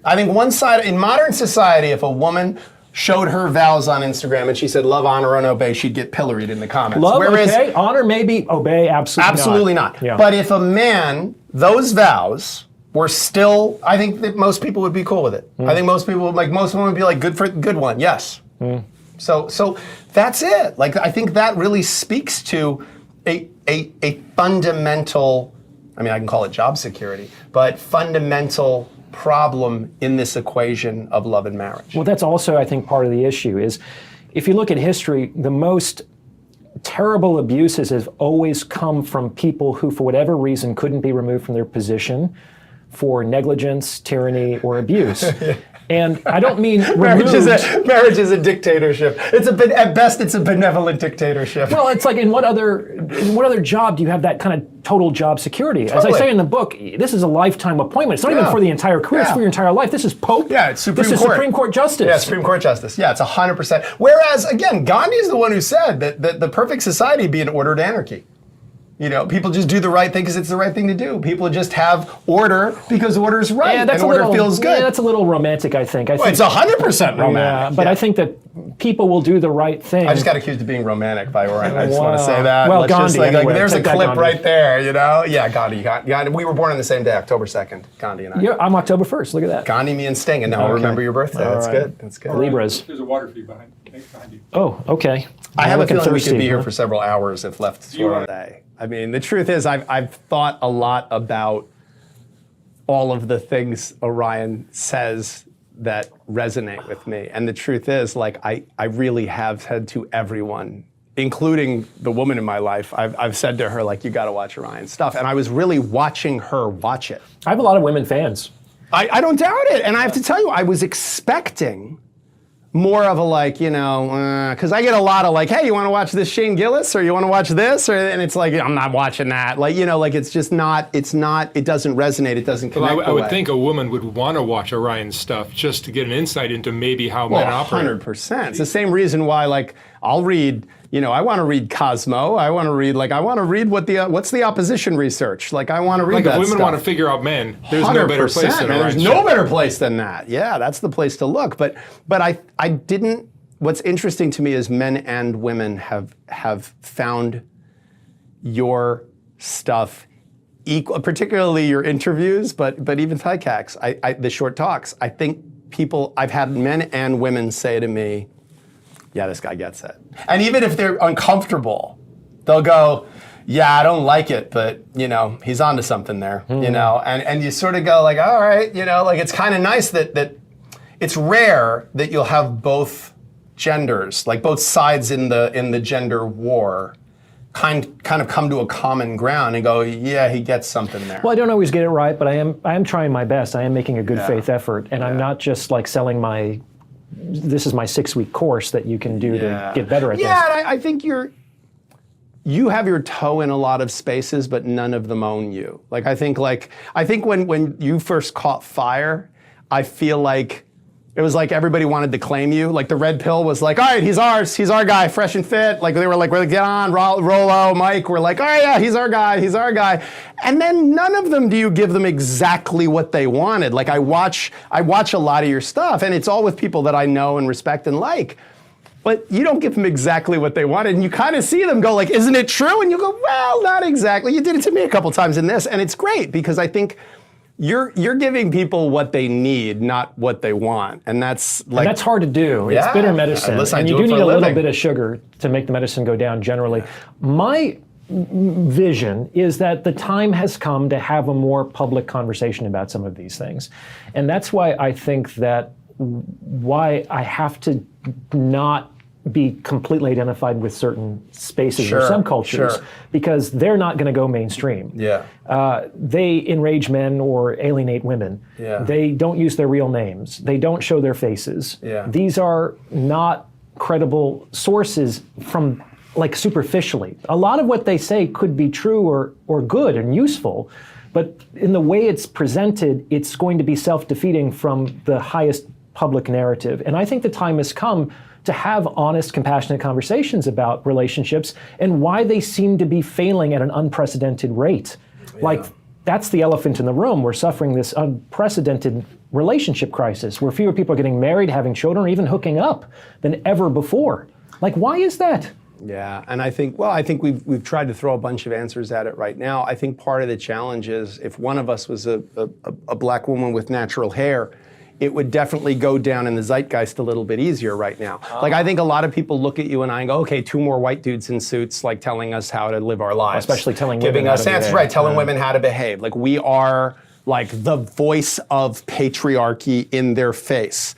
I think one side, in modern society, if a woman showed her vows on Instagram and she said love, honor, and obey, she'd get pilloried in the comments. Love, okay, honor, maybe, obey, absolutely not. Yeah. But if a man, those vows were still, I think that most people would be cool with it. I think most people, most women would be like, good one, yes. So that's it. I think that really speaks to a fundamental, I can call it job security, but fundamental problem in this equation of love and marriage. Well, that's also, I think, part of the issue is, if you look at history, the most terrible abuses have always come from people who, for whatever reason, couldn't be removed from their position for negligence, tyranny, or abuse. And I don't mean marriage is a dictatorship. At best, it's a benevolent dictatorship. Well, it's like in what other job do you have that kind of total job security? Totally. As I say in the book, this is a lifetime appointment. It's not even for the entire career; it's for your entire life. This is Pope. Yeah, it's Supreme Court. This is Supreme Court Justice. Yeah, Supreme Court Justice. Yeah, it's 100%. Whereas, again, Gandhi is the one who said that the perfect society would be an ordered anarchy. People just do the right thing because it's the right thing to do. People just have order because order is right and order feels good. Yeah, that's a little romantic, I think. It's 100% romantic. Yeah, but I think that people will do the right thing. I just got accused of being romantic by Orion. I just want to say that. Well, Gandhi, anyway, there's a clip right there, Yeah, Gandhi. We were born on the same day, October 2nd, Gandhi and I. Yeah, I'm October 1st. Look at that. Gandhi, me, and Sting, and now I'll remember your birthday. That's good. That's good. Libras. There's a water feed behind you. Oh, okay. I have a feeling we could be here for several hours if left for a day. The truth is, I've thought a lot about all of the things Orion says that resonate with me. And the truth is, I really have said to everyone, including the woman in my life, I've said to her, you got to watch Orion's stuff. And I was really watching her watch it. I have a lot of women fans. I don't doubt it. And I have to tell you, I was expecting more of a because I get a lot of hey, you want to watch this Shane Gillis, or you want to watch this, and it's I'm not watching that. It's just not. It's not. It doesn't resonate. It doesn't connect. Well, I would think a woman would want to watch Orion's stuff just to get an insight into maybe how men operate. 100%. It's the same reason why I'll read. I want to read Cosmo. I want to read what's the opposition research. I want to read that if women stuff. want to figure out men, there's no better place than There's no better place than that. Yeah, that's the place to look. But I didn't. What's interesting to me is men and women have found your stuff equal, particularly your interviews, but even Tycax, the short talks. I think I've had men and women say to me, yeah, this guy gets it. And even if they're uncomfortable, they'll go, yeah, I don't like it, but, he's onto something there, and you sort of go all right, it's kind of nice that it's rare that you'll have both genders, both sides in the gender war kind of come to a common ground and go, yeah, he gets something there. Well, I don't always get it right, but I am trying my best. I am making a good faith effort, and I'm not just selling this is my 6-week course that you can do to get better at this. Yeah, and I think you have your toe in a lot of spaces, but none of them own you. I think when you first caught fire, I feel like it was everybody wanted to claim you. The red pill was all right, he's our guy, fresh and fit. They were get on, Rollo, Mike. We're oh yeah, he's our guy. And then none of them do you give them exactly what they wanted. I watch a lot of your stuff, and it's all with people that I know and respect and like. But you don't give them exactly what they wanted, and you kind of see them go isn't it true? And you go, well, not exactly. You did it to me a couple times in this, and it's great because I think you're giving people what they need, not what they want, and that's and that's hard to do. It's bitter medicine, and you do need a little bit of sugar to make the medicine go down. Generally, my vision is that the time has come to have a more public conversation about some of these things. And that's why I think that why I have to not be completely identified with certain spaces or subcultures, because they're not going to go mainstream. Yeah. They enrage men or alienate women. Yeah. They don't use their real names. They don't show their faces. Yeah. These are not credible sources from, like, superficially. A lot of what they say could be true or good and useful, but in the way it's presented, it's going to be self-defeating from the highest public narrative. And I think the time has come to have honest, compassionate conversations about relationships and why they seem to be failing at an unprecedented rate. Yeah. Like, that's the elephant in the room. We're suffering this unprecedented relationship crisis where fewer people are getting married, having children, or even hooking up than ever before. Like, why is that? Yeah, and I think we've tried to throw a bunch of answers at it right now. I think part of the challenge is if one of us was a black woman with natural hair, it would definitely go down in the zeitgeist a little bit easier right now. Like, I think a lot of people look at you and I and go, okay, two more white dudes in suits, like, telling us how to live our lives. Especially telling giving women us how to answers, behave. right, telling women how to behave. Like, we are, like, the voice of patriarchy in their face.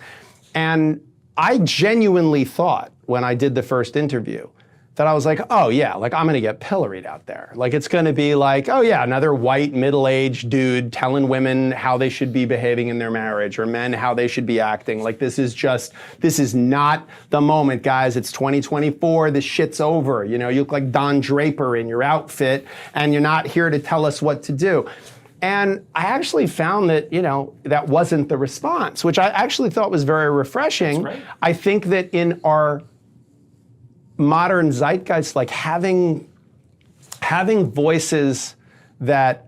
And I genuinely thought when I did the first interview that I was like, oh yeah, like, I'm gonna get pilloried out there. Like, it's gonna be like, oh yeah, another white middle-aged dude telling women how they should be behaving in their marriage, or men how they should be acting. Like, this is not the moment, guys. It's 2024, this shit's over. You know, you look like Don Draper in your outfit, and you're not here to tell us what to do. And I actually found that, you know, that wasn't the response, which I actually thought was very refreshing. That's right. I think that in our modern zeitgeist, like, having voices that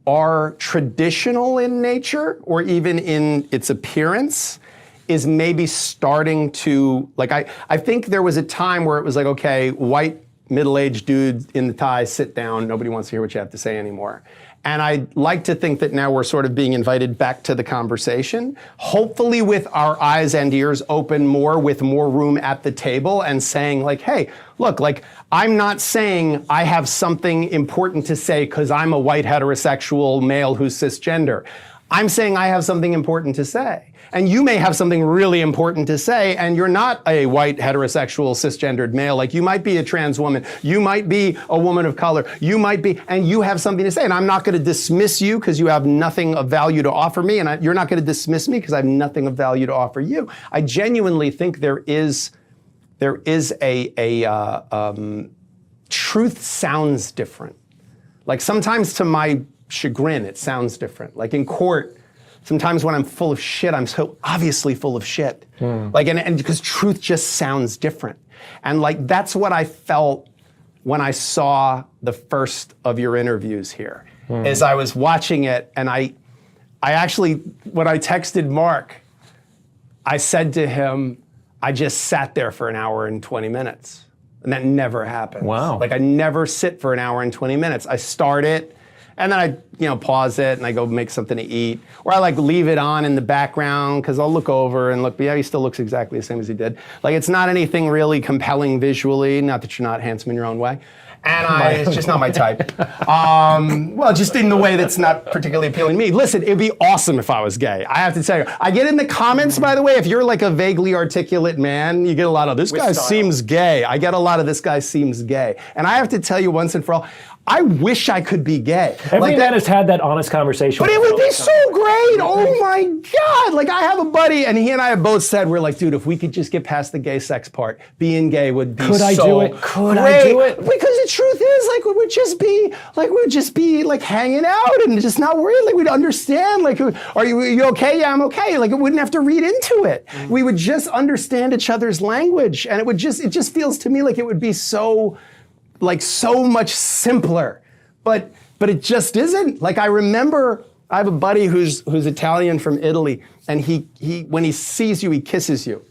are traditional in nature or even in its appearance is maybe starting to, like, I think there was a time where it was like, okay, white middle-aged dude in the tie, sit down, nobody wants to hear what you have to say anymore. And I'd like to think that now we're sort of being invited back to the conversation, hopefully with our eyes and ears open more, with more room at the table, and saying, like, hey, look, like, I'm not saying I have something important to say because I'm a white heterosexual male who's cisgender. I'm saying I have something important to say. And you may have something really important to say, and you're not a white, heterosexual, cisgendered male. Like, you might be a trans woman. You might be a woman of color. You might be, and you have something to say. And I'm not going to dismiss you because you have nothing of value to offer me, and you're not going to dismiss me because I have nothing of value to offer you. I genuinely think there is truth sounds different. Like, sometimes to my chagrin, it sounds different. Like, in court, sometimes when I'm full of shit, I'm so obviously full of shit. Like, and because truth just sounds different. And, like, that's what I felt when I saw the first of your interviews here. As I was watching it, and I actually, when I texted Mark, I said to him, I just sat there for an hour and 20 minutes. And that never happens. Wow. Like, I never sit for an hour and 20 minutes. I start it, and then I, you know, pause it and I go make something to eat. Or I, like, leave it on in the background because I'll look over and look, but yeah, he still looks exactly the same as he did. Like, it's not anything really compelling visually, not that you're not handsome in your own way. And it's just not my type. Well, just in the way that's not particularly appealing to me. Listen, it'd be awesome if I was gay. I have to tell you. I get in the comments, by the way, if you're like a vaguely articulate man, you get a lot of, this guy seems gay. I get a lot of, this guy seems gay. And I have to tell you once and for all, I wish I could be gay. Every man has had that honest conversation. But it would be so great. Oh my God. Like, I have a buddy, and he and I have both said, we're like, dude, if we could just get past the gay sex part, being gay would be so Could I do it? Could great. I do it? Because the truth is, like, we would just be like hanging out and just not worried. Like, we'd understand. Like, are you okay? Yeah, I'm okay. Like, it wouldn't have to read into it. We would just understand each other's language, and it just feels to me like it would be so much simpler, but it just isn't. Like, I remember, I have a buddy who's Italian from Italy, and he when he sees you, he kisses you.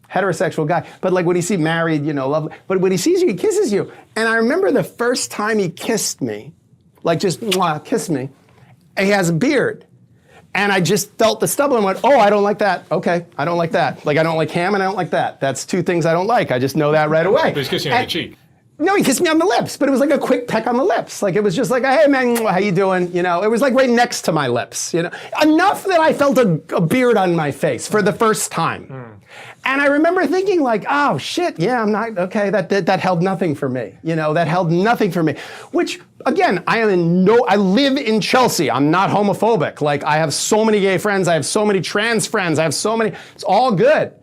Heterosexual guy, but like when he sees married, you know, lovely. But when he sees you, he kisses you. And I remember the first time he kissed me, like just kissed me, and he has a beard. And I just felt the stubble and went, oh, I don't like that. Okay, I don't like that. Like, I don't like ham and I don't like that. That's two things I don't like. I just know that right away. But he's kissing you on the cheek. No, he kissed me on the lips, but it was like a quick peck on the lips. Like it was just like, hey man, how you doing? You know, it was like right next to my lips. You know, enough that I felt a beard on my face for the first time. And I remember thinking like, oh shit, yeah, I'm not okay. That held nothing for me. You know, that held nothing for me. Which again, I live in Chelsea. I'm not homophobic. Like I have so many gay friends. I have so many trans friends. I have so many. It's all good.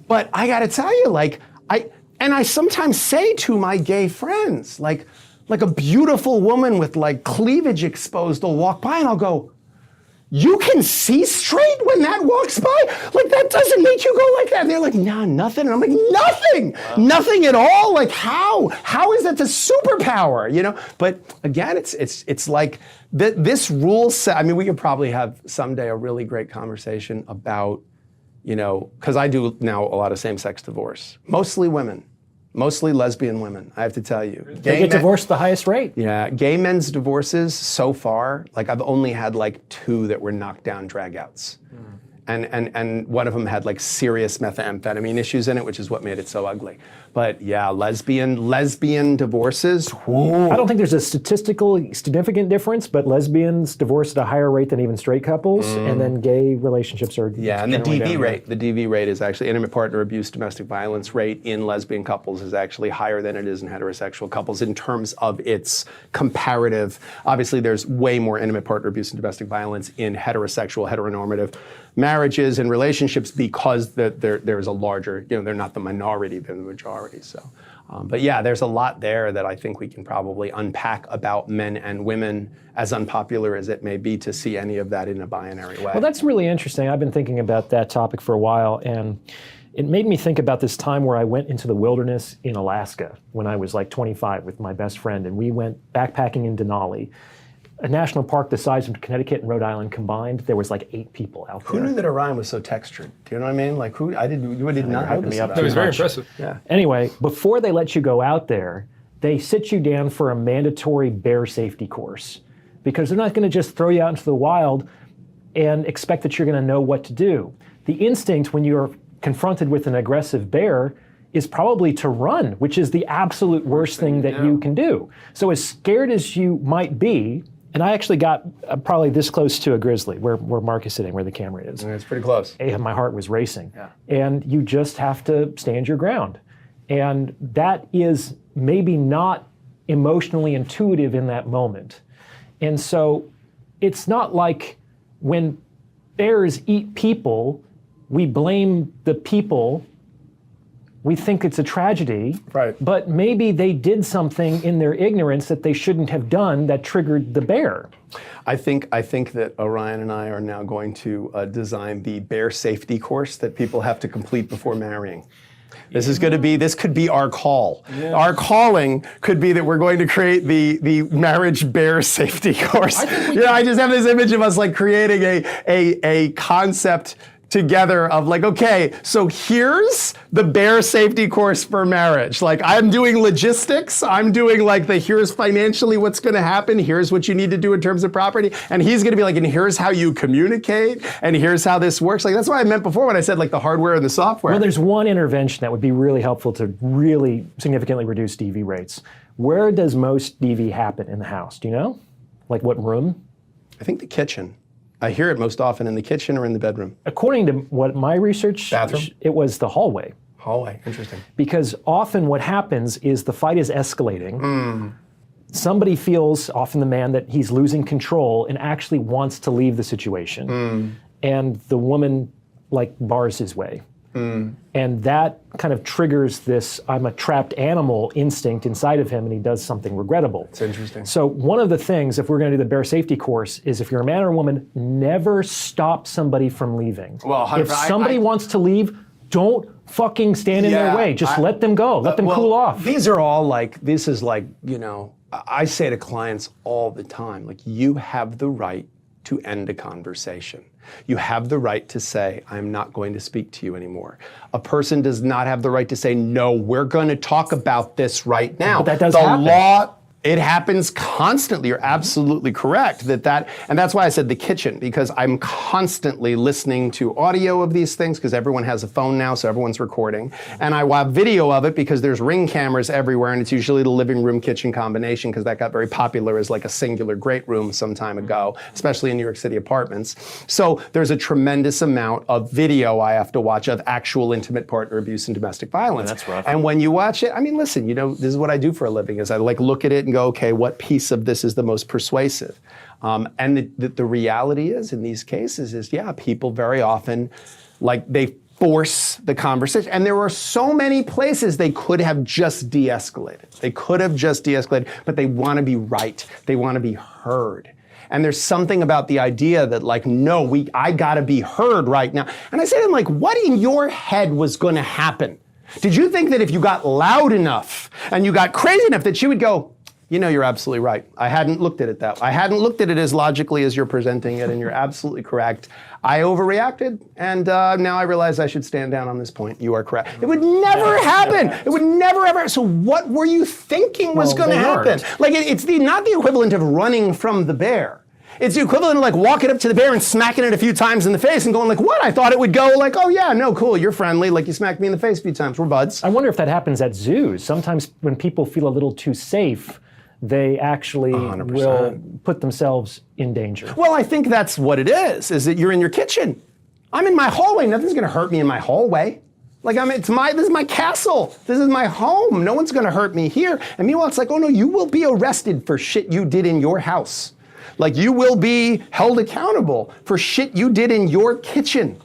But I got to tell you, like I sometimes say to my gay friends, like a beautiful woman with like cleavage exposed will walk by and I'll go, you can see straight when that walks by? Like that doesn't make you go like that. And they're like, nah, nothing. And I'm like, nothing, nothing at all. Like how is that the superpower, you know? But again, it's like this rule set, I mean, we could probably have someday a really great conversation about, you know, because I do now a lot of same-sex divorce, mostly women. Mostly lesbian women, I have to tell you. They get divorced at the highest rate. Yeah, gay men's divorces so far, like I've only had like 2 that were knockdown dragouts. And one of them had like serious methamphetamine issues in it, which is what made it so ugly. But yeah, lesbian divorces. I don't think there's a statistically significant difference, but lesbians divorce at a higher rate than even straight couples, and then gay relationships are yeah, and the DV rate is actually intimate partner abuse, domestic violence rate in lesbian couples is actually higher than it is in heterosexual couples in terms of its comparative. Obviously, there's way more intimate partner abuse and domestic violence in heteronormative marriages and relationships because there's a larger, you know, they're not the minority, they're the majority. So, but yeah, there's a lot there that I think we can probably unpack about men and women, as unpopular as it may be to see any of that in a binary way. Well, that's really interesting. I've been thinking about that topic for a while, and it made me think about this time where I went into the wilderness in Alaska when I was like 25 with my best friend, and we went backpacking in Denali, a national park the size of Connecticut and Rhode Island combined. There was like 8 people out there. Who knew that Orion was so textured? Do you know what I mean? Like you did not know this about That was it. very impressive. Yeah. Anyway, before they let you go out there, they sit you down for a mandatory bear safety course because they're not going to just throw you out into the wild and expect that you're going to know what to do. The instinct when you're confronted with an aggressive bear is probably to run, which is the absolute worst thing that you can do. So as scared as you might be, and I actually got probably this close to a grizzly, where Mark is sitting, where the camera is. It's pretty close. My heart was racing. Yeah. And you just have to stand your ground. And that is maybe not emotionally intuitive in that moment. And so it's not like when bears eat people, we blame the people. We think it's a tragedy, right? But maybe they did something in their ignorance that they shouldn't have done that triggered the bear. I think that Orion and I are now going to design the bear safety course that people have to complete before marrying. This could be our call. Yeah. Our calling could be that we're going to create the marriage bear safety course. I just have this image of us like creating a concept together of like, okay, so here's the bear safety course for marriage. Like I'm doing logistics, I'm doing like here's financially what's gonna happen, here's what you need to do in terms of property, and he's gonna be like, and here's how you communicate, and here's how this works. Like that's what I meant before when I said like the hardware and the software. Well, there's one intervention that would be really helpful to really significantly reduce DV rates. Where does most DV happen in the house? Do you know? Like what room? I think the kitchen. I hear it most often in the kitchen or in the bedroom. According to what my research, bathroom? It was the hallway. Hallway, interesting. Because often what happens is the fight is escalating. Somebody feels, often the man, that he's losing control and actually wants to leave the situation. And the woman like bars his way. And that kind of triggers this I'm a trapped animal instinct inside of him, and he does something regrettable. It's interesting. So one of the things, if we're going to do the bear safety course, is if you're a man or a woman, never stop somebody from leaving. Well, if somebody wants to leave, don't fucking stand in their way. Just let them go. Let them cool off. These are all like, this is like, you know, I say to clients all the time, like you have the right to end a conversation. You have the right to say, I'm not going to speak to you anymore. A person does not have the right to say, no, we're going to talk about this right now. But that does happen. The law, It happens constantly. You're absolutely correct and that's why I said the kitchen, because I'm constantly listening to audio of these things, because everyone has a phone now, so everyone's recording. And I have video of it because there's Ring cameras everywhere, and it's usually the living room kitchen combination, because that got very popular as like a singular great room some time ago, especially in New York City apartments. So there's a tremendous amount of video I have to watch of actual intimate partner abuse and domestic violence. That's rough. And when you watch it, I mean, listen, this is what I do for a living, is I like look at it and go, okay, what piece of this is the most persuasive? And the reality is, in these cases, is people very often, like, they force the conversation. And there are so many places they could have just de-escalated. They could have just de-escalated, but they want to be right. They want to be heard. And there's something about the idea that, like, no, I gotta be heard right now. And I said to him, like, what in your head was gonna happen? Did you think that if you got loud enough and you got crazy enough that she would go, you're absolutely right. I hadn't looked at it that way. I hadn't looked at it as logically as you're presenting it, and you're absolutely correct. I overreacted, and now I realize I should stand down on this point. You are correct. It would never happen. It would never, ever. So what were you thinking was going to happen? Like, it's not the equivalent of running from the bear. It's the equivalent of like walking up to the bear and smacking it a few times in the face and going like, what? I thought it would go like, oh yeah, no, cool, you're friendly. Like, you smacked me in the face a few times. We're buds. I wonder if that happens at zoos. Sometimes when people feel a little too safe, they actually 100%. will put themselves in danger. Well, I think that's what it is that you're in your kitchen. I'm in my hallway. Nothing's going to hurt me in my hallway. Like, this is my castle. This is my home. No one's going to hurt me here. And meanwhile, it's like, oh no, you will be arrested for shit you did in your house. Like, you will be held accountable for shit you did in your kitchen.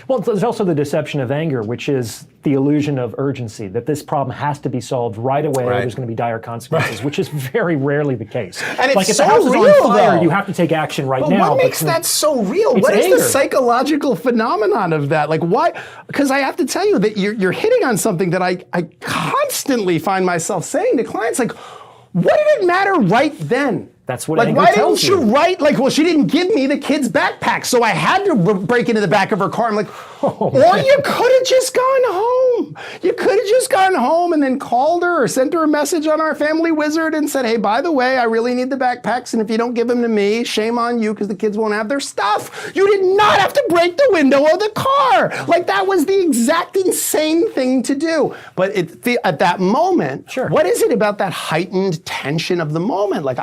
Well, there's also the deception of anger, which is the illusion of urgency, that this problem has to be solved right away, or there's going to be dire consequences, which is very rarely the case. And like, it's if so the house is real, on fire, though. you have to take action right But now. what makes that so real? It's What is anger. the psychological phenomenon of that? Like, why? Because I have to tell you that you're hitting on something that I constantly find myself saying to clients, like, what did it matter right then? That's what like, anger why tells didn't you you. write, like, well, she didn't give me the kid's backpack, so I had to break into the back of her car. I'm like, or you could have just gone home. You could have just gone home and then called her or sent her a message on our family wizard and said, hey, by the way, I really need the backpacks, and if you don't give them to me, shame on you, because the kids won't have their stuff. You did not have to break the window of the car. Like, that was the exact insane thing to do. But at that moment, what is it about that heightened tension of the moment? Like,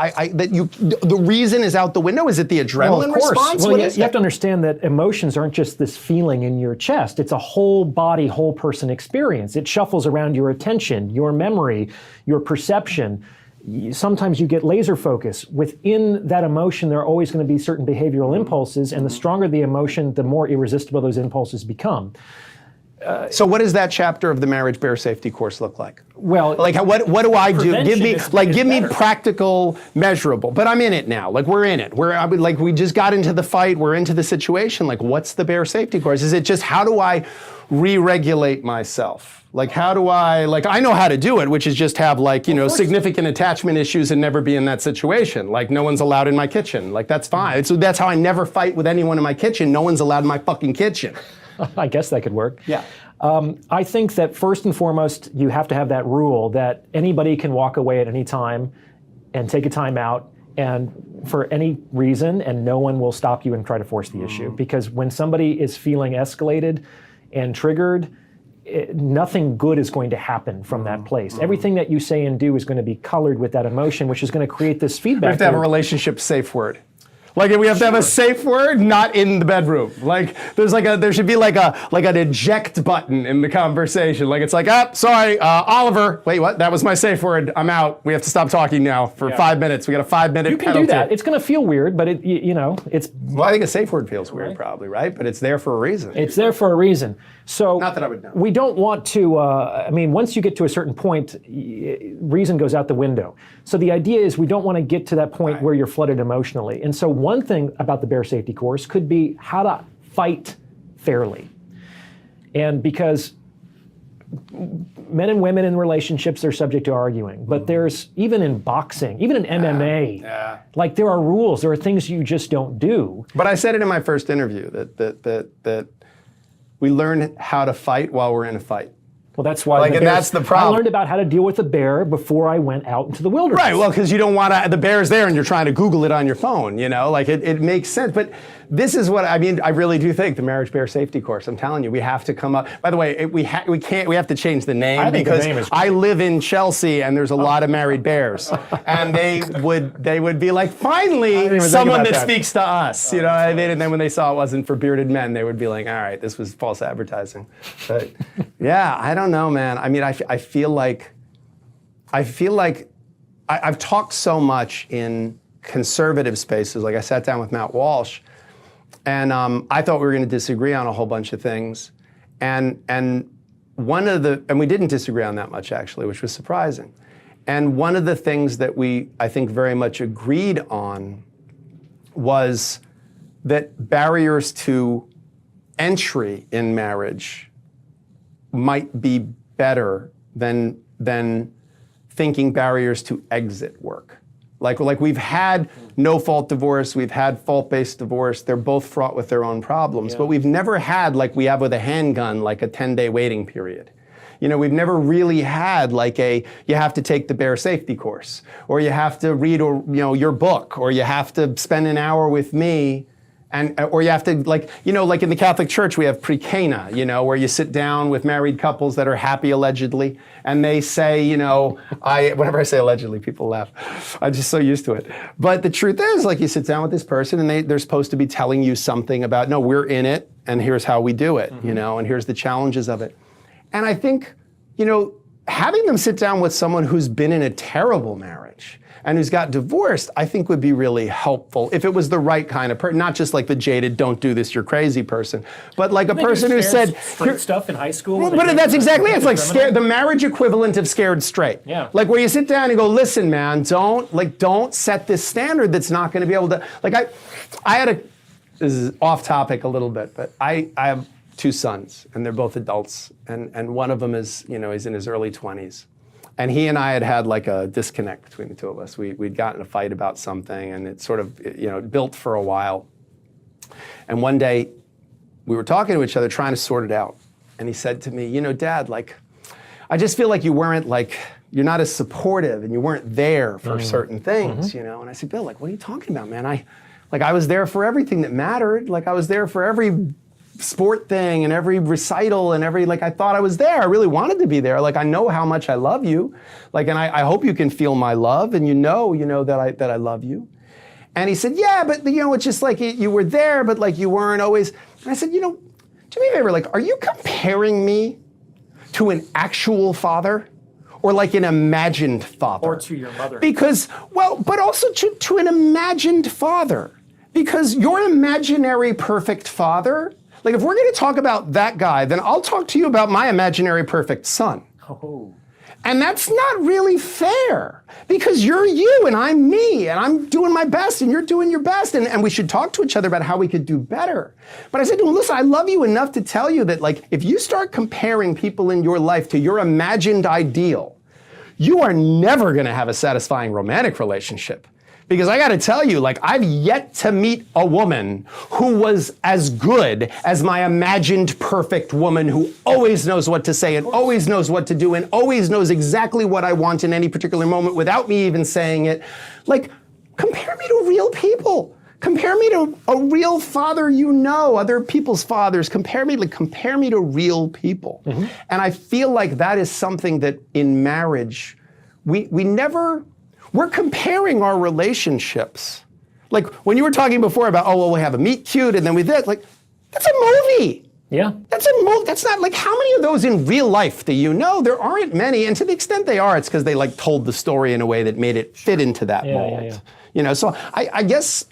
the reason is out the window? Is it the adrenaline response? Well, What you is have it? to understand that emotions aren't just this feeling in your chest. It's a whole body, whole person experience. It shuffles around your attention, your memory, your perception. Sometimes you get laser focus. Within that emotion, there are always going to be certain behavioral impulses, and the stronger the emotion, the more irresistible those impulses become. So what does that chapter of the marriage bear safety course look like? Well, like, what do I do? Give me prevention is practical, measurable. But I'm in it now. Like, we're in it. We just got into the fight. We're into the situation. Like, what's the bear safety course? Is it just, how do I re-regulate myself? Like, how do I know how to do it, which is just have, like, significant attachment issues and never be in that situation. Like, no one's allowed in my kitchen. Like, that's fine. So that's how I never fight with anyone in my kitchen. No one's allowed in my fucking kitchen. I guess that could work. Yeah. I think that first and foremost, you have to have that rule that anybody can walk away at any time and take a time out and for any reason, and no one will stop you and try to force the issue. Because when somebody is feeling escalated and triggered, nothing good is going to happen from that place. Everything that you say and do is going to be colored with that emotion, which is going to create this feedback. We have to have a relationship safe word. Like, we have to have a safe word, not in the bedroom. Like, there should be an eject button in the conversation. Like, it's like, sorry, Oliver. Wait, what? That was my safe word. I'm out. We have to stop talking now for 5 minutes. We got a 5-minute You can penalty. do that. It's going to feel weird, but it's. Well, I think a safe word feels weird, probably, right? But it's there for a reason. It's there for a reason. So not that I would know. We don't want to. Once you get to a certain point, reason goes out the window. So the idea is we don't want to get to that point where you're flooded emotionally. And so one thing about the bear safety course could be how to fight fairly. And because men and women in relationships are subject to arguing, but there's, even in boxing, even in MMA, like, there are rules, there are things you just don't do. But I said it in my first interview that we learn how to fight while we're in a fight. Well, that's why. Like, and that's the problem. I learned about how to deal with a bear before I went out into the wilderness. Right, well, because you don't want to, the bear's there and you're trying to Google it on your phone, like it makes sense. But this is what, I mean, I really do think the marriage bear safety course, I'm telling you, we have to come up, by the way, we have to change the name I think because the name is I live in Chelsea and there's a lot of married bears. And they would be like, finally, someone that speaks to us, you know what I mean? And then when they saw it wasn't for bearded men, they would be like, all right, this was false advertising. But yeah, I don't know, man. I mean, I feel like I've talked so much in conservative spaces. Like I sat down with Matt Walsh, and I thought we were going to disagree on a whole bunch of things, and we didn't disagree on that much actually, which was surprising. And one of the things that we, I think, very much agreed on was that barriers to entry in marriage might be better than thinking barriers to exit work. Like we've had no-fault divorce, we've had fault-based divorce, they're both fraught with their own problems, but we've never had, like we have with a handgun, like a 10-day waiting period. We've never really had like you have to take the bear safety course, or you have to read your book, or you have to spend an hour with me, or you have to, like in the Catholic Church, we have pre-cana, where you sit down with married couples that are happy allegedly, and they say, whenever I say allegedly, people laugh. I'm just so used to it. But the truth is, like, you sit down with this person, and they're supposed to be telling you something about, no, we're in it, and here's how we do it, and here's the challenges of it. And I think, having them sit down with someone who's been in a terrible marriage and who's got divorced, I think would be really helpful if it was the right kind of person, not just like the jaded, don't do this, you're crazy person, but like a person who said straight stuff in high school. Well, but that's exactly it. It's like the marriage equivalent of scared straight. Yeah. Like where you sit down and go, listen, man, don't set this standard that's not going to be able to. Like this is off topic a little bit, but I have 2 sons, and they're both adults, and one of them is, he's in his early 20s. And he and I had like a disconnect between the two of us. We'd gotten in a fight about something, and it sort of, built for a while. And one day, we were talking to each other, trying to sort it out. And he said to me, Dad, I just feel like you're not as supportive, and you weren't there for certain things, And I said, Bill, what are you talking about, man? I was there for everything that mattered. I was there for every sport thing and every recital and I thought I was there. I really wanted to be there. I know how much I love you. And I hope you can feel my love, and that I love you. And he said, yeah, but it's just you were there, but you weren't always. And I said, do me a favor, are you comparing me to an actual father? Or an imagined father? Or to your mother. Because, but also to an imagined father. Because your imaginary perfect father, if we're going to talk about that guy, then I'll talk to you about my imaginary perfect son. Oh. And that's not really fair, because you're you and I'm me, and I'm doing my best and you're doing your best, and we should talk to each other about how we could do better. But I said to him, listen, I love you enough to tell you that if you start comparing people in your life to your imagined ideal, you are never going to have a satisfying romantic relationship. Because I got to tell you, I've yet to meet a woman who was as good as my imagined perfect woman, who always knows what to say and always knows what to do and always knows exactly what I want in any particular moment without me even saying it. Compare me to real people. Compare me to a real father, other people's fathers. Compare me to real people. And I feel like that is something that in marriage, we're comparing our relationships. When you were talking before about, we have a meet cute and then we this, that's a movie. Yeah. That's a movie. That's not, how many of those in real life do you know? There aren't many, and to the extent they are, it's because they told the story in a way that made it fit into that mold. Yeah. So I guess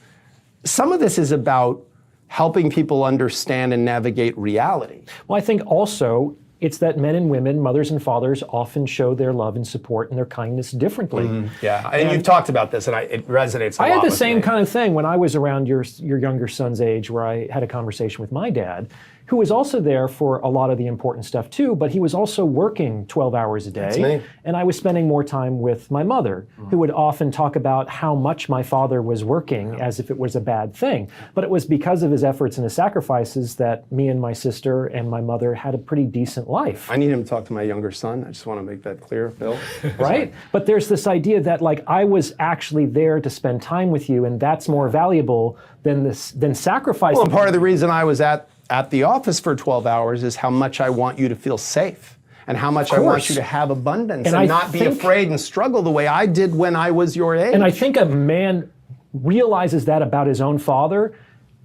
some of this is about helping people understand and navigate reality. Well, I think also it's that men and women, mothers and fathers, often show their love and support and their kindness differently. Yeah, and you've talked about this, and it resonates a lot. I had the with same me. kind of thing when I was around your younger son's age, where I had a conversation with my dad, who was also there for a lot of the important stuff too, but he was also working 12 hours a day. That's me. And I was spending more time with my mother, who would often talk about how much my father was working as if it was a bad thing. But it was because of his efforts and his sacrifices that me and my sister and my mother had a pretty decent life. I need him to talk to my younger son. I just want to make that clear, Bill. Right? But there's this idea that like I was actually there to spend time with you, and that's more valuable than sacrificing. Well, part of the reason I was at the office for 12 hours is how much I want you to feel safe and how much I want you to have abundance and not be afraid and struggle the way I did when I was your age. And I think a man realizes that about his own father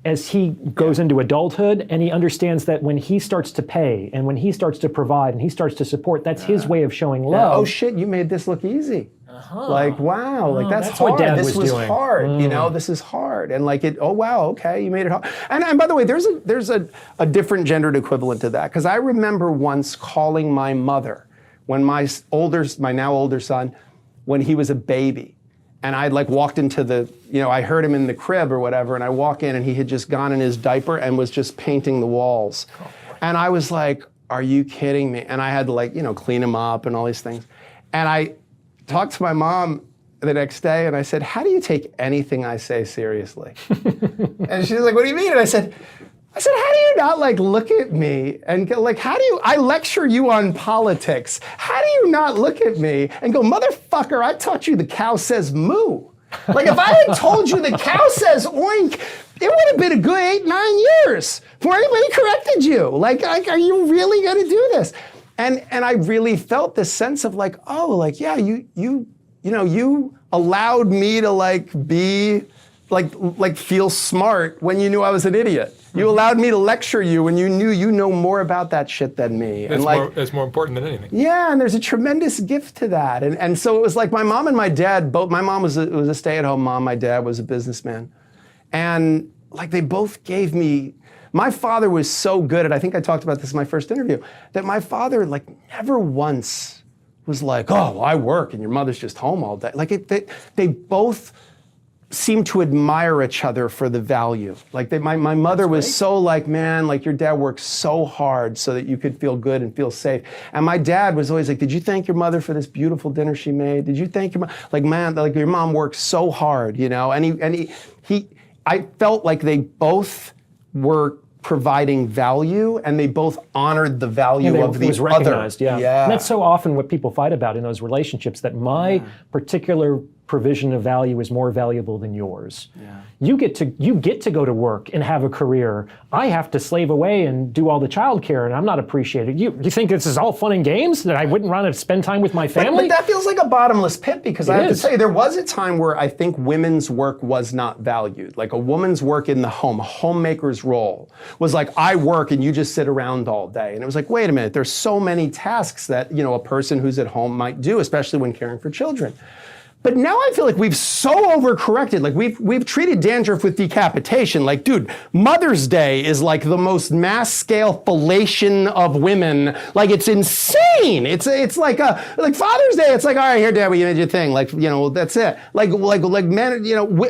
as he goes into adulthood, and he understands that when he starts to pay and when he starts to provide and he starts to support, that's his way of showing love. Oh shit, you made this look easy. Like, wow, like that's what hard. Dad this was doing. hard, you know, this is hard. And like oh wow, okay, you made it hard. And by the way, there's a different gendered equivalent to that. Because I remember once calling my mother when my now older son, when he was a baby. And I'd like walked into I heard him in the crib or whatever, and I walk in and he had just gone in his diaper and was just painting the walls. And I was like, are you kidding me? And I had to like, clean him up and all these things. And I talked to my mom the next day and I said, how do you take anything I say seriously? And she was like, what do you mean? And I said, how do you not like look at me and go like, I lecture you on politics. How do you not look at me and go, motherfucker, I taught you the cow says moo. Like if I had told you the cow says oink, it would have been a good 8-9 years before anybody corrected you. Like are you really gonna do this? And I really felt this sense of like, oh, like, yeah, you allowed me to like be like feel smart when you knew I was an idiot. You allowed me to lecture you when you knew you know more about that shit than me. That's more important than anything. Yeah, and there's a tremendous gift to that. And so it was like my mom and my dad, both, my mom was a stay-at-home mom, my dad was a businessman. And like they both gave me, my father was so good at, I think I talked about this in my first interview, that my father like never once was like, oh, well, I work and your mother's just home all day. Like they both seemed to admire each other for the value. Like my mother was so like, man, like your dad worked so hard so that you could feel good and feel safe. And my dad was always like, did you thank your mother for this beautiful dinner she made? Did you thank your mom? Like, man, like your mom worked so hard, And I felt like they both were providing value and they both honored the value of the was recognized, other. Yeah. And that's so often what people fight about in those relationships, that my particular provision of value is more valuable than yours. Yeah. You get to go to work and have a career. I have to slave away and do all the childcare, and I'm not appreciated. You think this is all fun and games, that I wouldn't want to spend time with my family? But that feels like a bottomless pit, because I have to say, there was a time where I think women's work was not valued. Like a woman's work in the home, a homemaker's role, was like, I work and you just sit around all day. And it was like, wait a minute, there's so many tasks that a person who's at home might do, especially when caring for children. But now I feel like we've so overcorrected. Like we've treated dandruff with decapitation. Like, dude, Mother's Day is like the most mass scale fellation of women. Like it's insane. It's like Father's Day. It's like, all right, here, Dad, you did your thing. Like, that's it. Like men,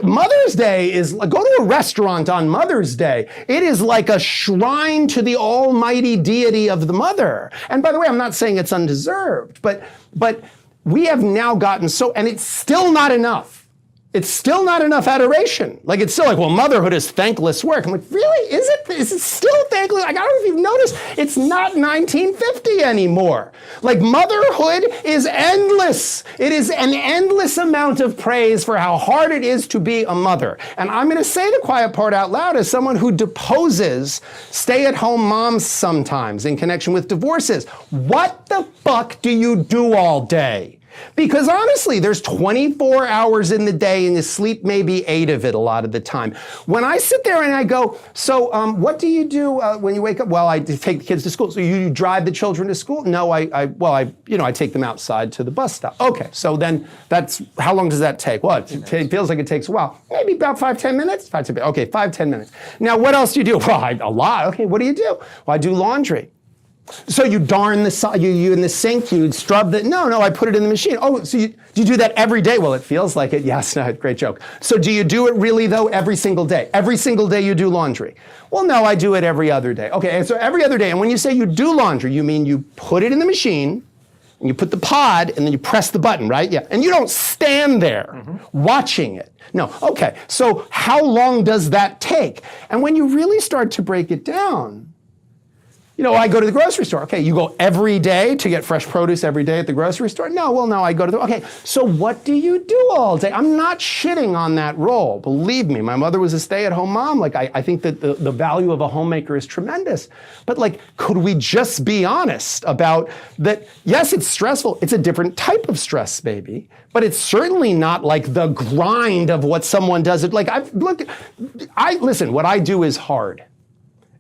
Mother's Day is like, go to a restaurant on Mother's Day. It is like a shrine to the almighty deity of the mother. And by the way, I'm not saying it's undeserved, but we have now gotten so, and it's still not enough. It's still not enough adoration. Like it's still like, well, motherhood is thankless work. I'm like, really? Is it? Is it still thankless? Like, I don't know if you've noticed, it's not 1950 anymore. Like motherhood is endless. It is an endless amount of praise for how hard it is to be a mother. And I'm gonna say the quiet part out loud as someone who deposes stay-at-home moms sometimes in connection with divorces. What the fuck do you do all day? Because honestly, there's 24 hours in the day and you sleep maybe 8 of it a lot of the time. When I sit there and I go, so what do you do when you wake up? Well, I take the kids to school. So you drive the children to school? No, I take them outside to the bus stop. Okay, so then how long does that take? Well, it feels like it takes a while. Maybe about 5-10 minutes? 5-10 minutes. Okay, 5-10 minutes. Now, what else do you do? Well, a lot. Okay, what do you do? Well, I do laundry. So you darn you in the sink, you scrub the, no, I put it in the machine. Oh, so do you do that every day? Well, it feels like it. Yes, no, great joke. So do you do it really though every single day? Every single day you do laundry? Well, no, I do it every other day. Okay, and so every other day, and when you say you do laundry, you mean you put it in the machine, and you put the pod, and then you press the button, right? Yeah, and you don't stand there watching it. No, okay, so how long does that take? And when you really start to break it down, I go to the grocery store. Okay, you go every day to get fresh produce every day at the grocery store? No, well, no, I go to okay, so what do you do all day? I'm not shitting on that role. Believe me, my mother was a stay-at-home mom. Like, I think that the value of a homemaker is tremendous. But like, could we just be honest about that? Yes, it's stressful. It's a different type of stress, baby. But it's certainly not like the grind of what someone does. Listen, what I do is hard.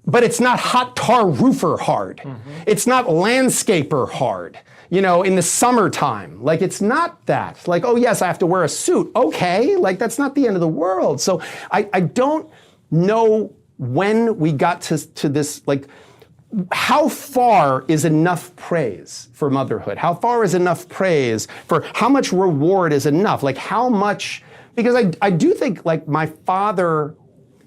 But it's not hot tar roofer hard. It's not landscaper hard, in the summertime. Like, it's not that. Like, oh yes, I have to wear a suit. Okay, like that's not the end of the world. So I don't know when we got to this, like, how far is enough praise for motherhood? How far is enough praise for how much reward is enough? Like how much, because I do think like my father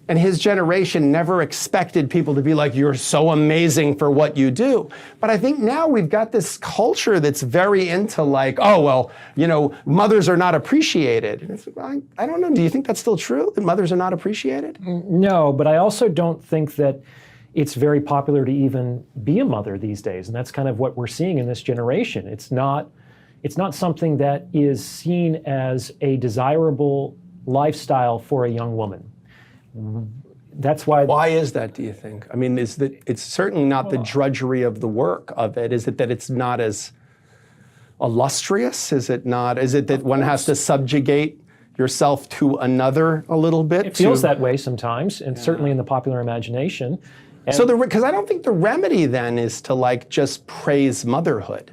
and his generation never expected people to be like, you're so amazing for what you do. But I think now we've got this culture that's very into like, oh, well, mothers are not appreciated. I don't know, do you think that's still true, that mothers are not appreciated? No, but I also don't think that it's very popular to even be a mother these days. And that's kind of what we're seeing in this generation. It's not something that is seen as a desirable lifestyle for a young woman. That's why. Why is that, do you think? I mean, is that it's certainly not the drudgery of the work of it. Is it that it's not as illustrious? Is it that one has to subjugate yourself to another a little bit? It feels that way sometimes, and certainly in the popular imagination. And so because I don't think the remedy then is to like just praise motherhood.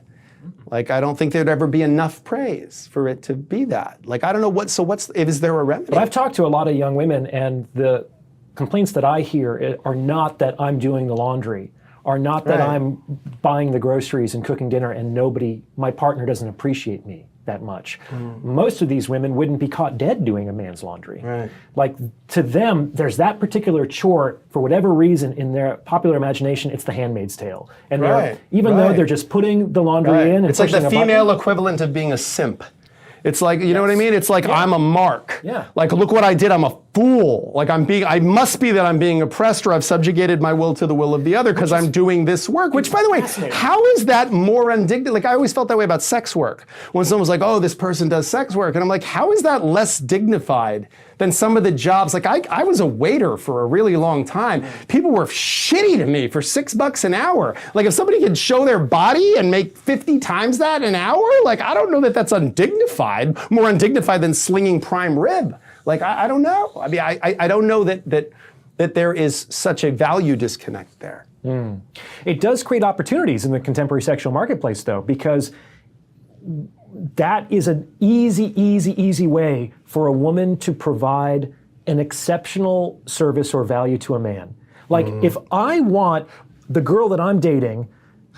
Like, I don't think there'd ever be enough praise for it to be that. Like, I don't know is there a remedy? But I've talked to a lot of young women, and the complaints that I hear are not that I'm doing the laundry, are not that I'm buying the groceries and cooking dinner and my partner doesn't appreciate me that much. Most of these women wouldn't be caught dead doing a man's laundry. Right. Like, to them, there's that particular chore, for whatever reason, in their popular imagination, it's the Handmaid's Tale. And even though they're just putting the laundry in and it's like the female equivalent of being a simp. It's like, you know what I mean? It's like, I'm a mark. Yeah. Like, look what I did, I'm a fool. Like, I must be that I'm being oppressed, or I've subjugated my will to the will of the other because I'm doing this work. Which, by the way, how is that more undignified? Like, I always felt that way about sex work. When someone was like, oh, this person does sex work. And I'm like, how is that less dignified than some of the jobs? Like, I was a waiter for a really long time. People were shitty to me for $6 an hour. Like, if somebody could show their body and make 50 times that an hour, like, I don't know that that's undignified, more undignified than slinging prime rib. Like, I don't know. I mean, I don't know that there is such a value disconnect there. It does create opportunities in the contemporary sexual marketplace, though, because that is an easy way for a woman to provide an exceptional service or value to a man. Like, if I want the girl that I'm dating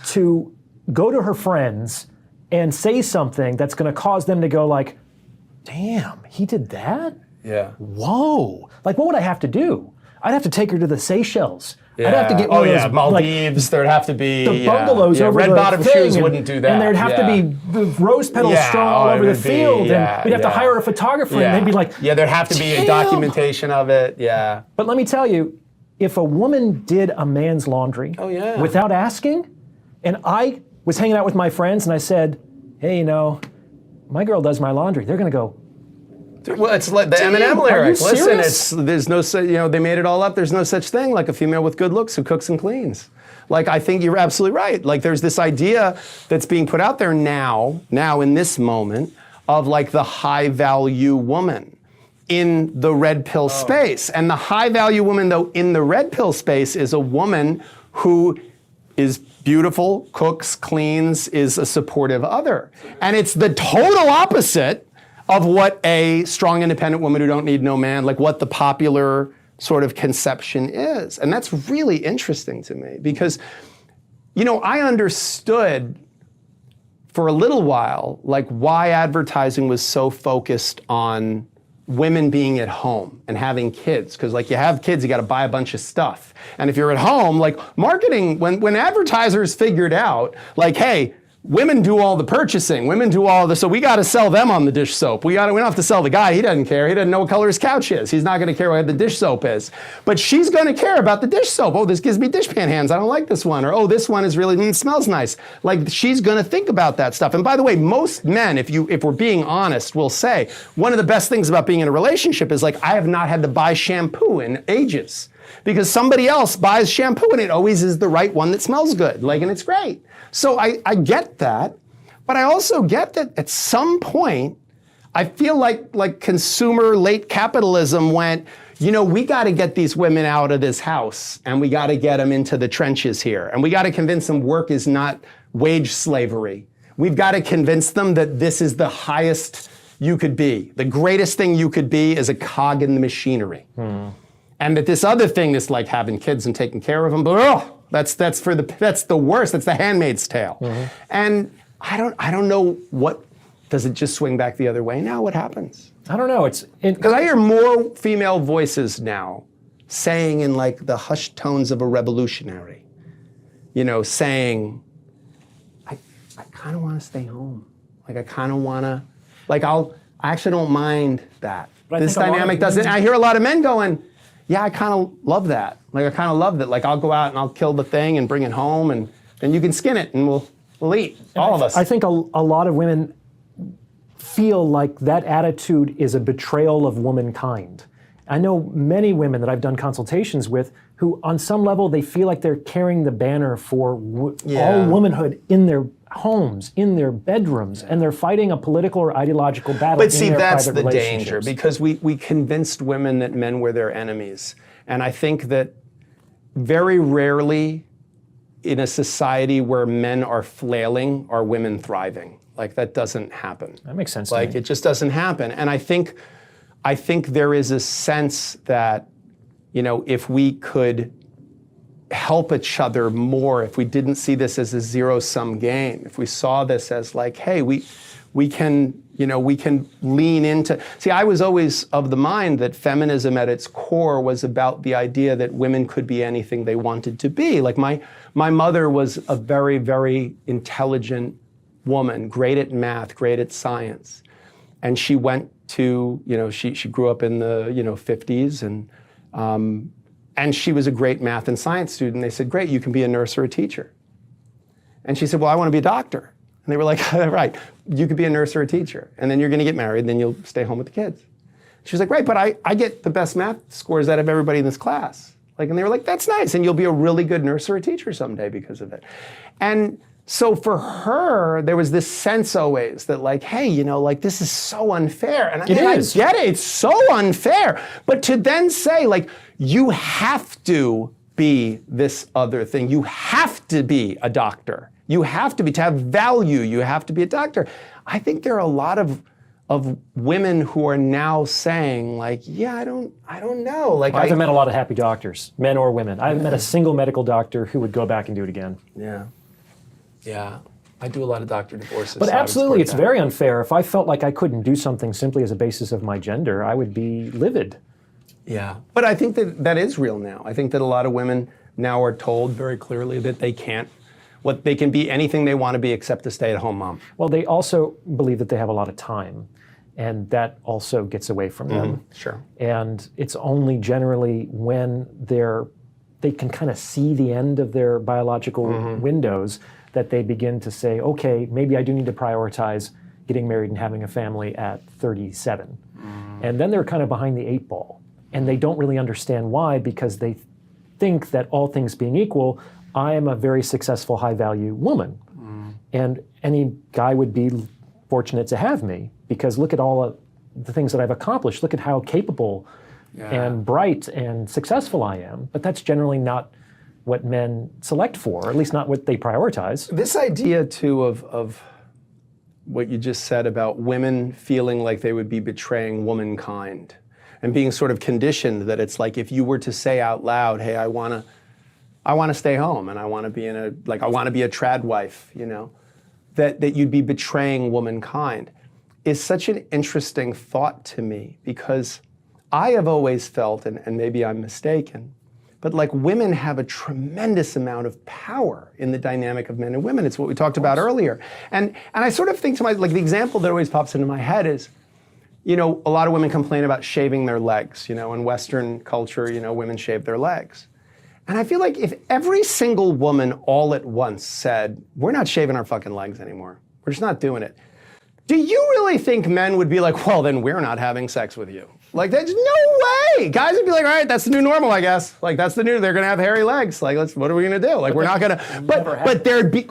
to go to her friends and say something that's going to cause them to go like, damn, he did that? Yeah. Whoa. Like, what would I have to do? I'd have to take her to the Seychelles. Yeah. I'd have to get one of those, Maldives. Like, there'd have to be the bungalows over red bottom shoes wouldn't do that. And there'd have to be the rose petals strung all over the field, and we'd have to hire a photographer, and they'd be like, there'd have to be a documentation of it. Yeah. But let me tell you, if a woman did a man's laundry without asking, and I was hanging out with my friends and I said, hey, my girl does my laundry, they're going to go, well, it's like the Eminem lyric. Listen, there's no such, they made it all up. There's no such thing like a female with good looks who cooks and cleans. Like, I think you're absolutely right. Like, there's this idea that's being put out there now in this moment, of like the high value woman in the red pill space. And the high value woman, though, in the red pill space is a woman who is beautiful, cooks, cleans, is a supportive other. And it's the total opposite of what a strong, independent woman who don't need no man, like what the popular sort of conception is. And that's really interesting to me, because I understood for a little while, like why advertising was so focused on women being at home and having kids. Because like you have kids, you got to buy a bunch of stuff. And if you're at home, like marketing, when advertisers figured out, like, hey, women do all the purchasing, women do all the, so we got to sell them on the dish soap. We don't have to sell the guy, he doesn't care. He doesn't know what color his couch is. He's not going to care what the dish soap is. But she's going to care about the dish soap. Oh, this gives me dishpan hands. I don't like this one. Or, oh, this one is really, it smells nice. Like she's going to think about that stuff. And by the way, most men, if we're being honest, will say, one of the best things about being in a relationship is like, I have not had to buy shampoo in ages. Because somebody else buys shampoo and it always is the right one that smells good. Like, and it's great. So I get that, but I also get that at some point, I feel like consumer late capitalism went, we got to get these women out of this house and we got to get them into the trenches here. And we got to convince them work is not wage slavery. We've got to convince them that this is the highest you could be. The greatest thing you could be is a cog in the machinery. And that this other thing, this like having kids and taking care of them, but that's the worst. That's the Handmaid's Tale. And I don't know what, does it just swing back the other way now? What happens? I don't know. Because I hear more female voices now saying in like the hushed tones of a revolutionary, saying, I kind of want to stay home. Like I kind of want to, like I actually don't mind that. This dynamic doesn't, I hear a lot of men going, yeah, I kind of love that. Like I kind of love that. Like I'll go out and I'll kill the thing and bring it home and then you can skin it and we'll eat, all of us. I think a lot of women feel like that attitude is a betrayal of womankind. I know many women that I've done consultations with who on some level they feel like they're carrying the banner for all womanhood in their homes, in their bedrooms, and they're fighting a political or ideological battle But see, in their that's private the danger, relationships. because we convinced women that men were their enemies. And I think that very rarely in a society where men are flailing are women thriving. Like that doesn't happen. That makes sense Like to me. it just doesn't happen. And I think there is a sense that, if we could help each other more, if we didn't see this as a zero-sum game, if we saw this as like, hey, we can lean into. See, I was always of the mind that feminism at its core was about the idea that women could be anything they wanted to be. Like my mother was a very, very intelligent woman, great at math, great at science. And she went to, she grew up in the, 50s and she was a great math and science student. They said, great, you can be a nurse or a teacher. And she said, well, I want to be a doctor. And they were like, right, you could be a nurse or a teacher. And then you're going to get married, and then you'll stay home with the kids. She was like, right, but I get the best math scores out of everybody in this class. And they were like, that's nice. And you'll be a really good nurse or a teacher someday because of it. And so for her, there was this sense always that like, hey, this is so unfair. And I get it, it's so unfair. But to then say like, you have to be this other thing. You have to be a doctor. You have to have value. You have to be a doctor. I think there are a lot of women who are now saying like, yeah, I don't know. Like I haven't met a lot of happy doctors, men or women. I haven't met a single medical doctor who would go back and do it again. Yeah. I do a lot of doctor divorces. But so absolutely, it's very unfair. If I felt like I couldn't do something simply as a basis of my gender, I would be livid. Yeah. But I think that is real now. I think that a lot of women now are told very clearly that they can be anything they want to be except a stay-at-home mom. Well, they also believe that they have a lot of time, and that also gets away from them. Sure. And it's only generally when they can kind of see the end of their biological windows that they begin to say, okay, maybe I do need to prioritize getting married and having a family at 37. And then they're kind of behind the 8 ball. And they don't really understand why, because they think that all things being equal, I am a very successful, high-value woman. And any guy would be fortunate to have me, because look at all of the things that I've accomplished. Look at how capable and bright and successful I am. But that's generally not what men select for, or at least not what they prioritize. This idea, too, of what you just said about women feeling like they would be betraying womankind and being sort of conditioned that it's like if you were to say out loud, hey, I want I want to stay home and I want to be I want to be a trad wife, that you'd be betraying womankind is such an interesting thought to me, because I have always felt, and maybe I'm mistaken, but like women have a tremendous amount of power in the dynamic of men and women. It's what we talked about earlier. And I sort of think to myself, like the example that always pops into my head is, a lot of women complain about shaving their legs. In Western culture, women shave their legs. And I feel like if every single woman all at once said, we're not shaving our fucking legs anymore, we're just not doing it, do you really think men would be like, well, then we're not having sex with you? Like, there's no way. Guys would be like, all right, that's the new normal, I guess. Like, that's the new, they're going to have hairy legs. Like, what are we going to do? Like, we're not going to, but there'd be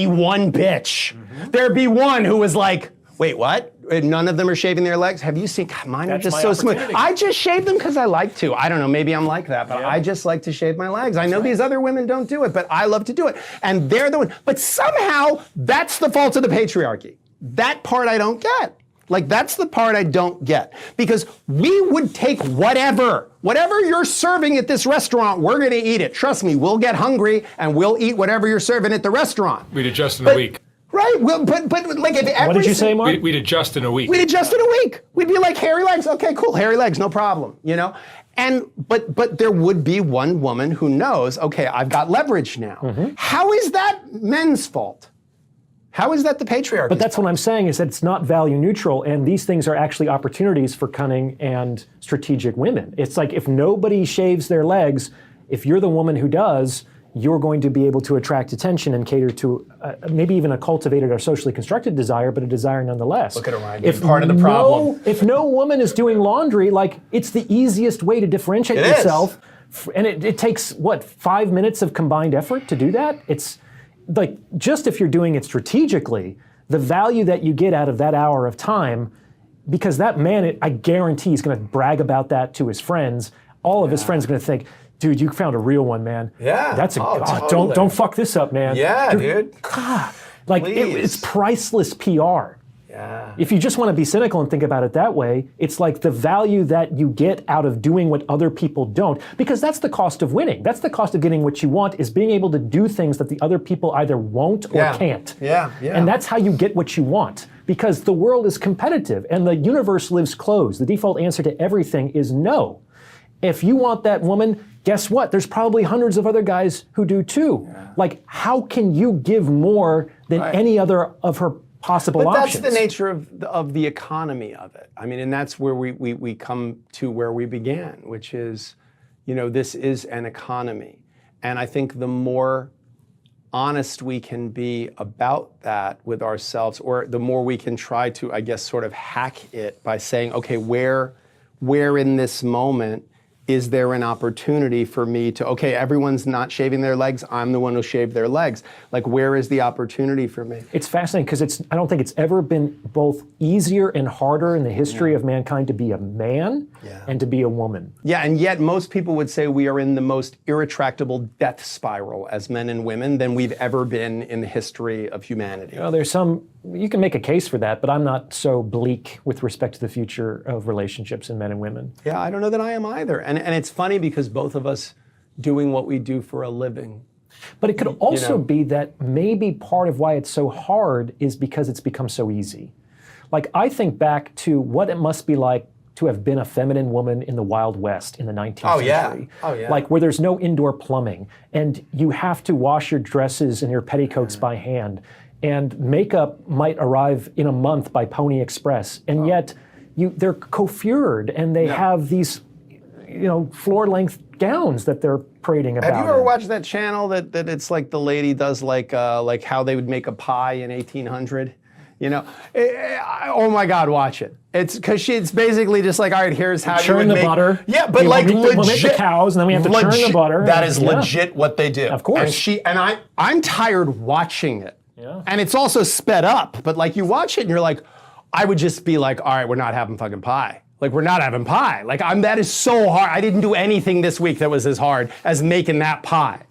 one bitch. Mm-hmm. There'd be one who was like, wait, what? None of them are shaving their legs? Have you seen, God, mine are just so smooth. I just shave them because I like to. I don't know, maybe I'm like that, but I just like to shave my legs. I know these other women don't do it, but I love to do it. And they're the one, but somehow that's the fault of the patriarchy. That part I don't get. Like, that's the part I don't get. Because we would take whatever you're serving at this restaurant, we're going to eat it. Trust me, we'll get hungry and we'll eat whatever you're serving at the restaurant. We'd adjust in a week. Right, well, but like if every... What did you say, Mark? We'd adjust in a week. We'd adjust in a week. We'd be like, hairy legs, okay, cool, hairy legs, no problem, And, but there would be one woman who knows, okay, I've got leverage now. Mm-hmm. How is that men's fault? How is that the patriarchy? But that's what I'm saying, is that it's not value neutral, and these things are actually opportunities for cunning and strategic women. It's like, if nobody shaves their legs, if you're the woman who does, you're going to be able to attract attention and cater to maybe even a cultivated or socially constructed desire, but a desire nonetheless. Look at Orion, if part of the problem. If no woman is doing laundry, like, it's the easiest way to differentiate yourself. And it takes, 5 minutes of combined effort to do that? It's like, just if you're doing it strategically, the value that you get out of that hour of time, because that man, I guarantee, is going to brag about that to his friends. All of his friends are going to think, dude, you found a real one, man. Yeah. That's totally. don't fuck this up, man. Yeah, dude. God, like, it's priceless PR. Yeah. If you just want to be cynical and think about it that way, it's like the value that you get out of doing what other people don't, because that's the cost of winning. That's the cost of getting what you want, is being able to do things that the other people either won't or can't. Yeah. And that's how you get what you want, because the world is competitive and the universe lives closed. The default answer to everything is no. If you want that woman, guess what? There's probably hundreds of other guys who do too. Yeah. Like, how can you give more than any other of her possible options? But that's the nature of the economy of it. I mean, and that's where we come to where we began, which is, this is an economy. And I think the more honest we can be about that with ourselves, or the more we can try to, I guess, sort of hack it by saying, okay, where in this moment is there an opportunity for me to, okay, everyone's not shaving their legs, I'm the one who shaved their legs. Like, where is the opportunity for me? It's fascinating, because I don't think it's ever been both easier and harder in the history of mankind to be a man and to be a woman. Yeah, and yet most people would say we are in the most irretractable death spiral as men and women than we've ever been in the history of humanity. Well, you can make a case for that, but I'm not so bleak with respect to the future of relationships in men and women. Yeah, I don't know that I am either. And it's funny, because both of us doing what we do for a living. But it could also be that maybe part of why it's so hard is because it's become so easy. Like, I think back to what it must be like to have been a feminine woman in the Wild West in the 19th century. Oh, yeah. Like, where there's no indoor plumbing, and you have to wash your dresses and your petticoats by hand, and makeup might arrive in a month by Pony Express, and yet they're coiffured, and they have these, floor-length gowns that they're parading about. Have you ever watched that channel that it's like the lady does like how they would make a pie in 1800? Oh my God, watch it. It's because it's basically just like, all right, here's how you would make... Churn the butter. Yeah, but like legit... We'll make the cows, and then we have to churn the butter. That is legit what they do. Of course. And I'm tired watching it. Yeah. And it's also sped up, but like you watch it and you're like, I would just be like, all right, we're not having fucking pie. Like, we're not having pie. Like, that is so hard. I didn't do anything this week that was as hard as making that pie.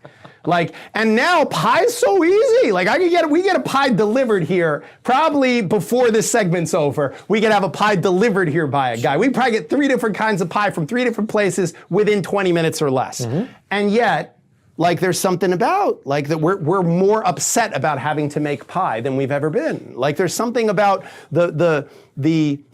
Like, and now pie's so easy. Like, we get a pie delivered here probably before this segment's over. We could have a pie delivered here by a guy. We'd probably get 3 different kinds of pie from 3 different places within 20 minutes or less. Mm-hmm. And yet, Like there's something about like that we're more upset about having to make pie than we've ever been. Like there's something about the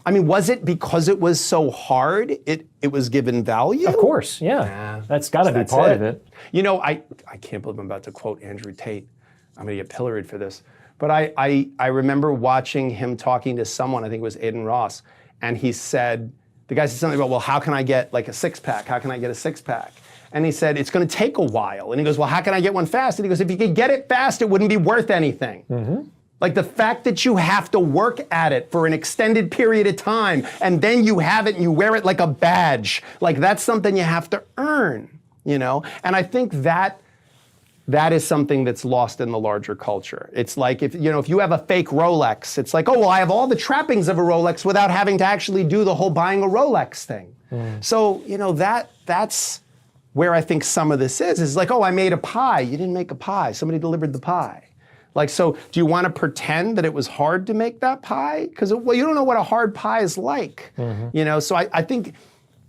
I mean, was it because it was so hard it was given value? Of course, yeah. That's got to be part of it. You know, I can't believe I'm about to quote Andrew Tate. I'm going to get pilloried for this. But I remember watching him talking to someone, I think it was Aiden Ross, and he said, the guy said something about, well, how can I get like a six-pack? How can I get a six-pack? And he said, it's going to take a while. And he goes, well, how can I get one fast? And he goes, if you could get it fast, it wouldn't be worth anything. Mm-hmm. Like the fact that you have to work at it for an extended period of time, and then you have it and you wear it like a badge, like that's something you have to earn, you know? And I think that is something that's lost in the larger culture. It's like if you have a fake Rolex, it's like, oh, well, I have all the trappings of a Rolex without having to actually do the whole buying a Rolex thing. So, you know, that's where I think some of this is like, oh, I made a pie. You didn't make a pie. Somebody delivered the pie. Like, so do you want to pretend that it was hard to make that pie? Because, well, you don't know what a hard pie is like. You know, so I think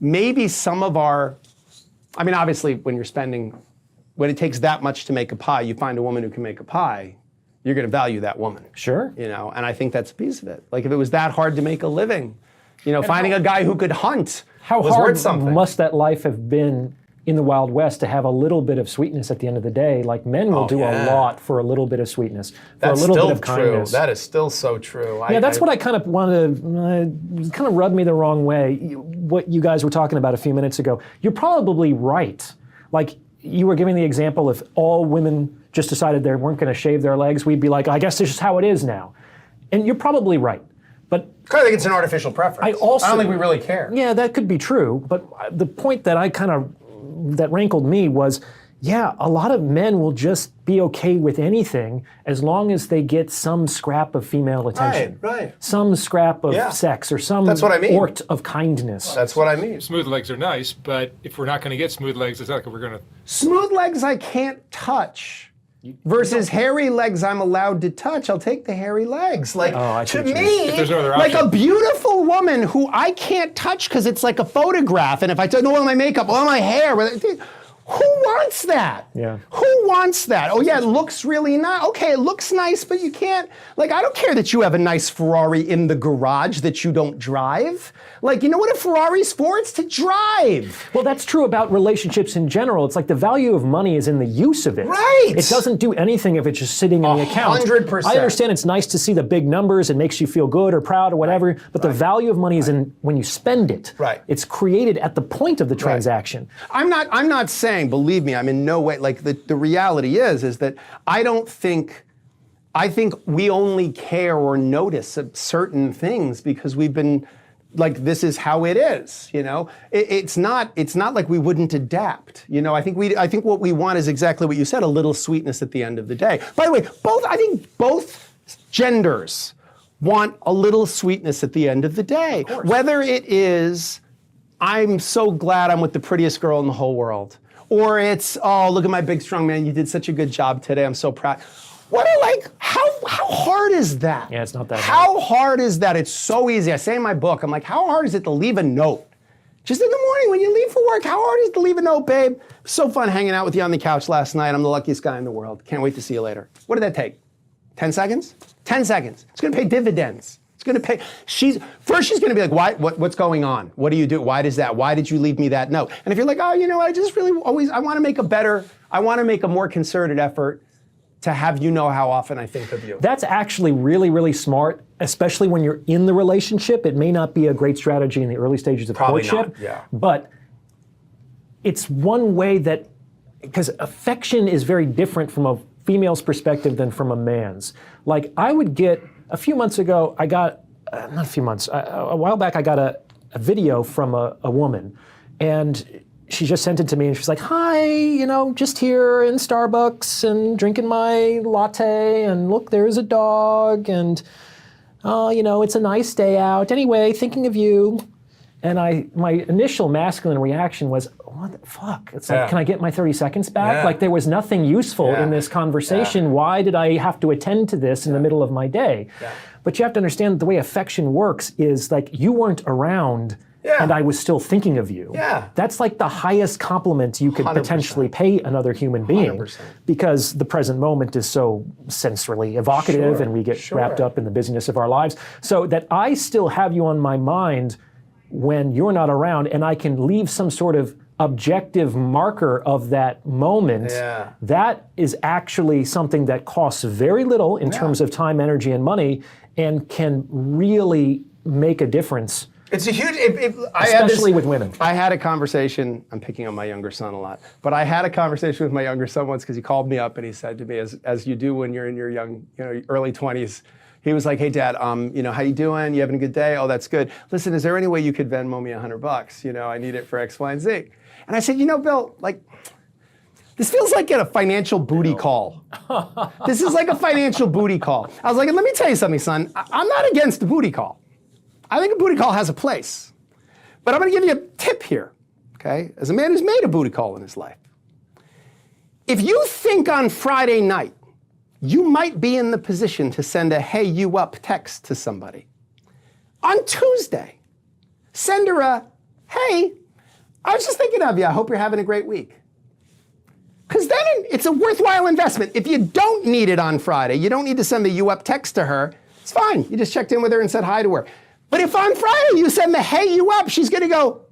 maybe some of I mean, obviously, when it takes that much to make a pie, you find a woman who can make a pie, you're going to value that woman. Sure. You know, and I think that's a piece of it. Like, if it was that hard to make a living, you know, finding a guy who could hunt was worth something. How hard must that life have been in the Wild West to have a little bit of sweetness at the end of the day? Like men will do a lot for a little bit of sweetness, for a little bit of kindness. That is still so true. Yeah, that's what I kind of wanted to, kind of rubbed me the wrong way. What you guys were talking about a few minutes ago. You're probably right. Like you were giving the example, if all women just decided they weren't going to shave their legs, we'd be like, I guess this is how it is now. And you're probably right. But I think it's an artificial preference. I don't think we really care. Yeah, that could be true. But the point that that rankled me was, yeah, a lot of men will just be okay with anything as long as they get some scrap of female attention. Right. Some scrap of sex or some That's what I mean. ort of kindness. That's what I mean. Smooth legs are nice, but if we're not going to get smooth legs, it's not like we're going to. Smooth legs I can't touch. Versus hairy legs I'm allowed to touch. I'll take the hairy legs. Like, to me, if there's no other like option. a beautiful woman who I can't touch because it's like a photograph, and if I don't know my makeup, all my hair, who wants that? Yeah. Who wants that? Oh yeah, it looks really nice. Okay, it looks nice, but you can't, like, I don't care that you have a nice Ferrari in the garage that you don't drive. Like, you know what a Ferrari's for? It's to drive. Well, that's true about relationships in general. It's like the value of money is in the use of it. Right. It doesn't do anything if it's just sitting in the account. 100%. I understand it's nice to see the big numbers. It makes you feel good or proud or whatever. But the value of money is in when you spend it. Right. It's created at the point of the transaction. I'm not saying, believe me, I'm in no way, like the reality is that I think we only care or notice certain things because we've been, like, this is how it is, you know? It's not like we wouldn't adapt, you know? I think what we want is exactly what you said, a little sweetness at the end of the day. By the way, I think both genders want a little sweetness at the end of the day. Whether it is, I'm so glad I'm with the prettiest girl in the whole world, or it's, oh, look at my big strong man, you did such a good job today, I'm so proud. How hard is that? Yeah, it's not that hard. How hard. hard is that? It's so easy. I say in my book, I'm like, how hard is it to leave a note? Just in the morning when you leave for work, how hard is it to leave a note, babe? So fun hanging out with you on the couch last night. I'm the luckiest guy in the world. Can't wait to see you later. What did that take? 10 seconds? 10 seconds. It's gonna pay dividends. It's gonna pay. She's gonna be like, what's going on? What do you do? Why did you leave me that note? And if you're like, oh, you know, I wanna make a more concerted effort to have you know how often I think of you. That's actually really, really smart, especially when you're in the relationship. It may not be a great strategy in the early stages of courtship, but it's one way that, because affection is very different from a female's perspective than from a man's. Like, I would get, a few months ago, I got, not a few months, a while back, I got a video from a woman, and she just sent it to me, and she's like, hi, you know, just here in Starbucks and drinking my latte, and look, there's a dog, and, you know, it's a nice day out. Anyway, thinking of you. And my initial masculine reaction was, what the fuck? It's like, can I get my 30 seconds back? Like, there was nothing useful in this conversation. Why did I have to attend to this in the middle of my day? But you have to understand that the way affection works is, like, you weren't around and I was still thinking of you. Yeah. That's like the highest compliment you could 100%. potentially pay another human being 100%. because the present moment is so sensorily evocative Sure, and we get sure. wrapped up in the busyness of our lives. So that I still have you on my mind when you're not around and I can leave some sort of objective marker of that moment, Yeah. that is actually something that costs very little in terms of time, energy, and money and can really make a difference. It's a huge, Especially with women. I had a conversation, I'm picking on my younger son a lot, but I had a conversation with my younger son once because he called me up and he said to me, as you do when you're in your young, early 20s, he was like, hey Dad, how you doing? You having a good day? Oh, that's good. Listen, is there any way you could Venmo me $100? I need it for X, Y, and Z. And I said, Bill, this feels like a financial booty call. This is like a financial booty call. I was like, let me tell you something, son. I'm not against the booty call. I think a booty call has a place. But I'm going to give you a tip here, okay? As a man who's made a booty call in his life. If you think on Friday night, you might be in the position to send a hey, you up text to somebody. On Tuesday, send her a, hey, I was just thinking of you. I hope you're having a great week. Because then it's a worthwhile investment. If you don't need it on Friday, you don't need to send the you up text to her, it's fine. You just checked in with her and said hi to her. But if on Friday you send the hey, you up, she's going to go,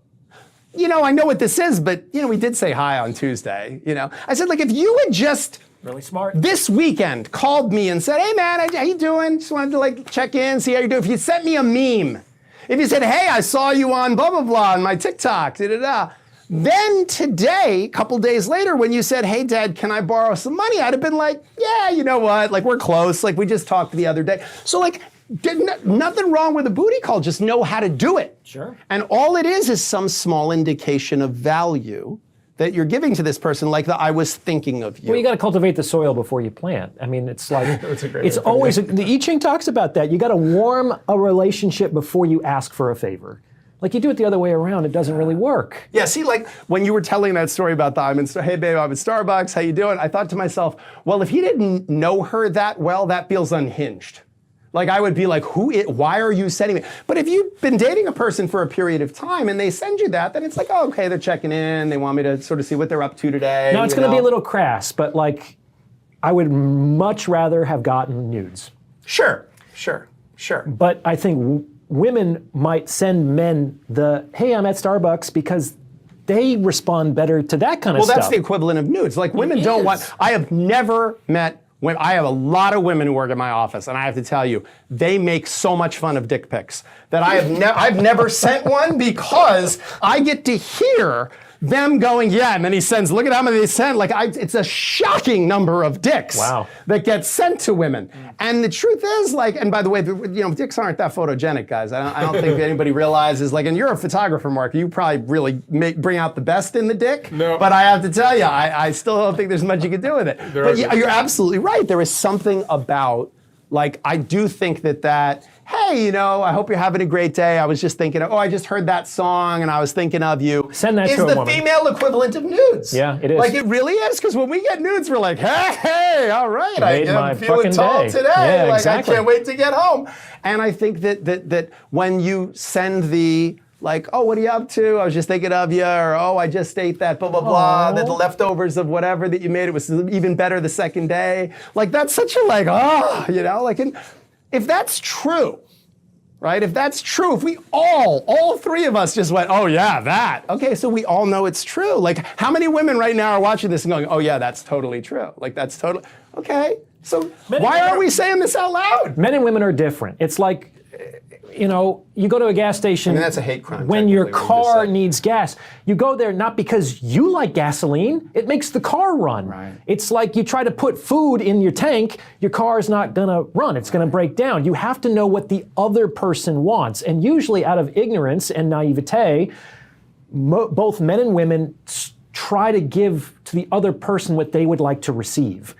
I know what this is, but, we did say hi on Tuesday, I said, if you had just Really smart. this weekend called me and said, hey, man, how you doing? Just wanted to, check in, see how you're doing. If you sent me a meme, if you said, hey, I saw you on blah, blah, blah on my TikTok, da-da-da. Then today, a couple days later, when you said, hey, Dad, can I borrow some money? I'd have been like, yeah, you know what? We're close. We just talked the other day. So, nothing wrong with a booty call. Just know how to do it. Sure. And all it is some small indication of value that you're giving to this person, like the I was thinking of you. Well, you got to cultivate the soil before you plant. I mean, it's like, That's a great it's way of putting always, the I Ching talks about that. You got to warm a relationship before you ask for a favor. You do it the other way around, it doesn't really work. Yeah, see, when you were telling that story about hey babe, I'm at Starbucks, how you doing? I thought to myself, well, if he didn't know her that well, that feels unhinged. I would be like, why are you sending me? But if you've been dating a person for a period of time and they send you that, then it's like, oh, okay, they're checking in, they want me to sort of see what they're up to today. Now, it's going to be a little crass, but I would much rather have gotten nudes. Sure. But I think women might send men the, hey, I'm at Starbucks, because they respond better to that kind of stuff. Well, that's the equivalent of nudes. Women don't want, I have never met women, I have a lot of women who work in my office, and I have to tell you, they make so much fun of dick pics that I've never sent one because I get to hear them going, yeah, and then he sends, look at how many they sent. It's a shocking number of dicks that get sent to women. And the truth is, and by the way, dicks aren't that photogenic, guys. I don't think anybody realizes, and you're a photographer, Mark, you probably really bring out the best in the dick. No. But I have to tell you, I still don't think there's much you can do with it. But you're absolutely right. There is something about, I do think that, hey, I hope you're having a great day. I was just thinking, I just heard that song and I was thinking of you. Send that to a woman. woman. Is the female equivalent of nudes. Yeah, it is. It really is, because when we get nudes, we're like, hey, all right, Made my I'm feeling fucking tall day. today. Yeah, exactly. I can't wait to get home. And I think that when you send the, oh, what are you up to? I was just thinking of you, or I just ate that, blah, blah, blah, that the leftovers of whatever that you made, it was even better the second day. That's such a, if that's true, right? If that's true, if we all three of us just went, oh yeah, that. Okay, so we all know it's true. How many women right now are watching this and going, oh yeah, that's totally true. That's totally, okay. So why are we saying this out loud? Men and women are different. It's you go to a gas station. That's a hate crime. When your car needs gas, you go there not because you like gasoline. It makes the car run. Right. It's like you try to put food in your tank. Your car is not gonna run. It's gonna break down. You have to know what the other person wants, and usually out of ignorance and naivete, both men and women try to give to the other person what they would like to receive,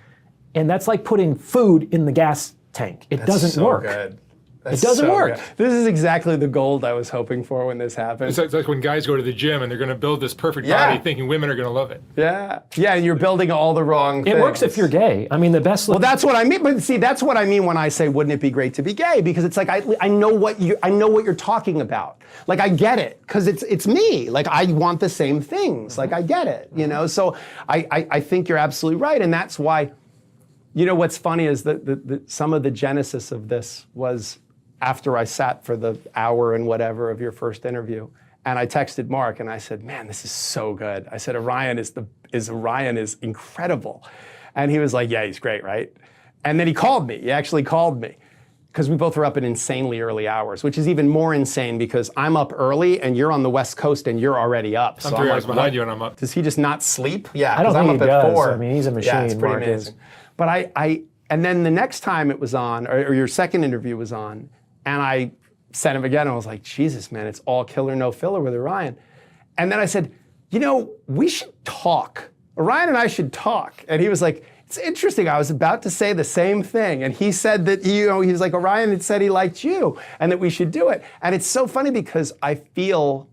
and that's like putting food in the gas tank. It doesn't work. Good. That's It doesn't so work. good. This is exactly the gold I was hoping for when this happened. It's like when guys go to the gym and they're going to build this perfect Yeah. body thinking women are going to love it. Yeah, and you're building all the wrong things. It works if you're gay. I mean, the best. Well, that's what I mean. But see, that's what I mean when I say, "Wouldn't it be great to be gay?" Because it's like I know what you're talking about. Like I get it because it's me. Like I want the same things. Like I get it. So I think you're absolutely right, and that's why. What's funny is that some of the genesis of this was after I sat for the hour and whatever of your first interview, and I texted Mark and I said, "Man, this is so good." I said, "Orion is incredible," and he was like, "Yeah, he's great, right?" And then he called me. He actually called me because we both were up at insanely early hours, which is even more insane because I'm up early and you're on the West Coast and you're already up. I'm 3 hours behind you and I'm up. Does he just not sleep? Yeah, I don't 'cause I'm think up he at does. 4. I mean, he's a machine, Yeah, it's pretty Mark amazing. is. But and then the next time it was on, or your second interview was on, and I sent him again. And I was like, Jesus, man, it's all killer, no filler with Orion. And then I said, we should talk. Orion and I should talk. And he was like, it's interesting. I was about to say the same thing. And he said that, he was like, Orion had said he liked you and that we should do it. And it's so funny because I feel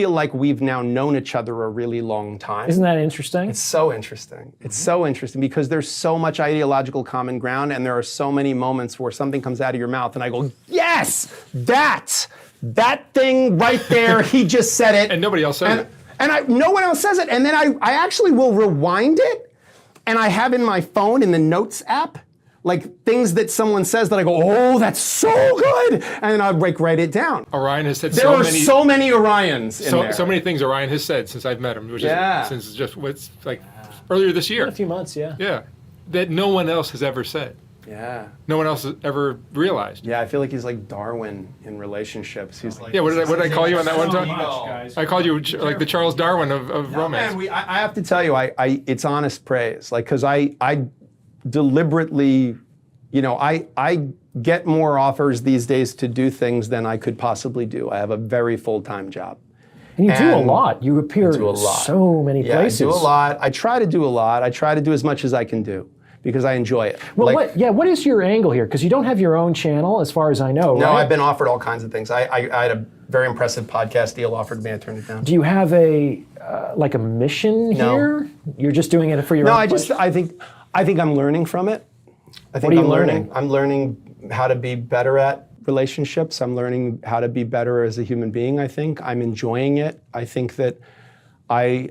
like we've now known each other a really long time. Isn't that interesting? It's so interesting. It's so interesting because there's so much ideological common ground and there are so many moments where something comes out of your mouth and I go, yes, that thing right there, he just said it. And nobody else says it. And no one else says it. And then I actually will rewind it and I have in my phone in the notes app, like things that someone says that I go, oh, that's so good. And then I'll write it down. Orion has said There are so many Orions in there. so many things Orion has said since I've met him. Which Yeah. Since just what's like earlier this year. A few months, yeah. Yeah. That no one else has ever said. Yeah. No one else has ever realized. Yeah, I feel like he's like Darwin in relationships. He's like, Yeah, what did I call you on that one time? guys. I called you like the Charles Darwin of romance. Man, I have to tell you, it's honest praise. Like, because I deliberately, I get more offers these days to do things than I could possibly do. I have a very full-time job. And you do a And lot. You appear do a in lot. so many Yeah, places. I do a lot. I try to do a lot. I try to do as much as I can do because I enjoy it. Well, Like, what is your angle here? Because you don't have your own channel, as far as I know, no, right? I've been offered all kinds of things. I had a very impressive podcast deal offered to me. I turned it down. Do you have a mission No. here? You're just doing it for your No, own I pleasure? think I'm learning from it. I think are you I'm learning? I'm learning how to be better at relationships. I'm learning how to be better as a human being. I think I'm enjoying it. I think that I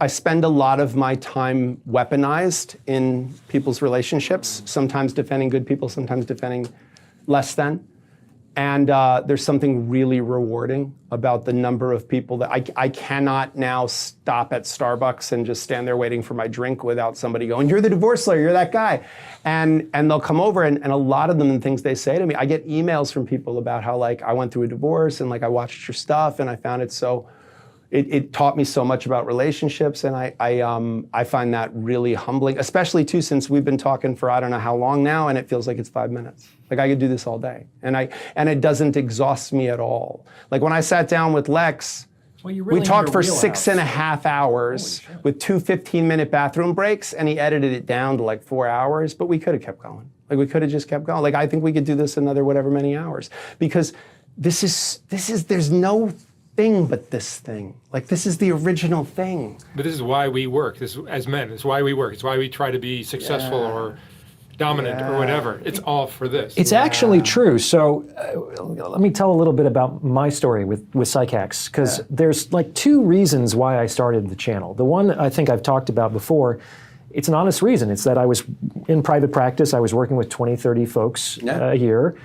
spend a lot of my time weaponized in people's relationships. Sometimes defending good people, sometimes defending less than. And there's something really rewarding about the number of people that I cannot now stop at Starbucks and just stand there waiting for my drink without somebody going, you're the divorce lawyer, you're that guy. And they'll come over and a lot of them, the things they say to me, I get emails from people about how like I went through a divorce and like I watched your stuff and I found it so, it taught me so much about relationships, and I find that really humbling, especially too since we've been talking for I don't know how long now, and it feels like it's 5 minutes. Like I could do this all day, and it doesn't exhaust me at all. Like when I sat down with Lex, Well, you really we need talked a for wheelhouse. 6.5 hours with 2 15-minute bathroom breaks, and he edited it down to like 4 hours. But we could have kept going. Like we could have just kept going. Like I think we could do this another whatever many hours because this is there's no thing but this thing. Like this is the original thing. But this is why we work. This as men. It's why we work. It's why we try to be successful or dominant or whatever. It's all for this. It's actually true. So let me tell a little bit about my story with Psych-Hacks, because there's like 2 reasons why I started the channel. The one I think I've talked about before, it's an honest reason. It's that I was in private practice. I was working with 20, 30 folks a year.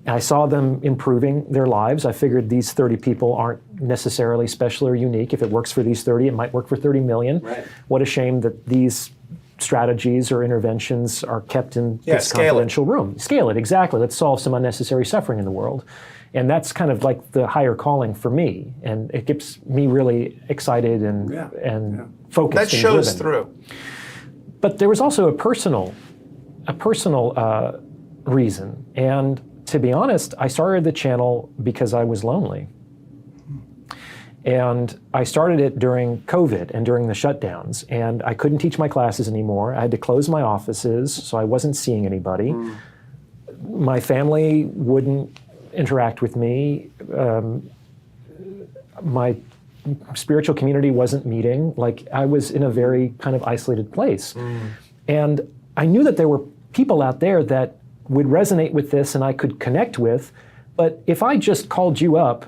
I saw them improving their lives. I figured these 30 people aren't necessarily special or unique. If it works for these 30, it might work for 30 million. Right. What a shame that these strategies or interventions are kept in this scale it. confidential room. Scale it, exactly. Let's solve some unnecessary suffering in the world. And that's kind of like the higher calling for me. And it gets me really excited and focused That and shows driven. through. But there was also a personal reason. And to be honest, I started the channel because I was lonely. And I started it during COVID and during the shutdowns. And I couldn't teach my classes anymore. I had to close my offices, so I wasn't seeing anybody. my family wouldn't interact with me. My spiritual community wasn't meeting. Like, I was in a very kind of isolated place. And I knew that there were people out there that would resonate with this and I could connect with. But if I just called you up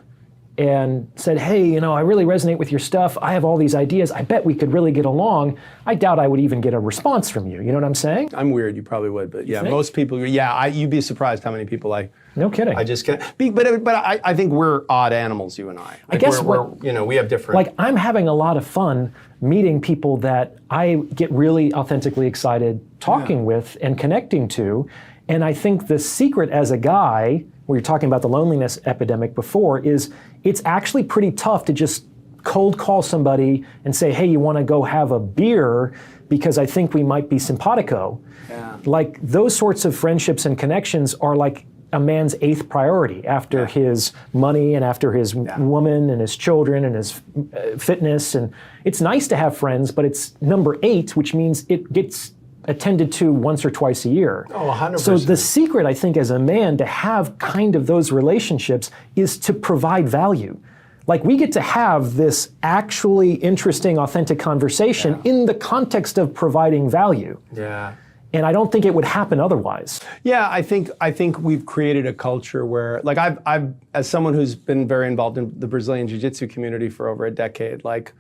and said, hey, you know, I really resonate with your stuff. I have all these ideas. I bet we could really get along. I doubt I would even get a response from you. You know what I'm saying? I'm weird. You probably would, but yeah, most people. Yeah, you'd be surprised how many people No kidding. I just can't. But I think we're odd animals, you and I. I guess we're we have different. Like, I'm having a lot of fun meeting people that I get really authentically excited talking with and connecting to. And I think the secret as a guy, we were talking about the loneliness epidemic before, is it's actually pretty tough to just cold call somebody and say, hey, you want to go have a beer because I think we might be simpatico. Yeah. Like, those sorts of friendships and connections are like a man's 8th priority after his money and after his woman and his children and his fitness. And it's nice to have friends, but it's number 8, which means it gets attended to once or twice a year. Oh, 100%. So the secret, I think, as a man to have kind of those relationships is to provide value. Like, we get to have this actually interesting, authentic conversation in the context of providing value. Yeah. And I don't think it would happen otherwise. Yeah, I think we've created a culture where, like, I've as someone who's been very involved in the Brazilian Jiu-Jitsu community for over a decade, like,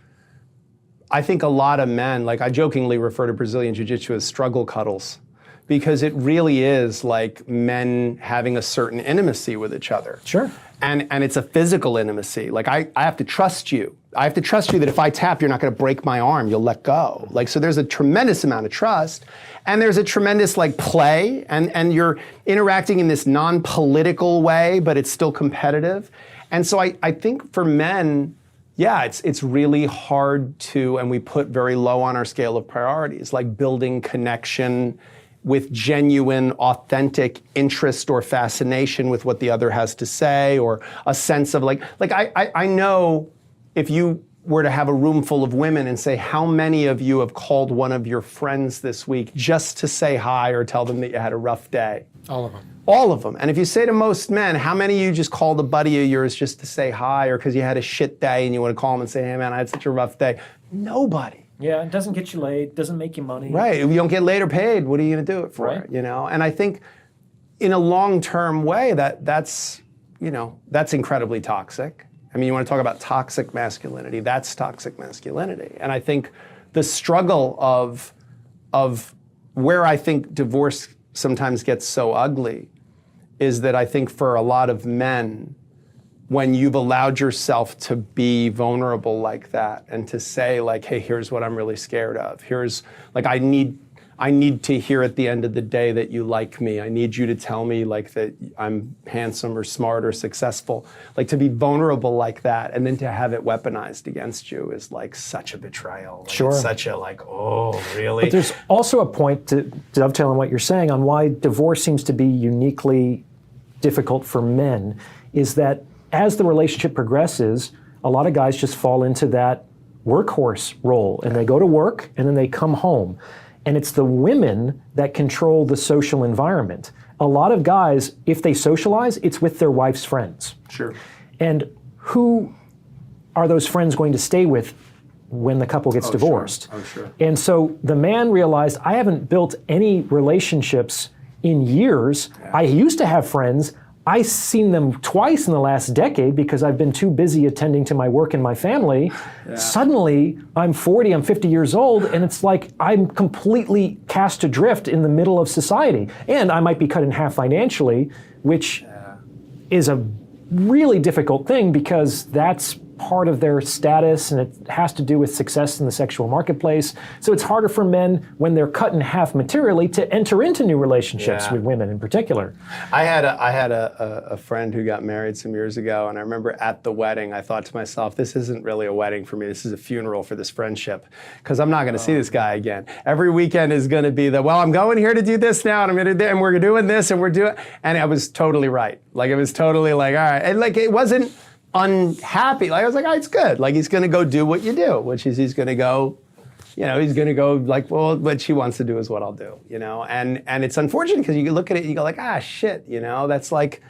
I think a lot of men, like, I jokingly refer to Brazilian Jiu-Jitsu as struggle cuddles, because it really is like men having a certain intimacy with each other. Sure. And it's a physical intimacy. Like, I have to trust you. I have to trust you that if I tap, you're not going to break my arm. You'll let go. Like, so there's a tremendous amount of trust. And there's a tremendous, like, play. And you're interacting in this non-political way, but it's still competitive. And so I think for men, yeah, it's really hard to, and we put very low on our scale of priorities, like building connection with genuine, authentic interest or fascination with what the other has to say, or a sense of like I know if you were to have a room full of women and say, how many of you have called one of your friends this week just to say hi or tell them that you had a rough day? All of them. All of them. And if you say to most men, how many of you just called a buddy of yours just to say hi, or because you had a shit day and you want to call them and say, hey man, I had such a rough day? Nobody. Yeah, it doesn't get you laid, doesn't make you money. Right, if you don't get laid or paid, what are you going to do it for? Right. You know, and I think in a long-term way that's incredibly toxic. I mean, you want to talk about toxic masculinity, that's toxic masculinity. And I think the struggle of where I think divorce sometimes gets so ugly is that I think for a lot of men, when you've allowed yourself to be vulnerable like that and to say, like, hey, here's what I'm really scared of. Here's, like, I need to hear at the end of the day that you like me. I need you to tell me, like, that I'm handsome or smart or successful. Like, to be vulnerable like that and then to have it weaponized against you is, like, such a betrayal. Like, Sure. It's such a, like, oh, really? But there's also a point, to dovetail on what you're saying, on why divorce seems to be uniquely difficult for men, is that as the relationship progresses, a lot of guys just fall into that workhorse role, and they go to work and then they come home. And it's the women that control the social environment. A lot of guys, if they socialize, it's with their wife's friends. Sure. And who are those friends going to stay with when the couple gets divorced? Sure. Oh, sure. And so the man realized, I haven't built any relationships in years. Yeah. I used to have friends. I've seen them twice in the last decade because I've been too busy attending to my work and my family. Yeah. Suddenly, I'm 40, I'm 50 years old, and it's like I'm completely cast adrift in the middle of society. And I might be cut in half financially, which is a really difficult thing because that's part of their status, and it has to do with success in the sexual marketplace. So it's harder for men when they're cut in half materially to enter into new relationships with women in particular. I had a friend who got married some years ago, and I remember at the wedding, I thought to myself, this isn't really a wedding for me. This is a funeral for this friendship, because I'm not going to see this guy again. Every weekend is going to be I'm going here to do this now, and I'm going to do, and we're doing this, and we're doing, and I was totally right. Like, it was totally like, all right, and like it wasn't unhappy. Like, I was like, oh, it's good. Like, he's going to go do what you do, which is he's going to go he's going to go like, well, what she wants to do is what I'll do, and it's unfortunate because you look at it and you go like, shit, that's like,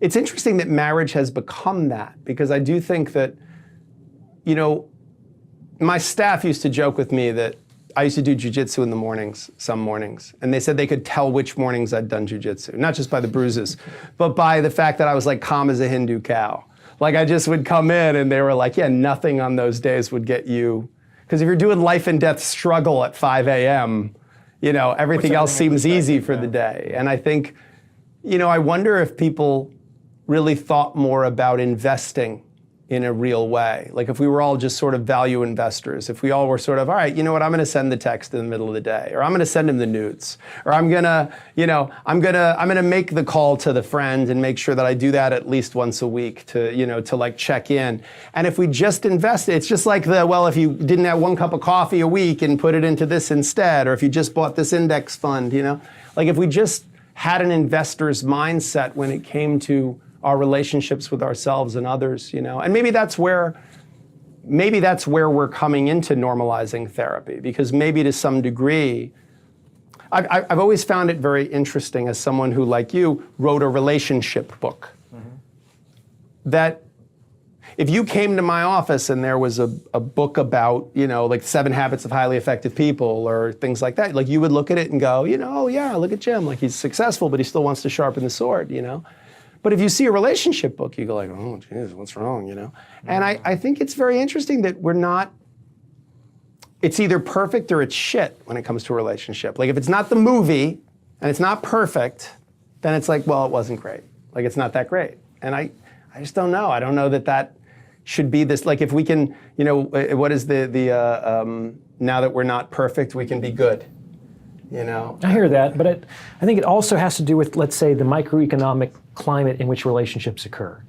it's interesting that marriage has become that, because I do think that, my staff used to joke with me that I used to do jujitsu in the mornings, some mornings, and they said they could tell which mornings I'd done jujitsu, not just by the bruises, but by the fact that I was like calm as a Hindu cow. Like I just would come in and they were like, yeah, nothing on those days would get you, because if you're doing life and death struggle at 5 a.m., everything else seems easy for the day. And I think, I wonder if people really thought more about investing in a real way. Like if we were all just sort of value investors, if we all were sort of, all right, you know what, I'm going to send the text in the middle of the day, or I'm going to send him the nudes, or I'm going to make the call to the friend and make sure that I do that at least once a week to like check in. And if we just invest, it's just like if you didn't have 1 cup of coffee a week and put it into this instead, or if you just bought this index fund, like if we just had an investor's mindset when it came to our relationships with ourselves and others, and maybe that's where we're coming into normalizing therapy, because maybe to some degree, I've always found it very interesting as someone who, like you, wrote a relationship book, that if you came to my office and there was a book about, like 7 Habits of Highly Effective People or things like that, like you would look at it and go, oh yeah, look at Jim, like he's successful, but he still wants to sharpen the sword, But if you see a relationship book, you go like, oh, geez, what's wrong, And I think it's very interesting that it's either perfect or it's shit when it comes to a relationship. Like if it's not the movie and it's not perfect, then it's like, well, it wasn't great. Like it's not that great. And I just don't know. I don't know that should be this, like if we can, what is now that we're not perfect, we can be good. I hear that, but I think it also has to do with, let's say, the microeconomic climate in which relationships occur.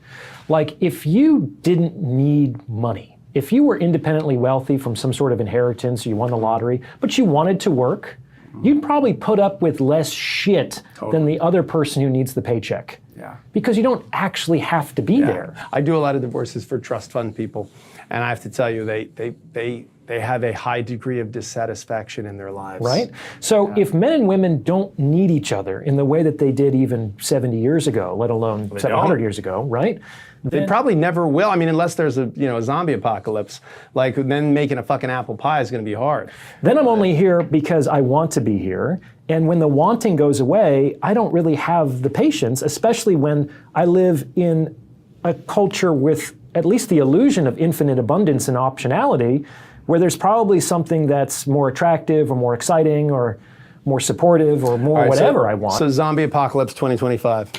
Like, if you didn't need money, if you were independently wealthy from some sort of inheritance, you won the lottery, but you wanted to work, you'd probably put up with less shit than the other person who needs the paycheck. Yeah. Because you don't actually have to be there. I do a lot of divorces for trust fund people, and I have to tell you, they have a high degree of dissatisfaction in their lives. Right? So if men and women don't need each other in the way that they did even 70 years ago, let alone 700 years ago, right? They probably never will. I mean, unless there's a zombie apocalypse, like then making a fucking apple pie is going to be hard. Then I'm only here because I want to be here. And when the wanting goes away, I don't really have the patience, especially when I live in a culture with at least the illusion of infinite abundance and optionality, where there's probably something that's more attractive or more exciting or more supportive or more whatever I want. So zombie apocalypse 2025.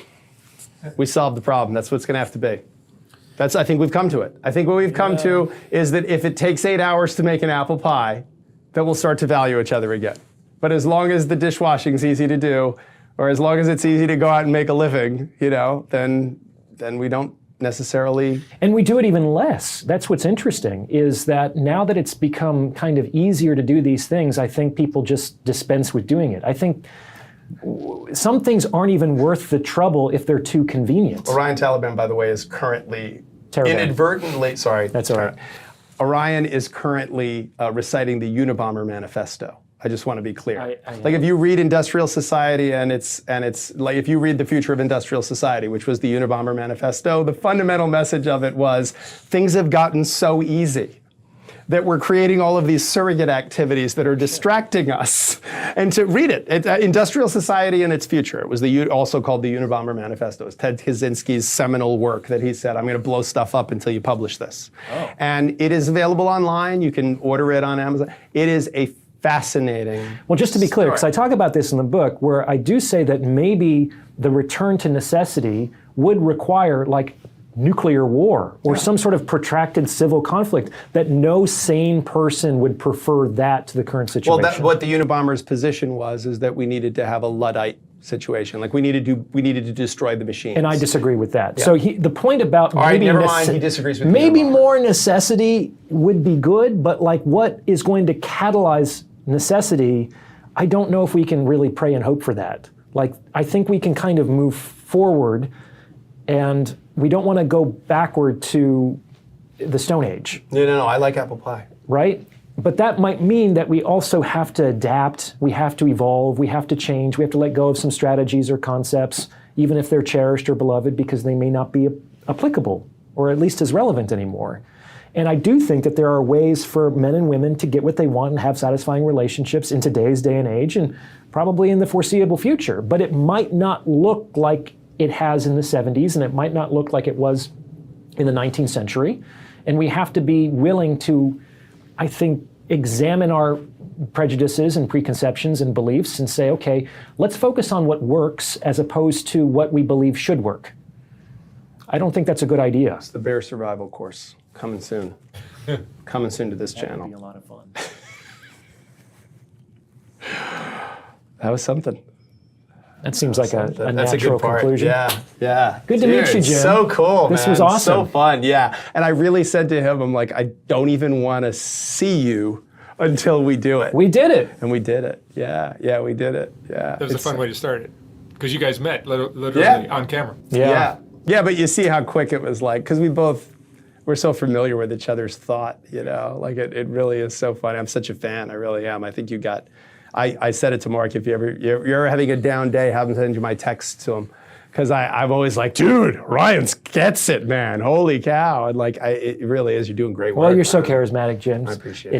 We solved the problem. That's what it's going to have to be. I think we've come to it. I think what we've come to is that if it takes 8 hours to make an apple pie, that we'll start to value each other again. But as long as the dishwashing's easy to do, or as long as it's easy to go out and make a living, then we don't necessarily. And we do it even less. That's what's interesting, is that now that it's become kind of easier to do these things, I think people just dispense with doing it. I think some things aren't even worth the trouble if they're too convenient. Orion Taliban, by the way, is currently inadvertently. Sorry. That's all right. Orion is currently reciting the Unabomber Manifesto. I just want to be clear. Like if you read Industrial Society and it's like if you read The Future of Industrial Society, which was the Unabomber Manifesto, the fundamental message of it was things have gotten so easy that we're creating all of these surrogate activities that are distracting us. And to read it, Industrial Society and Its Future. It was also called the Unabomber Manifesto. It's Ted Kaczynski's seminal work that he said, I'm going to blow stuff up until you publish this. Oh. And it is available online. You can order it on Amazon. It is a fascinating. Well, just to be clear, because I talk about this in the book, where I do say that maybe the return to necessity would require like nuclear war or some sort of protracted civil conflict, that no sane person would prefer that to the current situation. Well, what the Unabomber's position was is that we needed to have a Luddite situation. Like we needed to destroy the machines. And I disagree with that. Yeah. So the point about maybe he disagrees with maybe more necessity would be good, but like what is going to catalyze necessity, I don't know if we can really pray and hope for that. Like I think we can kind of move forward, and we don't want to go backward to the Stone Age. No, I like apple pie. Right? But that might mean that we also have to adapt, we have to evolve, we have to change, we have to let go of some strategies or concepts, even if they're cherished or beloved, because they may not be applicable or at least as relevant anymore. And I do think that there are ways for men and women to get what they want and have satisfying relationships in today's day and age, and probably in the foreseeable future. But it might not look like it has in the 70s, and it might not look like it was in the 19th century. And we have to be willing to, I think, examine our prejudices and preconceptions and beliefs and say, okay, let's focus on what works as opposed to what we believe should work. I don't think that's a good idea. It's the bear survival course coming soon. Coming soon to this channel. That'd be a lot of fun. That was something. That seems like a That's a natural good part. conclusion. Yeah. Good to meet you, Jim. So cool, This man. was awesome. So fun, yeah. And I really said to him, I'm like, I don't even want to see you until we do it. We did it. And we did it. Yeah, we did it. Yeah. That was a fun way to start it. Because you guys met literally Yeah. on camera. Yeah, but you see how quick it was like, because we're so familiar with each other's thought, like it really is so fun. I'm such a fan, I really am. I think you got, I said it to Mark, if you're ever having a down day, have him send you my text to him. Because I'm always like, dude, Ryan gets it, man. Holy cow. And like, it really is, you're doing great work. Well, you're so charismatic, Jim. I appreciate it.